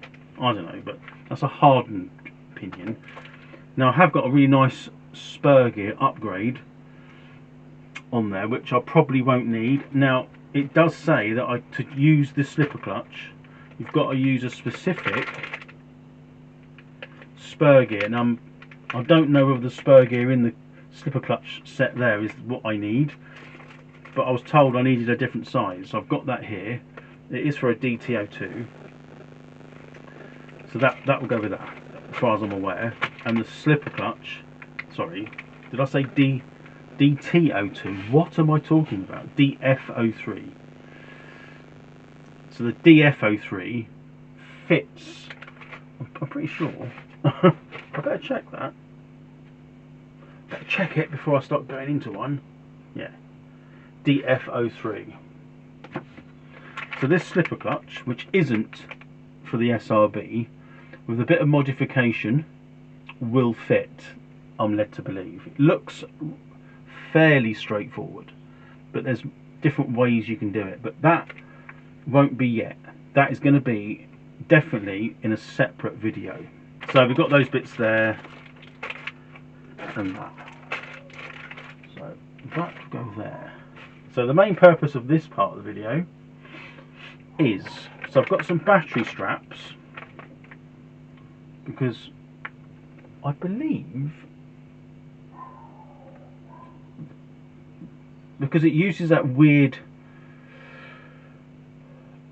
I don't know, but that's a hardened pinion. Now I have got a really nice spur gear upgrade on there, which I probably won't need. Now it does say that to use this slipper clutch you've got to use a specific spur gear. And I don't know whether the spur gear in the slipper clutch set there is what I need, but I was told I needed a different size, so I've got that here. It is for a DT02, so that will go with that as far as I'm aware. And the slipper clutch, sorry, did I say DT02? What am I talking about? DF03. So the DF03 fits, I'm pretty sure. I better check that. Better check it before I start going into one. Yeah, DF03. So this slipper clutch, which isn't for the SRB, with a bit of modification, will fit, I'm led to believe. It looks fairly straightforward, but there's different ways you can do it. But that won't be yet. That is going to be definitely in a separate video. So we've got those bits there and that. So that will go there. So the main purpose of this part of the video is, so I've got some battery straps, because I believe, because it uses that weird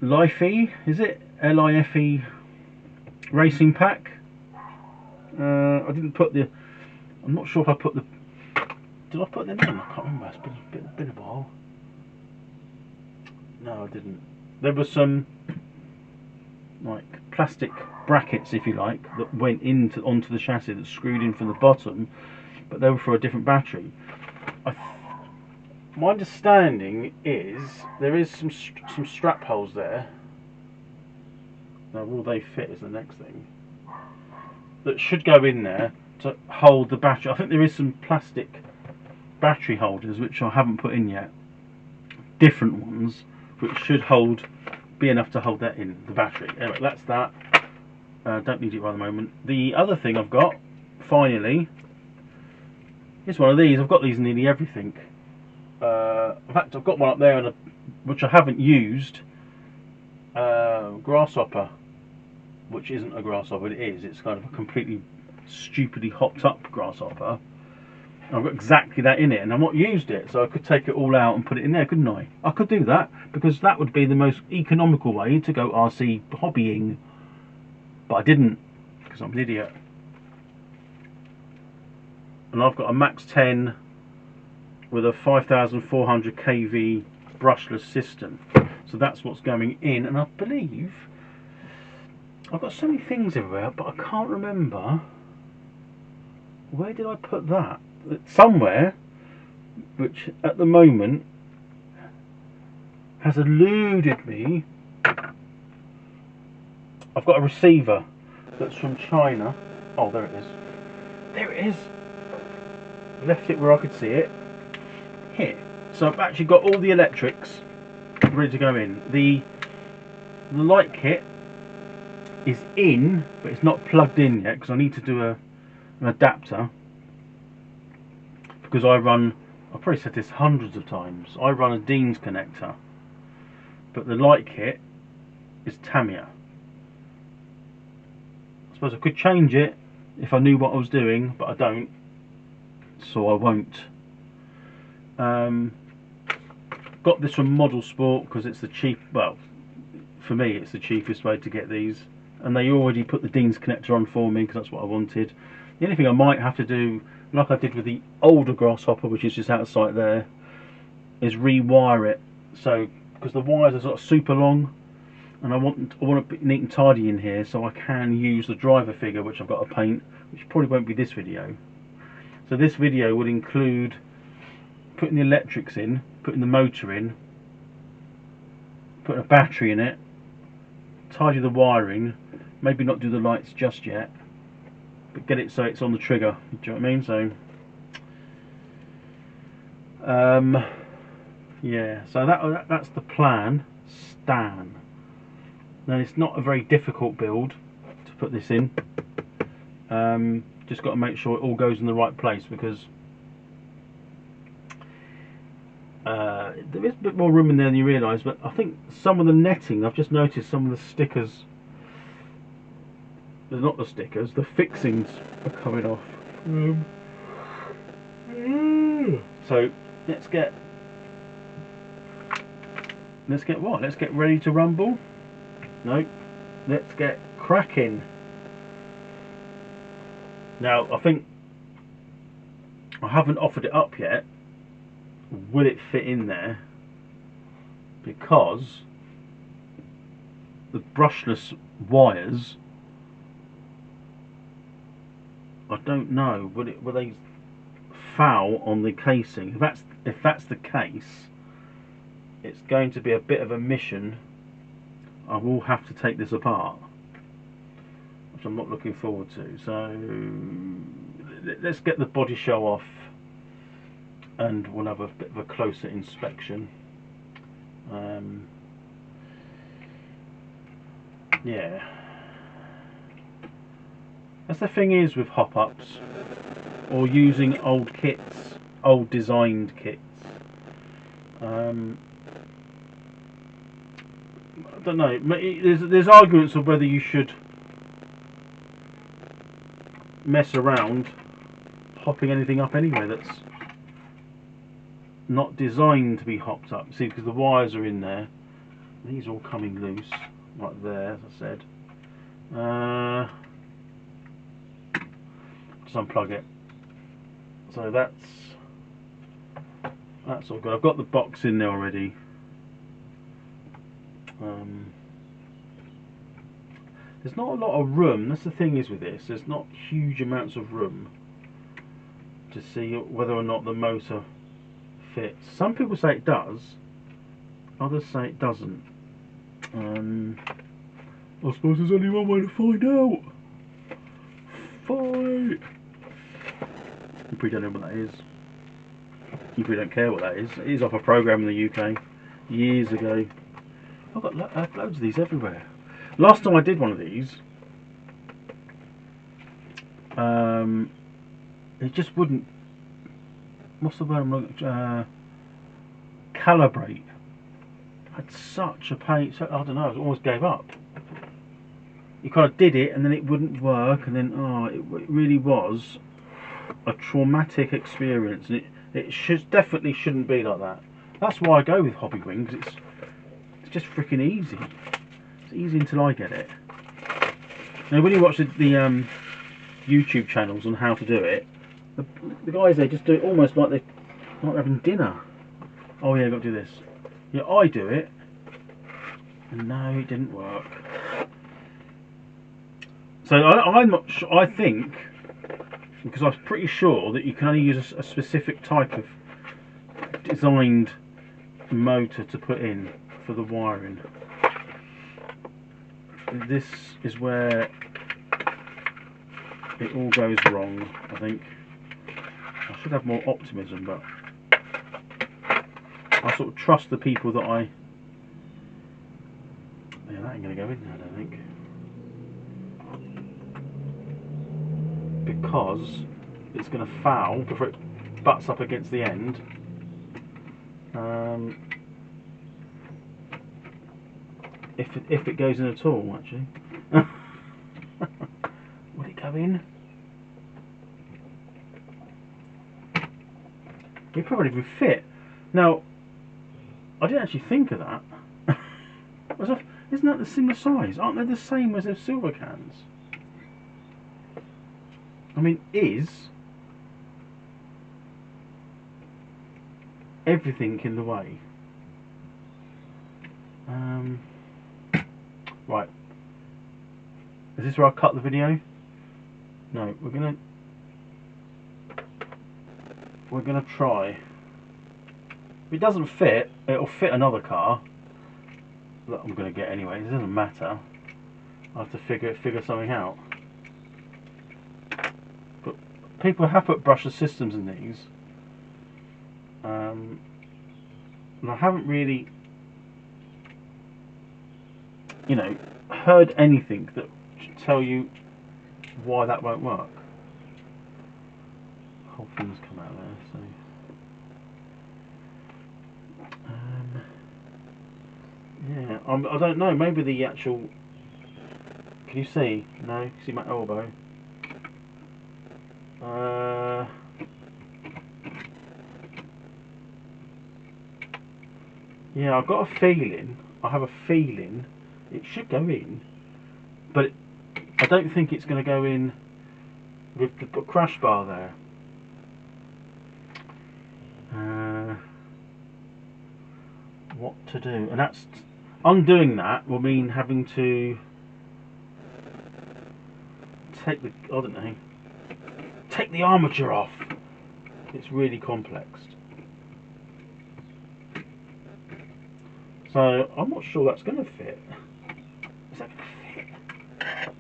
LIFE, is it? LIFE racing pack. I didn't put the, I'm not sure if I put the, did I put them in? I can't remember, it's been a while. No, I didn't. There was some like plastic brackets, if you like, that went onto the chassis that screwed in from the bottom, but they were for a different battery. My understanding is there is some strap holes there. Now, will they fit is the next thing. That should go in there to hold the battery. I think there is some plastic battery holders which I haven't put in yet. Different ones which should be enough to hold that in, the battery. Anyway, that's that. Don't need it right at the moment. The other thing I've got, finally, is one of these. I've got these in nearly everything. In fact, I've got one up there which I haven't used. Grasshopper, which isn't a grasshopper, it is. It's kind of a completely stupidly hopped up grasshopper. I've got exactly that in it, and I've not used it, so I could take it all out and put it in there, couldn't I? I could do that, because that would be the most economical way to go RC hobbying, but I didn't, because I'm an idiot. And I've got a Max 10 with a 5400 kV brushless system, so that's what's going in. And I believe I've got so many things everywhere, but I can't remember, where did I put that? Somewhere, which at the moment has eluded me. I've got a receiver that's from China. Oh, there it is. There it is. Left it where I could see it. Here. So I've actually got all the electrics ready to go in. The light kit is in, but it's not plugged in yet, because I need to do an adapter. Because I've probably said this hundreds of times, I run a Dean's connector, but the light kit is Tamiya. I suppose I could change it if I knew what I was doing, but I don't, so I won't. Got this from Model Sport because it's the cheap, well, for me it's the cheapest way to get these, and they already put the Dean's connector on for me because that's what I wanted. The only thing I might have to do, like I did with the older Grasshopper, which is just out of sight there, is rewire it. So, because the wires are sort of super long, and I want to be neat and tidy in here, so I can use the driver figure, which I've got to paint, which probably won't be this video. So this video will include putting the electrics in, putting the motor in, putting a battery in it, tidy the wiring, maybe not do the lights just yet, but get it so it's on the trigger. Do you know what I mean? So yeah, so that's the plan. Stan. Now it's not a very difficult build to put this in. Just got to make sure it all goes in the right place, because There is a bit more room in there than you realise, but I think some of the netting, I've just noticed some of the stickers, they're not the stickers, the fixings are coming off. So let's get what? Let's get ready to rumble? No, let's get cracking. Now I think I haven't offered it up yet. Will it fit in there? Because the brushless wires, I don't know. Will they foul on the casing? If that's the case, it's going to be a bit of a mission. I will have to take this apart, which I'm not looking forward to. So let's get the body show off, and we'll have a bit of a closer inspection. Yeah, that's the thing is with hop-ups or using old kits, old designed kits. I don't know. There's arguments of whether you should mess around hopping anything up anyway that's not designed to be hopped up. See, because the wires are in there. These are all coming loose, right there, as I said. Just unplug it. So that's all good. I've got the box in there already. There's not a lot of room. That's the thing is with this. There's not huge amounts of room to see whether or not the motor fits. Some people say it does. Others say it doesn't. I suppose there's only one way to find out. Fight! You probably don't know what that is. You probably don't care what that is. It is off a program in the UK years ago. I've got loads of these everywhere. Last time I did one of these, it just wouldn't. What's the word I'm looking? Calibrate. I had such a pain. So, I don't know. I almost gave up. You kind of did it, and then it wouldn't work, and then it really was a traumatic experience. And it definitely shouldn't be like that. That's why I go with hobby wing, because it's just freaking easy. It's easy until I get it. Now, when you watch the YouTube channels on how to do it, the guys there just do it almost like they're having dinner. Oh yeah, I've got to do this. Yeah, I do it, and no, it didn't work. So I'm not sure. I think, because I was pretty sure that you can only use a specific type of designed motor to put in for the wiring. This is where it all goes wrong, I think. I should have more optimism, but I sort of trust the people that I... Yeah, that ain't going to go in there, I don't think. Because it's going to foul before it butts up against the end. If it goes in at all, actually. Would it go in? It probably would fit. Now, I didn't actually think of that. Isn't that the similar size? Aren't they the same as those silver cans? I mean, is everything in the way? Right. Is this where I cut the video? No, we're gonna try. If it doesn't fit, it'll fit another car that I'm gonna get anyway. It doesn't matter. I have to figure something out. But people have put brushless systems in these, and I haven't really, heard anything that should tell you why that won't work. Whole thing's come out there, so Yeah, I don't know. Maybe the actual. Can you see? No, you see my elbow. Yeah, I've got a feeling. I have a feeling it should go in, but I don't think it's going to go in with the crash bar there. What to do? And that's undoing that will mean having to take the take the armature off. It's really complex. So I'm not sure that's going to fit. Is that going to fit?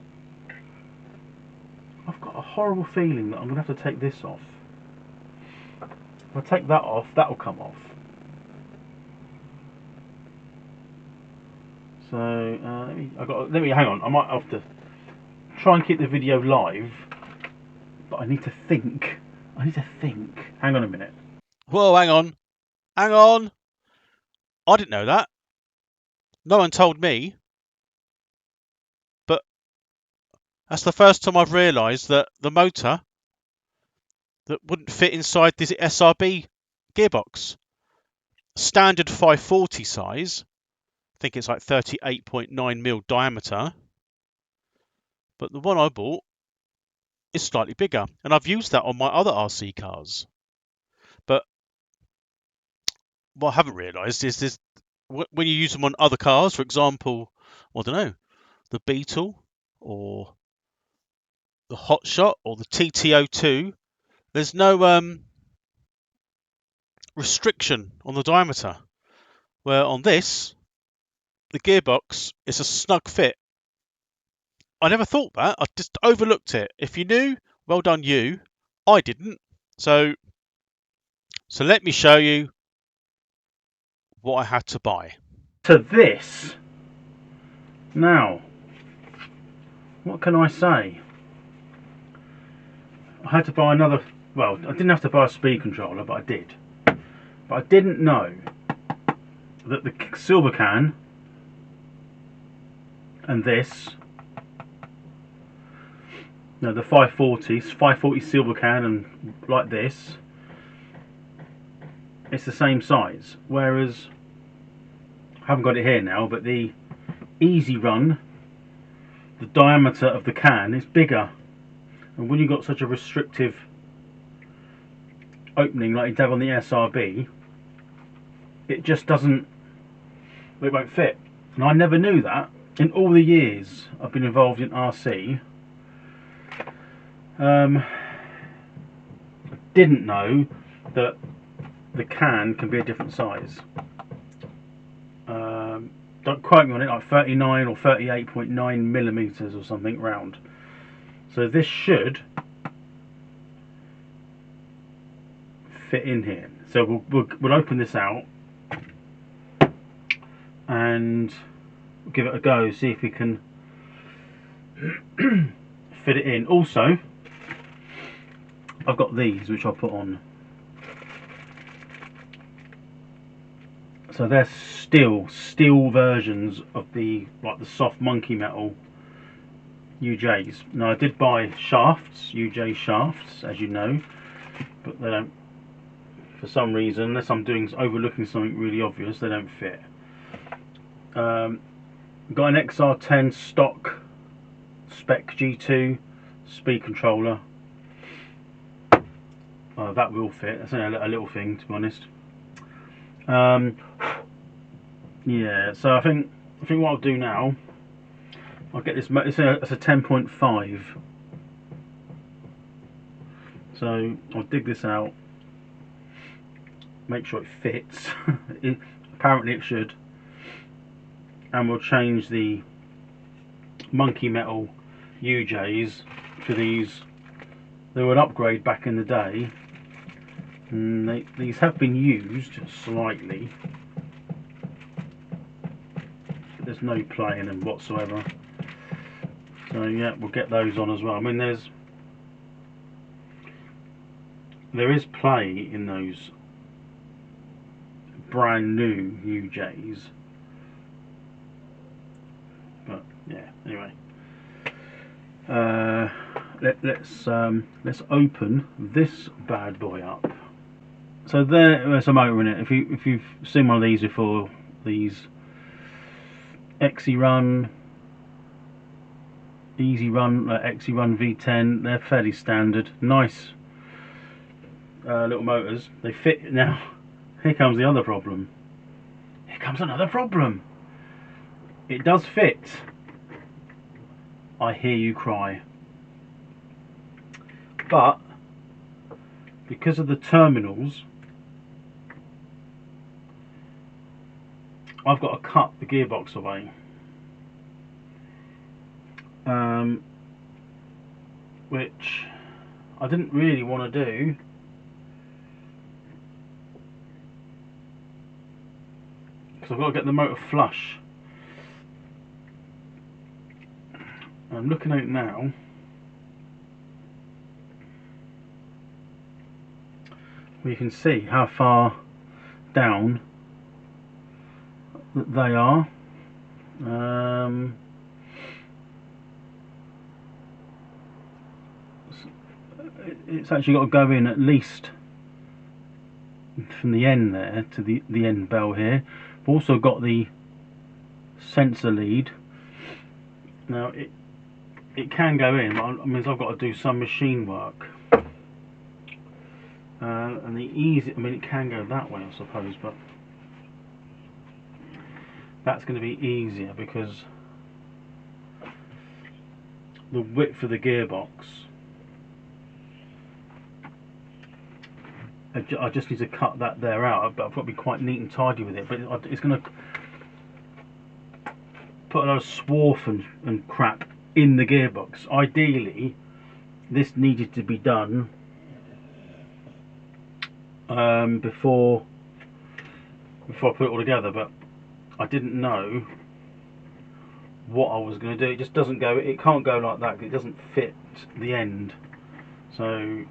I've got a horrible feeling that I'm going to have to take this off. If I take that off, that will come off. So let me hang on. I might have to try and keep the video live, but I need to think. Hang on a minute. Whoa, hang on. Hang on. I didn't know that. No one told me. But that's the first time I've realised that the motor that wouldn't fit inside this SRB gearbox. Standard 540 size. I think it's like 38.9mm diameter. But the one I bought is slightly bigger. And I've used that on my other RC cars. But what I haven't realised is this, when you use them on other cars, for example, I don't know, the Beetle or the Hotshot or the TT02, there's no restriction on the diameter. Where on this, the gearbox is a snug fit. I never thought that. I just overlooked it. If you knew, well done you. I didn't. So let me show you what I had to buy. To this. Now, what can I say? I had to buy another. Well, I didn't have to buy a speed controller, but I did. But I didn't know that the silver can and this, no, the 540 silver can and like this, it's the same size. Whereas, I haven't got it here now, but the Easy Run, the diameter of the can is bigger. And when you've got such a restrictive opening like you have on the SRB, it just doesn't, it won't fit. And I never knew that. In all the years I've been involved in RC, I didn't know that the can be a different size. Don't quote me on it, like 39 or 38.9 millimeters or something round. So this should fit in here. So we'll open this out and give it a go, see if we can fit it in. Also, I've got these which I'll put on. So they're steel versions of the soft monkey metal UJs. Now I did buy shafts, UJ shafts, as you know, but they don't, for some reason, unless I'm overlooking something really obvious, they don't fit. Got an XR10 stock spec G2 speed controller. That will fit. That's only a little thing, to be honest. Yeah, so I think what I'll do now, I'll get this. It's a 10.5. So I'll dig this out, make sure it fits. Apparently it should, and we'll change the monkey metal UJs to these. They were an upgrade back in the day, and these have been used slightly. There's no play in them whatsoever. So yeah, we'll get those on as well. I mean, there is play in those brand new UJs, Yeah. Anyway, let's open this bad boy up. So there's a motor in it. If you've seen one of these before, these XE Run, Easy Run, XE Run V10, they're fairly standard, nice little motors. They fit. Now, here comes the other problem. Here comes another problem. It does fit. I hear you cry. But because of the terminals, I've got to cut the gearbox away. Which I didn't really want to do. Because I've got to get the motor flush. I'm looking at it now. Well, you can see how far down that they are. It's actually got to go in at least from the end there to the end bell here. I've also got the sensor lead. Now it can go in, but it means I've got to do some machine work. And it can go that way, I suppose, but that's going to be easier because the width of the gearbox, I just need to cut that there out, but I've got to be quite neat and tidy with it. But it's going to put a lot of swarf and crap in the gearbox. Ideally, this needed to be done before I put it all together, but I didn't know what I was going to do. It just doesn't go. It can't go like that. It doesn't fit the end. So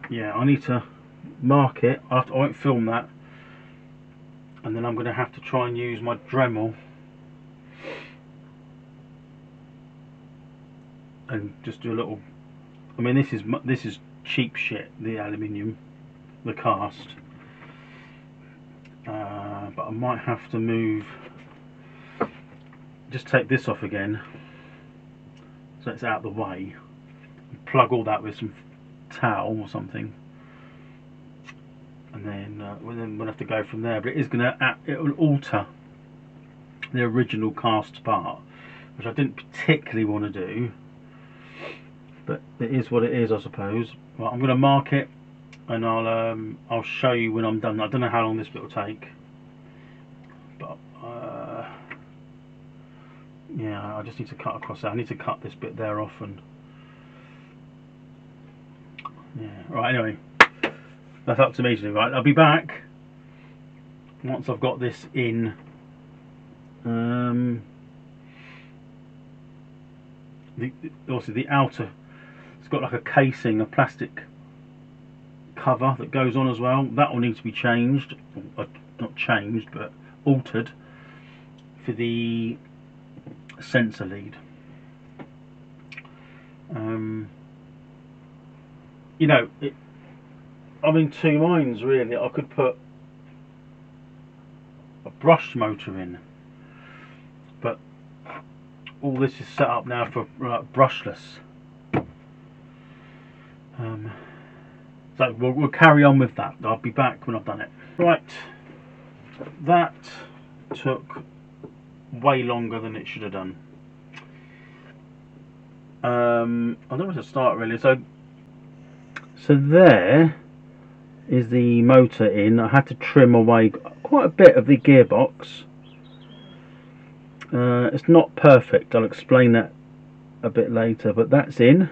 yeah, I need to mark it. I won't film that, and then I'm going to have to try and use my Dremel and just do a little. I mean, this is cheap shit. The aluminium, the cast. But I might have to move. Just take this off again, so it's out of the way. Plug all that with some towel or something, and then we'll have to go from there. But it will alter the original cast part, which I didn't particularly want to do, but it is what it is, I suppose. Well, I'm going to mark it, and I'll show you when I'm done. I don't know how long this bit will take, but yeah, I just need to cut across that. I need to cut this bit there off, and yeah. Right. Anyway, that's up to me to do. Right, I'll be back once I've got this in. Also the outer, it's got like a casing, a plastic cover that goes on as well. That will need to be changed, not changed, but altered for the sensor lead. You know, I'm in two minds really. I could put a brushed motor in, but all this is set up now for brushless. So we'll carry on with that. I'll be back when I've done it. Right, that took way longer than it should have done. I don't know where to start really. So there is the motor in. I had to trim away quite a bit of the gearbox. It's not perfect, I'll explain that a bit later, but that's in.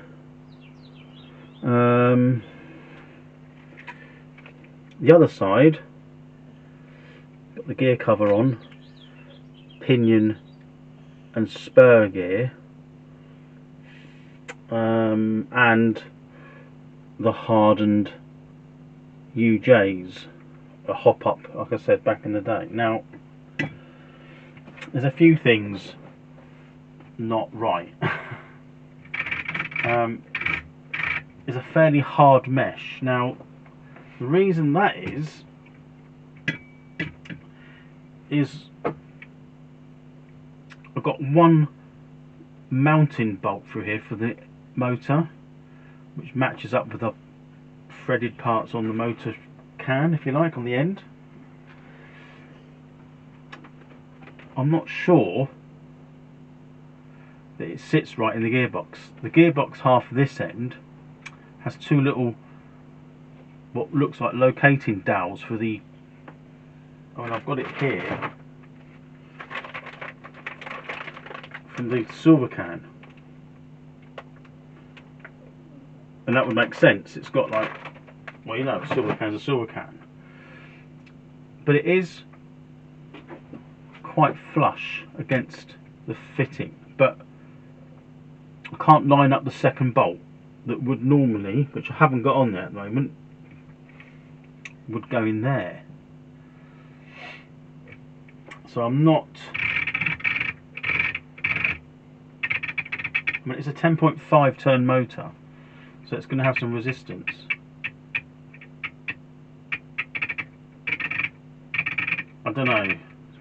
The other side, got the gear cover on, pinion and spur gear, and the hardened UJs, a hop up, like I said back in the day. Now, there's a few things not right. It's a fairly hard mesh. Now, the reason that is I've got one mounting bolt through here for the motor, which matches up with the threaded parts on the motor can, if you like, on the end. I'm not sure that it sits right in the gearbox. The gearbox half of this end has two little, what looks like locating dowels for the, I mean, I've got it here from the silver can, and that would make sense. It's got like, well, you know, silver can's a silver can, but it is quite flush against the fitting, but I can't line up the second bolt that would normally, which I haven't got on there at the moment, would go in there. So I'm not, I mean, it's a 10.5 turn motor, so it's going to have some resistance. I don't know,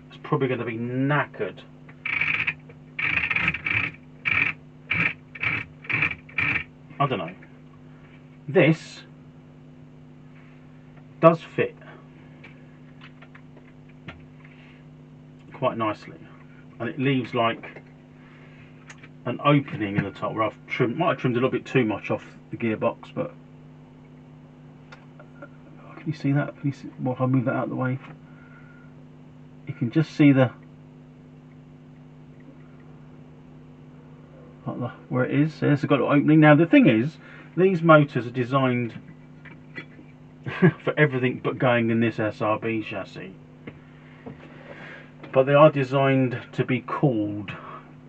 it's probably going to be knackered. I don't know. This does fit quite nicely, and it leaves like an opening in the top where I've trimmed, might have trimmed a little bit too much off the gearbox, but can you see that? Can you see, well, if I move that out of the way, you can just see the where it is. There's got an opening. Now the thing is, these motors are designed for everything but going in this SRB chassis, but they are designed to be cooled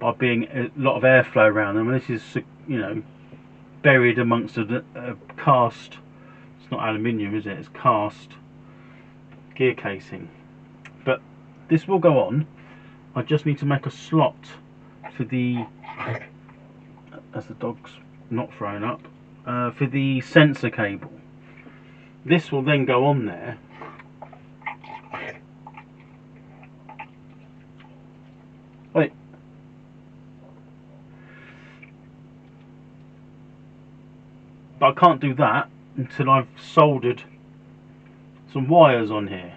by being a lot of airflow around them, and this is, you know, buried amongst a cast, it's not aluminium, is it, it's cast gear casing. But this will go on. I just need to make a slot for the, as the dog's not thrown up, for the sensor cable. This will then go on there. Wait. But I can't do that until I've soldered some wires on here.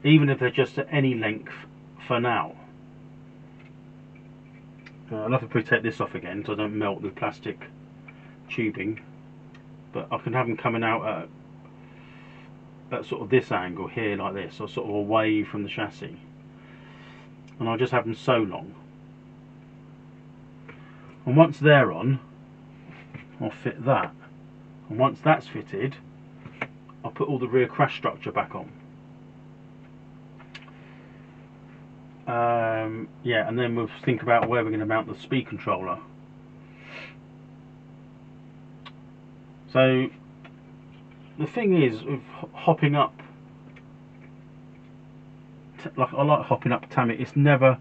Even if they're just at any length for now. I'll have to probably take this off again so I don't melt the plastic tubing, but I can have them coming out at sort of this angle here, like this, or sort of away from the chassis, and I'll just have them so long, and once they're on, I'll fit that, and once that's fitted, I'll put all the rear crash structure back on. Yeah, and then we'll think about where we're going to mount the speed controller. So the thing is, with hopping up, like I like hopping up Tamiya, it's never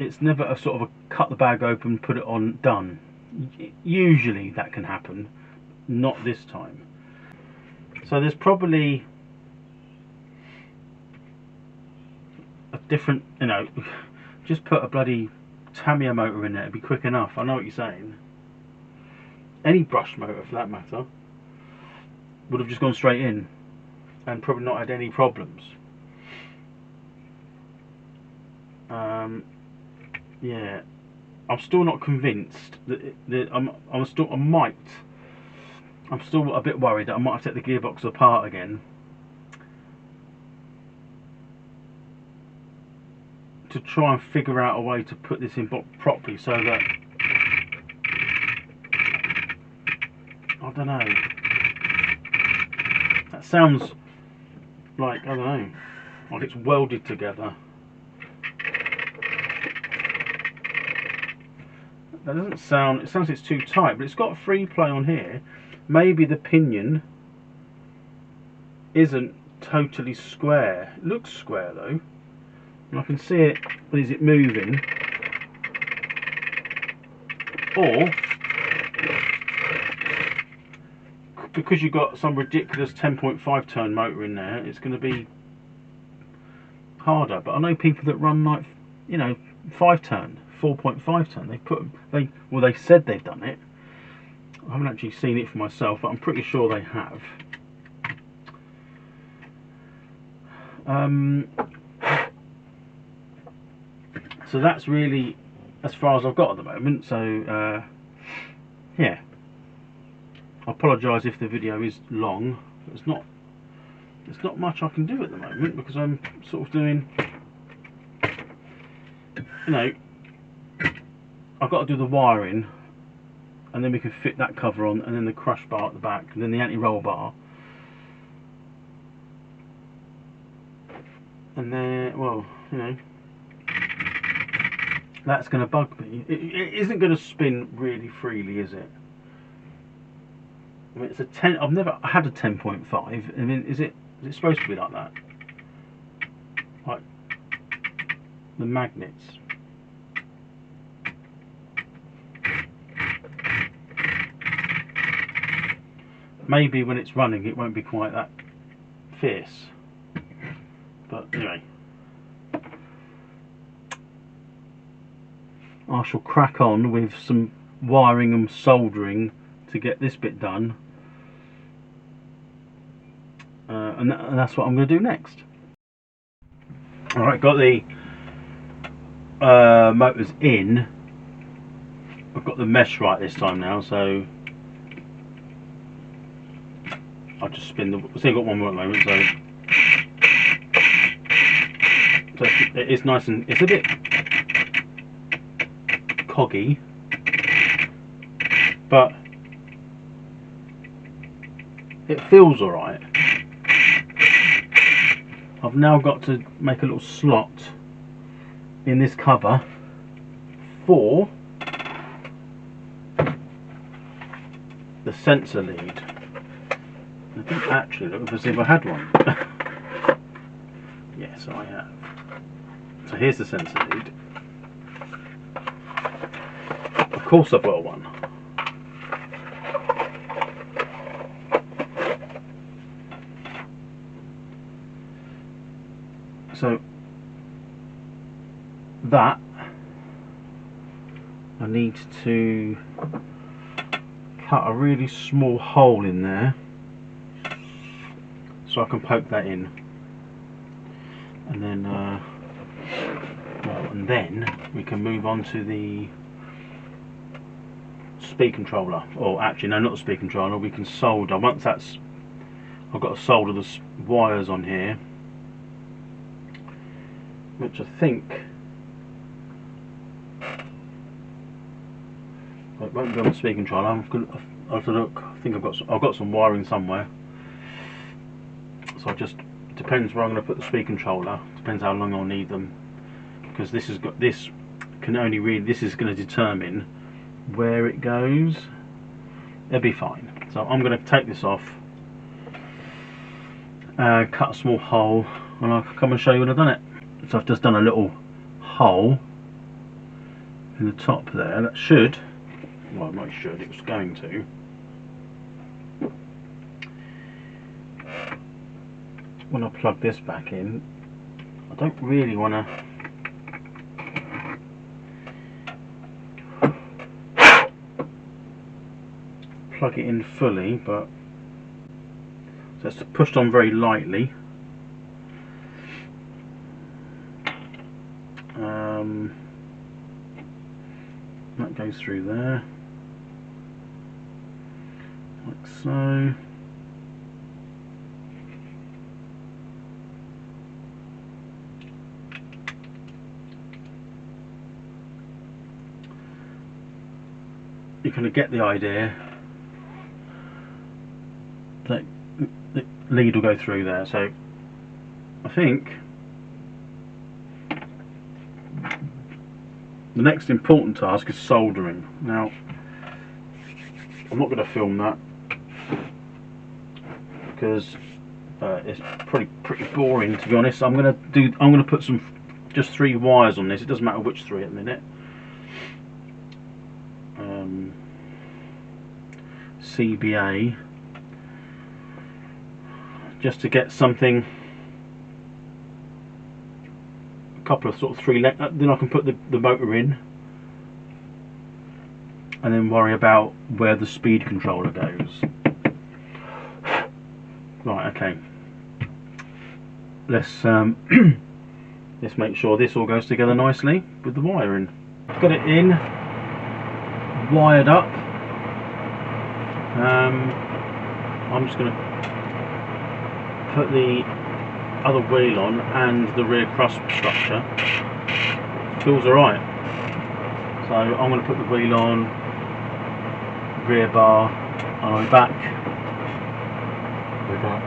a sort of a cut the bag open, put it on, done. Usually that can happen, not this time. So there's probably a different, you know, just put a bloody Tamiya motor in there, it'd be quick enough. I know what you're saying. Any brush motor for that matter would have just gone straight in and probably not had any problems. Yeah, I'm still not convinced that I'm still a bit worried that I might have to take the gearbox apart again to try and figure out a way to put this in properly, so that, I don't know, that sounds like, I don't know, like it's welded together. That doesn't sound, it sounds like it's too tight, but it's got a free play on here. Maybe the pinion isn't totally square. It looks square though, and I can see it. But is it moving? Or because you've got some ridiculous 10.5 turn motor in there, it's going to be harder. But I know people that run like, you know, 5 turn, 4.5 turn. They said they've done it. I haven't actually seen it for myself, but I'm pretty sure they have. So that's really as far as I've got at the moment. So yeah, I apologise if the video is long. There's not much I can do at the moment because I'm sort of doing, you know, I've got to do the wiring, and then we can fit that cover on, and then the crush bar at the back, and then the anti-roll bar, and then, well, you know, that's going to bug me. It isn't going to spin really freely, is it? I mean, it's a 10. I've never had a 10.5. I mean, is it supposed to be like that? Like the magnets. Maybe when it's running it won't be quite that fierce. But anyway, I shall crack on with some wiring and soldering to get this bit done. And that's what I'm going to do next. Alright, got the motors in. I've got the mesh right this time now, so I'll just spin the... I've still got one more at the moment, so it is nice, and it's a bit coggy, but it feels alright. I've now got to make a little slot in this cover for the sensor lead. I didn't actually look to see if I had one. Yes, I have. So here's the sensor lead. Of course I've got one. So that I need to cut a really small hole in there so I can poke that in, and then and then we can move on to the speed controller. Or actually no, not the speed controller. We can solder. Once that's, I've got to solder the wires on here, which I think it won't be on the speed controller. I'll have to look. I think I've got some wiring somewhere. So it depends where I'm going to put the speed controller. Depends how long I'll need them, because this is going to determine where it goes. It'll be fine. So I'm going to take this off, cut a small hole, and I'll come and show you when I've done it. So I've just done a little hole in the top there. That should, well, not should, it was going to. When I plug this back in, I don't really want to plug it in fully, but so it's pushed on very lightly. That goes through there, like so. You kind of get the idea that the lead will go through there. So I think the next important task is soldering. Now, I'm not going to film that because It's pretty boring, to be honest. I'm gonna put just 3 wires on this. It doesn't matter which 3 at the minute. CBA, just to get something, a couple of sort of 3 length. Then I can put the motor in, and then worry about where the speed controller goes. Right, okay. Let's let's make sure this all goes together nicely with the wiring. Got it in, wired up. I'm just going to put the other wheel on and the rear cross structure. Feels alright. So I'm going to put the wheel on, rear bar, and I'm back. We're back.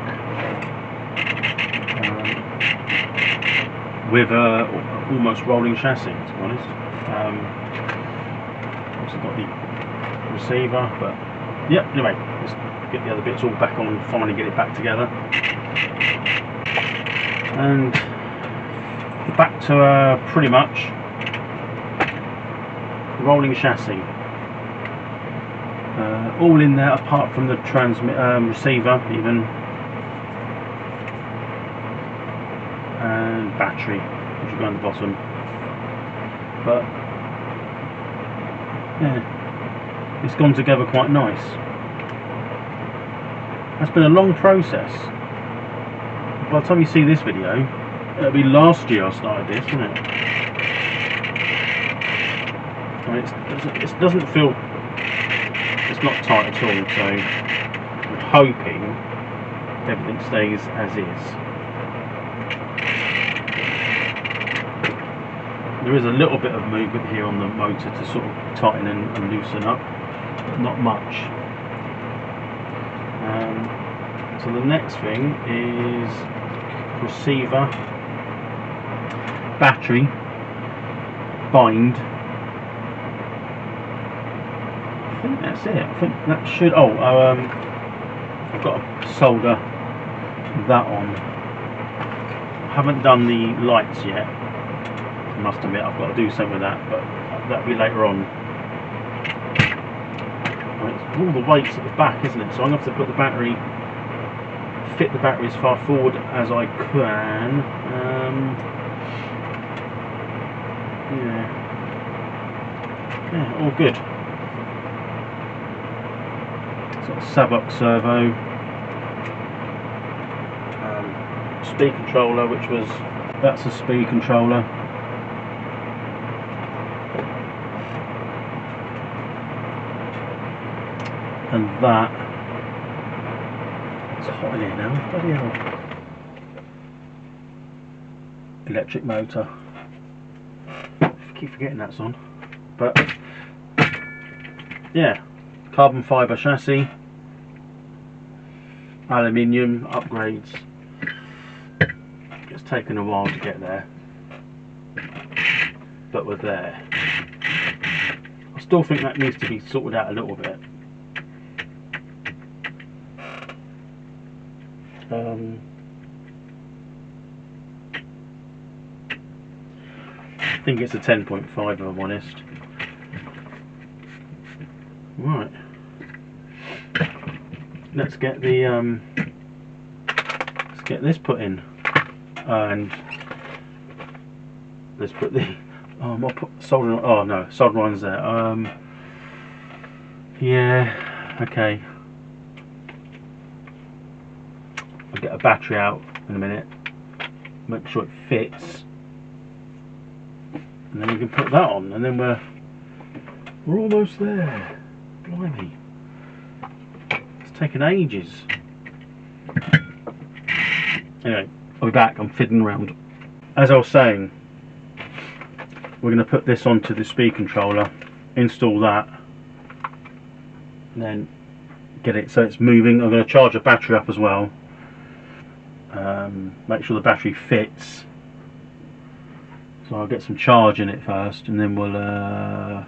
With almost rolling chassis, to be honest. Also got the receiver, but yeah, anyway, let's get the other bits all back on and finally get it back together. And back to pretty much rolling chassis. All in there apart from the receiver even. And battery, which will go on the bottom. But yeah, it's gone together quite nice. That's been a long process. By the time you see this video, it'll be last year I started this, isn't it? I mean, it doesn't feel, it's not tight at all, so I'm hoping everything stays as is. There is a little bit of movement here on the motor to sort of tighten and loosen up, but not much. So the next thing is receiver, battery, bind. I think that's it. I think that should. Oh, I've got to solder that on. I haven't done the lights yet. I must admit, I've got to do something with that, but that'll be later on. All the weight's at the back, isn't it? So I'm going to have to put the battery, fit the battery as far forward as I can. Yeah, all good. Sort of sub-up servo, speed controller, that's a speed controller. And that, it's hot in here now, bloody hell. Electric motor. I keep forgetting that's on. But yeah, carbon fibre chassis, aluminium upgrades. It's taken a while to get there, but we're there. I still think that needs to be sorted out a little bit. I think it's a 10.5 if I'm honest. Right. Let's get the let's get this put in. And let's put the I'll put soldering, oh no, soldering iron's there. Yeah, okay. I'll get a battery out in a minute, make sure it fits, and then we can put that on, and then we're almost there. Blimey, it's taken ages. Anyway, I'll be back. I'm fiddling around. As I was saying, we're going to put this onto the speed controller, install that, and then get it so it's moving. I'm going to charge the battery up as well. Make sure the battery fits. So I'll get some charge in it first, and then we'll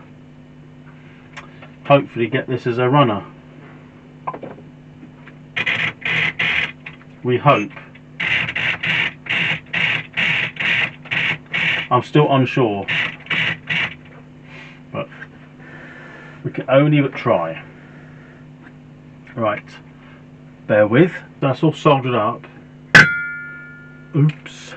hopefully get this as a runner. We hope. I'm still unsure, but we can only but try. Right, bear with. That's all soldered up. Oops.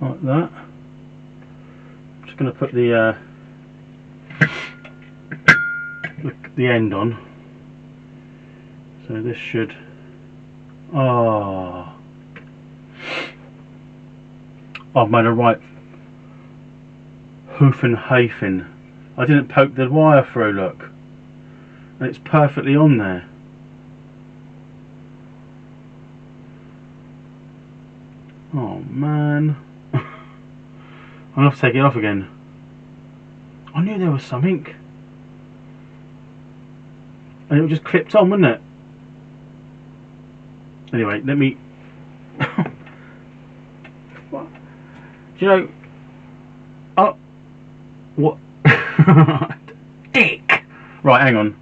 Like that. I'm just going to put the end on. So this should. Ah. I've made a right Hoofenhafen. I didn't poke the wire through, look. And it's perfectly on there. Oh man. I'll have to take it off again. I knew there was something. And it was just clipped on, wasn't it? Anyway, let me... What? Do you know... Oh... What? Dick! Right, hang on.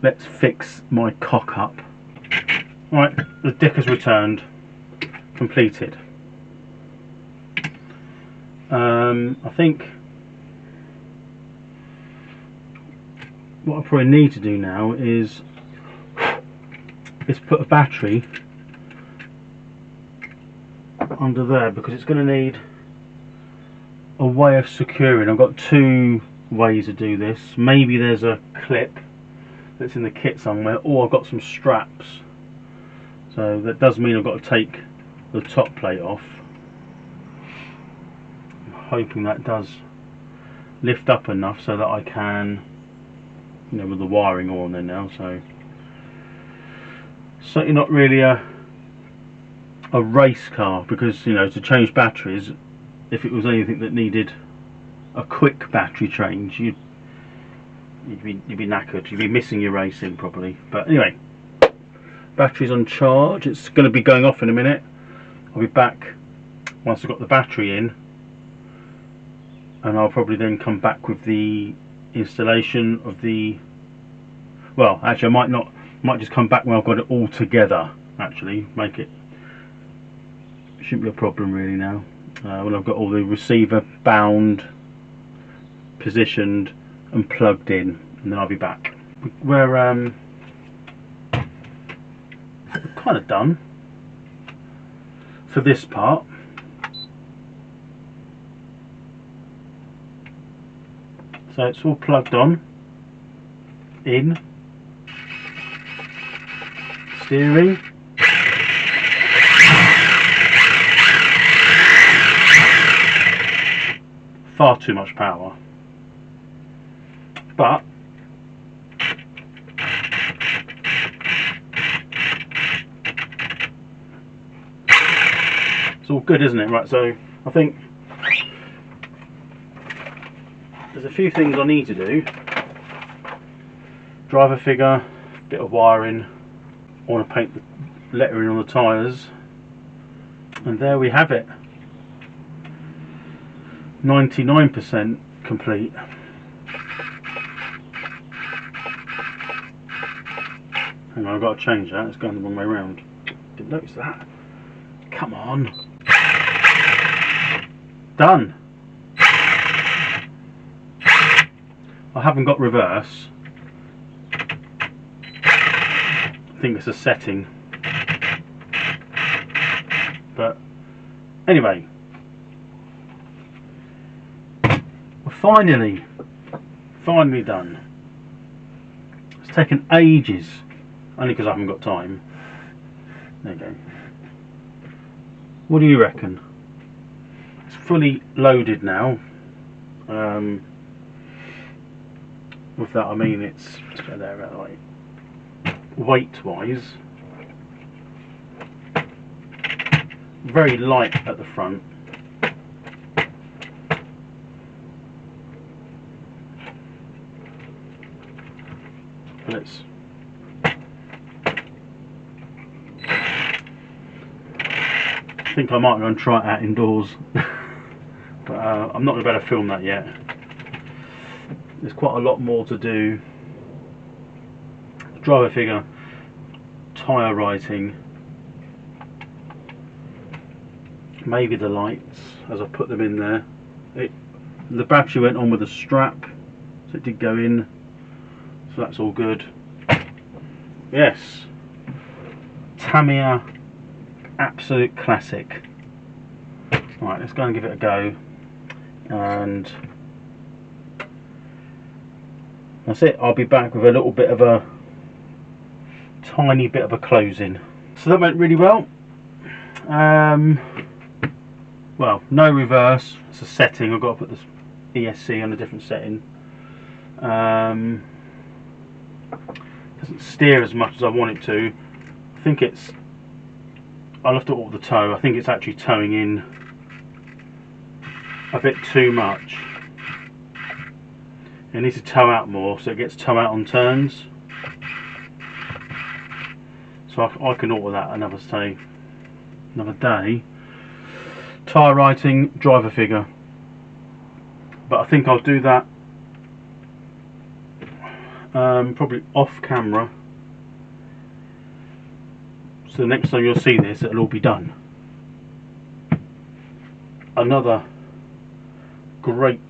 Let's fix my cock up. Right, the dick has returned. Completed. I think what I probably need to do now is put a battery under there, because it's going to need a way of securing. I've got two ways to do this. Maybe there's a clip that's in the kit somewhere, or I've got some straps. So that does mean I've got to take the top plate off. I'm hoping that does lift up enough so that I can, you know, with the wiring all on there now. So certainly not really a race car, because, you know, to change batteries, if it was anything that needed a quick battery change, you'd be knackered. You'd be missing your racing probably. But anyway, battery's on charge. It's going to be going off in a minute. I'll be back once I've got the battery in, and I'll probably then come back with the installation of the... Well, actually, I might just come back when I've got it all together. Actually, make it... Shouldn't be a problem really now. When I've got all the receiver bound, positioned and plugged in, and then I'll be back. We're kind of done for this part. So it's all plugged on, in, steering, far too much power, but it's all good, isn't it? Right, so I think there's a few things I need to do. Driver figure, bit of wiring. I want to paint the lettering on the tyres, and there we have it. 99% complete. Hang on, I've got to change that. It's going the wrong way around. Didn't notice that. Come on. Done. I haven't got reverse. I think it's a setting. But anyway, we're finally done. It's taken ages, only because I haven't got time. There you go. What do you reckon? It's fully loaded now. With that I mean it's, let's go there, like, weight wise, very light at the front. But it's, I think I might go and try it out indoors. But I'm not going to be able to film that yet. There's quite a lot more to do driver figure, tyre writing, maybe the lights as I put them in there. The battery went on with a strap, so it did go in, so that's all good. Yes, Tamiya, absolute classic. Right, let's go and give it a go, and that's it. I'll be back with a little bit of a tiny bit of a closing. So that went really well. Well, no reverse, it's a setting. I've got to put this ESC on a different setting. Doesn't steer as much as I want it to. I think it's, I'll have to alter the toe. I think it's actually towing in a bit too much. It needs to tow out more, so it gets tow out on turns. So I can alter that another day. Tyre writing, driver figure. But I think I'll do that probably off camera. So the next time you'll see this, it'll all be done. Another great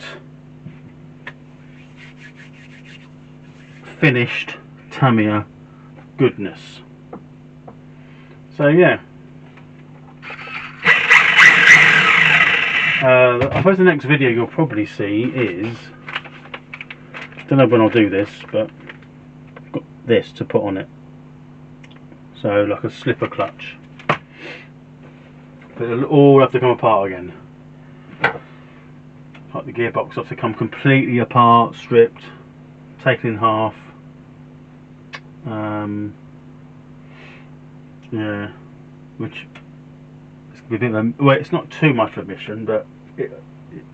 finished Tamiya goodness. So yeah, I suppose the next video you'll probably see is, don't know when I'll do this, but I've got this to put on it, so like a slipper clutch, but it'll all have to come apart again. Like the gearbox will have to come completely apart, stripped, taken in half. Yeah, which is going to be a bit of a, well, it's not too much of a mission, but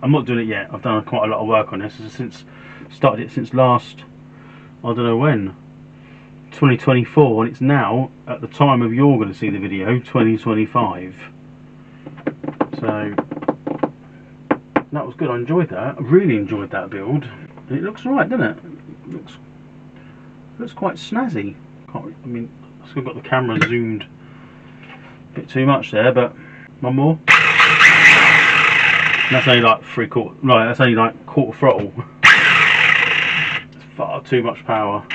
I'm not doing it yet. I've done quite a lot of work on this started it since last, I don't know when, 2024, and it's now, at the time of you're going to see the video, 2025. So that was good. I enjoyed that. I really enjoyed that build. And it looks right, doesn't it? It looks quite snazzy. I mean, I've still got the camera zoomed a bit too much there, but one more. And that's only like that's only like quarter throttle. It's far too much power.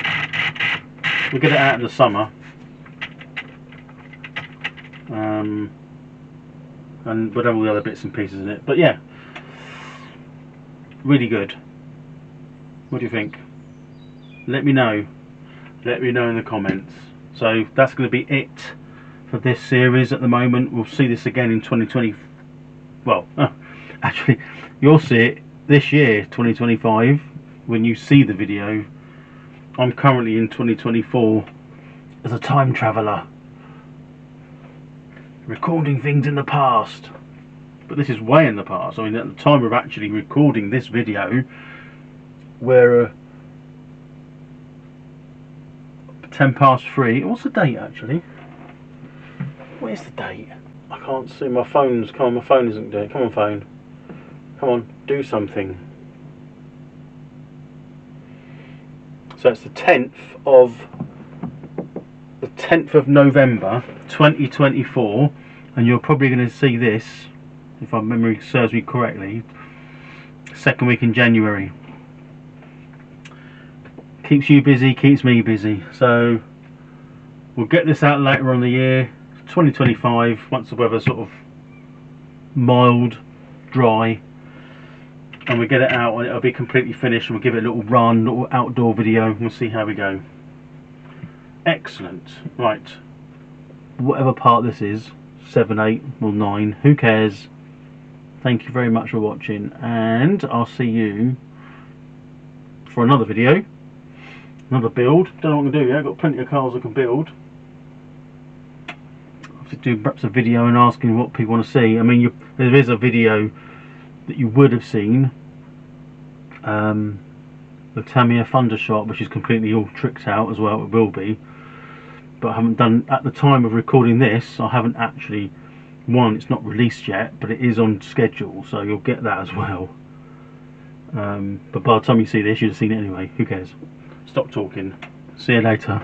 We'll get it out in the summer. And we'll have all the other bits and pieces in it. But yeah, really good. What do you think? Let me know. Let me know in the comments. So that's going to be it for this series at the moment. We'll see this again in 2020. Well, actually, you'll see it this year, 2025, when you see the video. I'm currently in 2024 as a time traveller, recording things in the past. But this is way in the past. I mean, at the time of actually recording this video, we're 3:10. What's the date actually? What is the date? I can't see. My phone's come on. My phone isn't doing it. Come on, phone. Come on, do something. So it's the 10th of November 2024, and you're probably going to see this, if my memory serves me correctly, second week in January. Keeps you busy, keeps me busy. So we'll get this out later on in the year, 2025, once the weather's sort of mild, dry, and we get it out and it'll be completely finished, and we'll give it a little run, little outdoor video, and we'll see how we go. Excellent. Right, whatever part this is, 7, 8 or 9, who cares. Thank you very much for watching, and I'll see you for another video, another build. Don't know what I'm going to do yet. I've got plenty of cars I can build. I'll have to do perhaps a video and asking what people want to see. I mean, there is a video that you would have seen, the Tamiya Thundershot, which is completely all tricked out as well. It will be, but I haven't done, at the time of recording this, I haven't actually, it's not released yet, but it is on schedule, so you'll get that as well. But by the time you see this, you'd have seen it anyway. Who cares? Stop talking. See you later.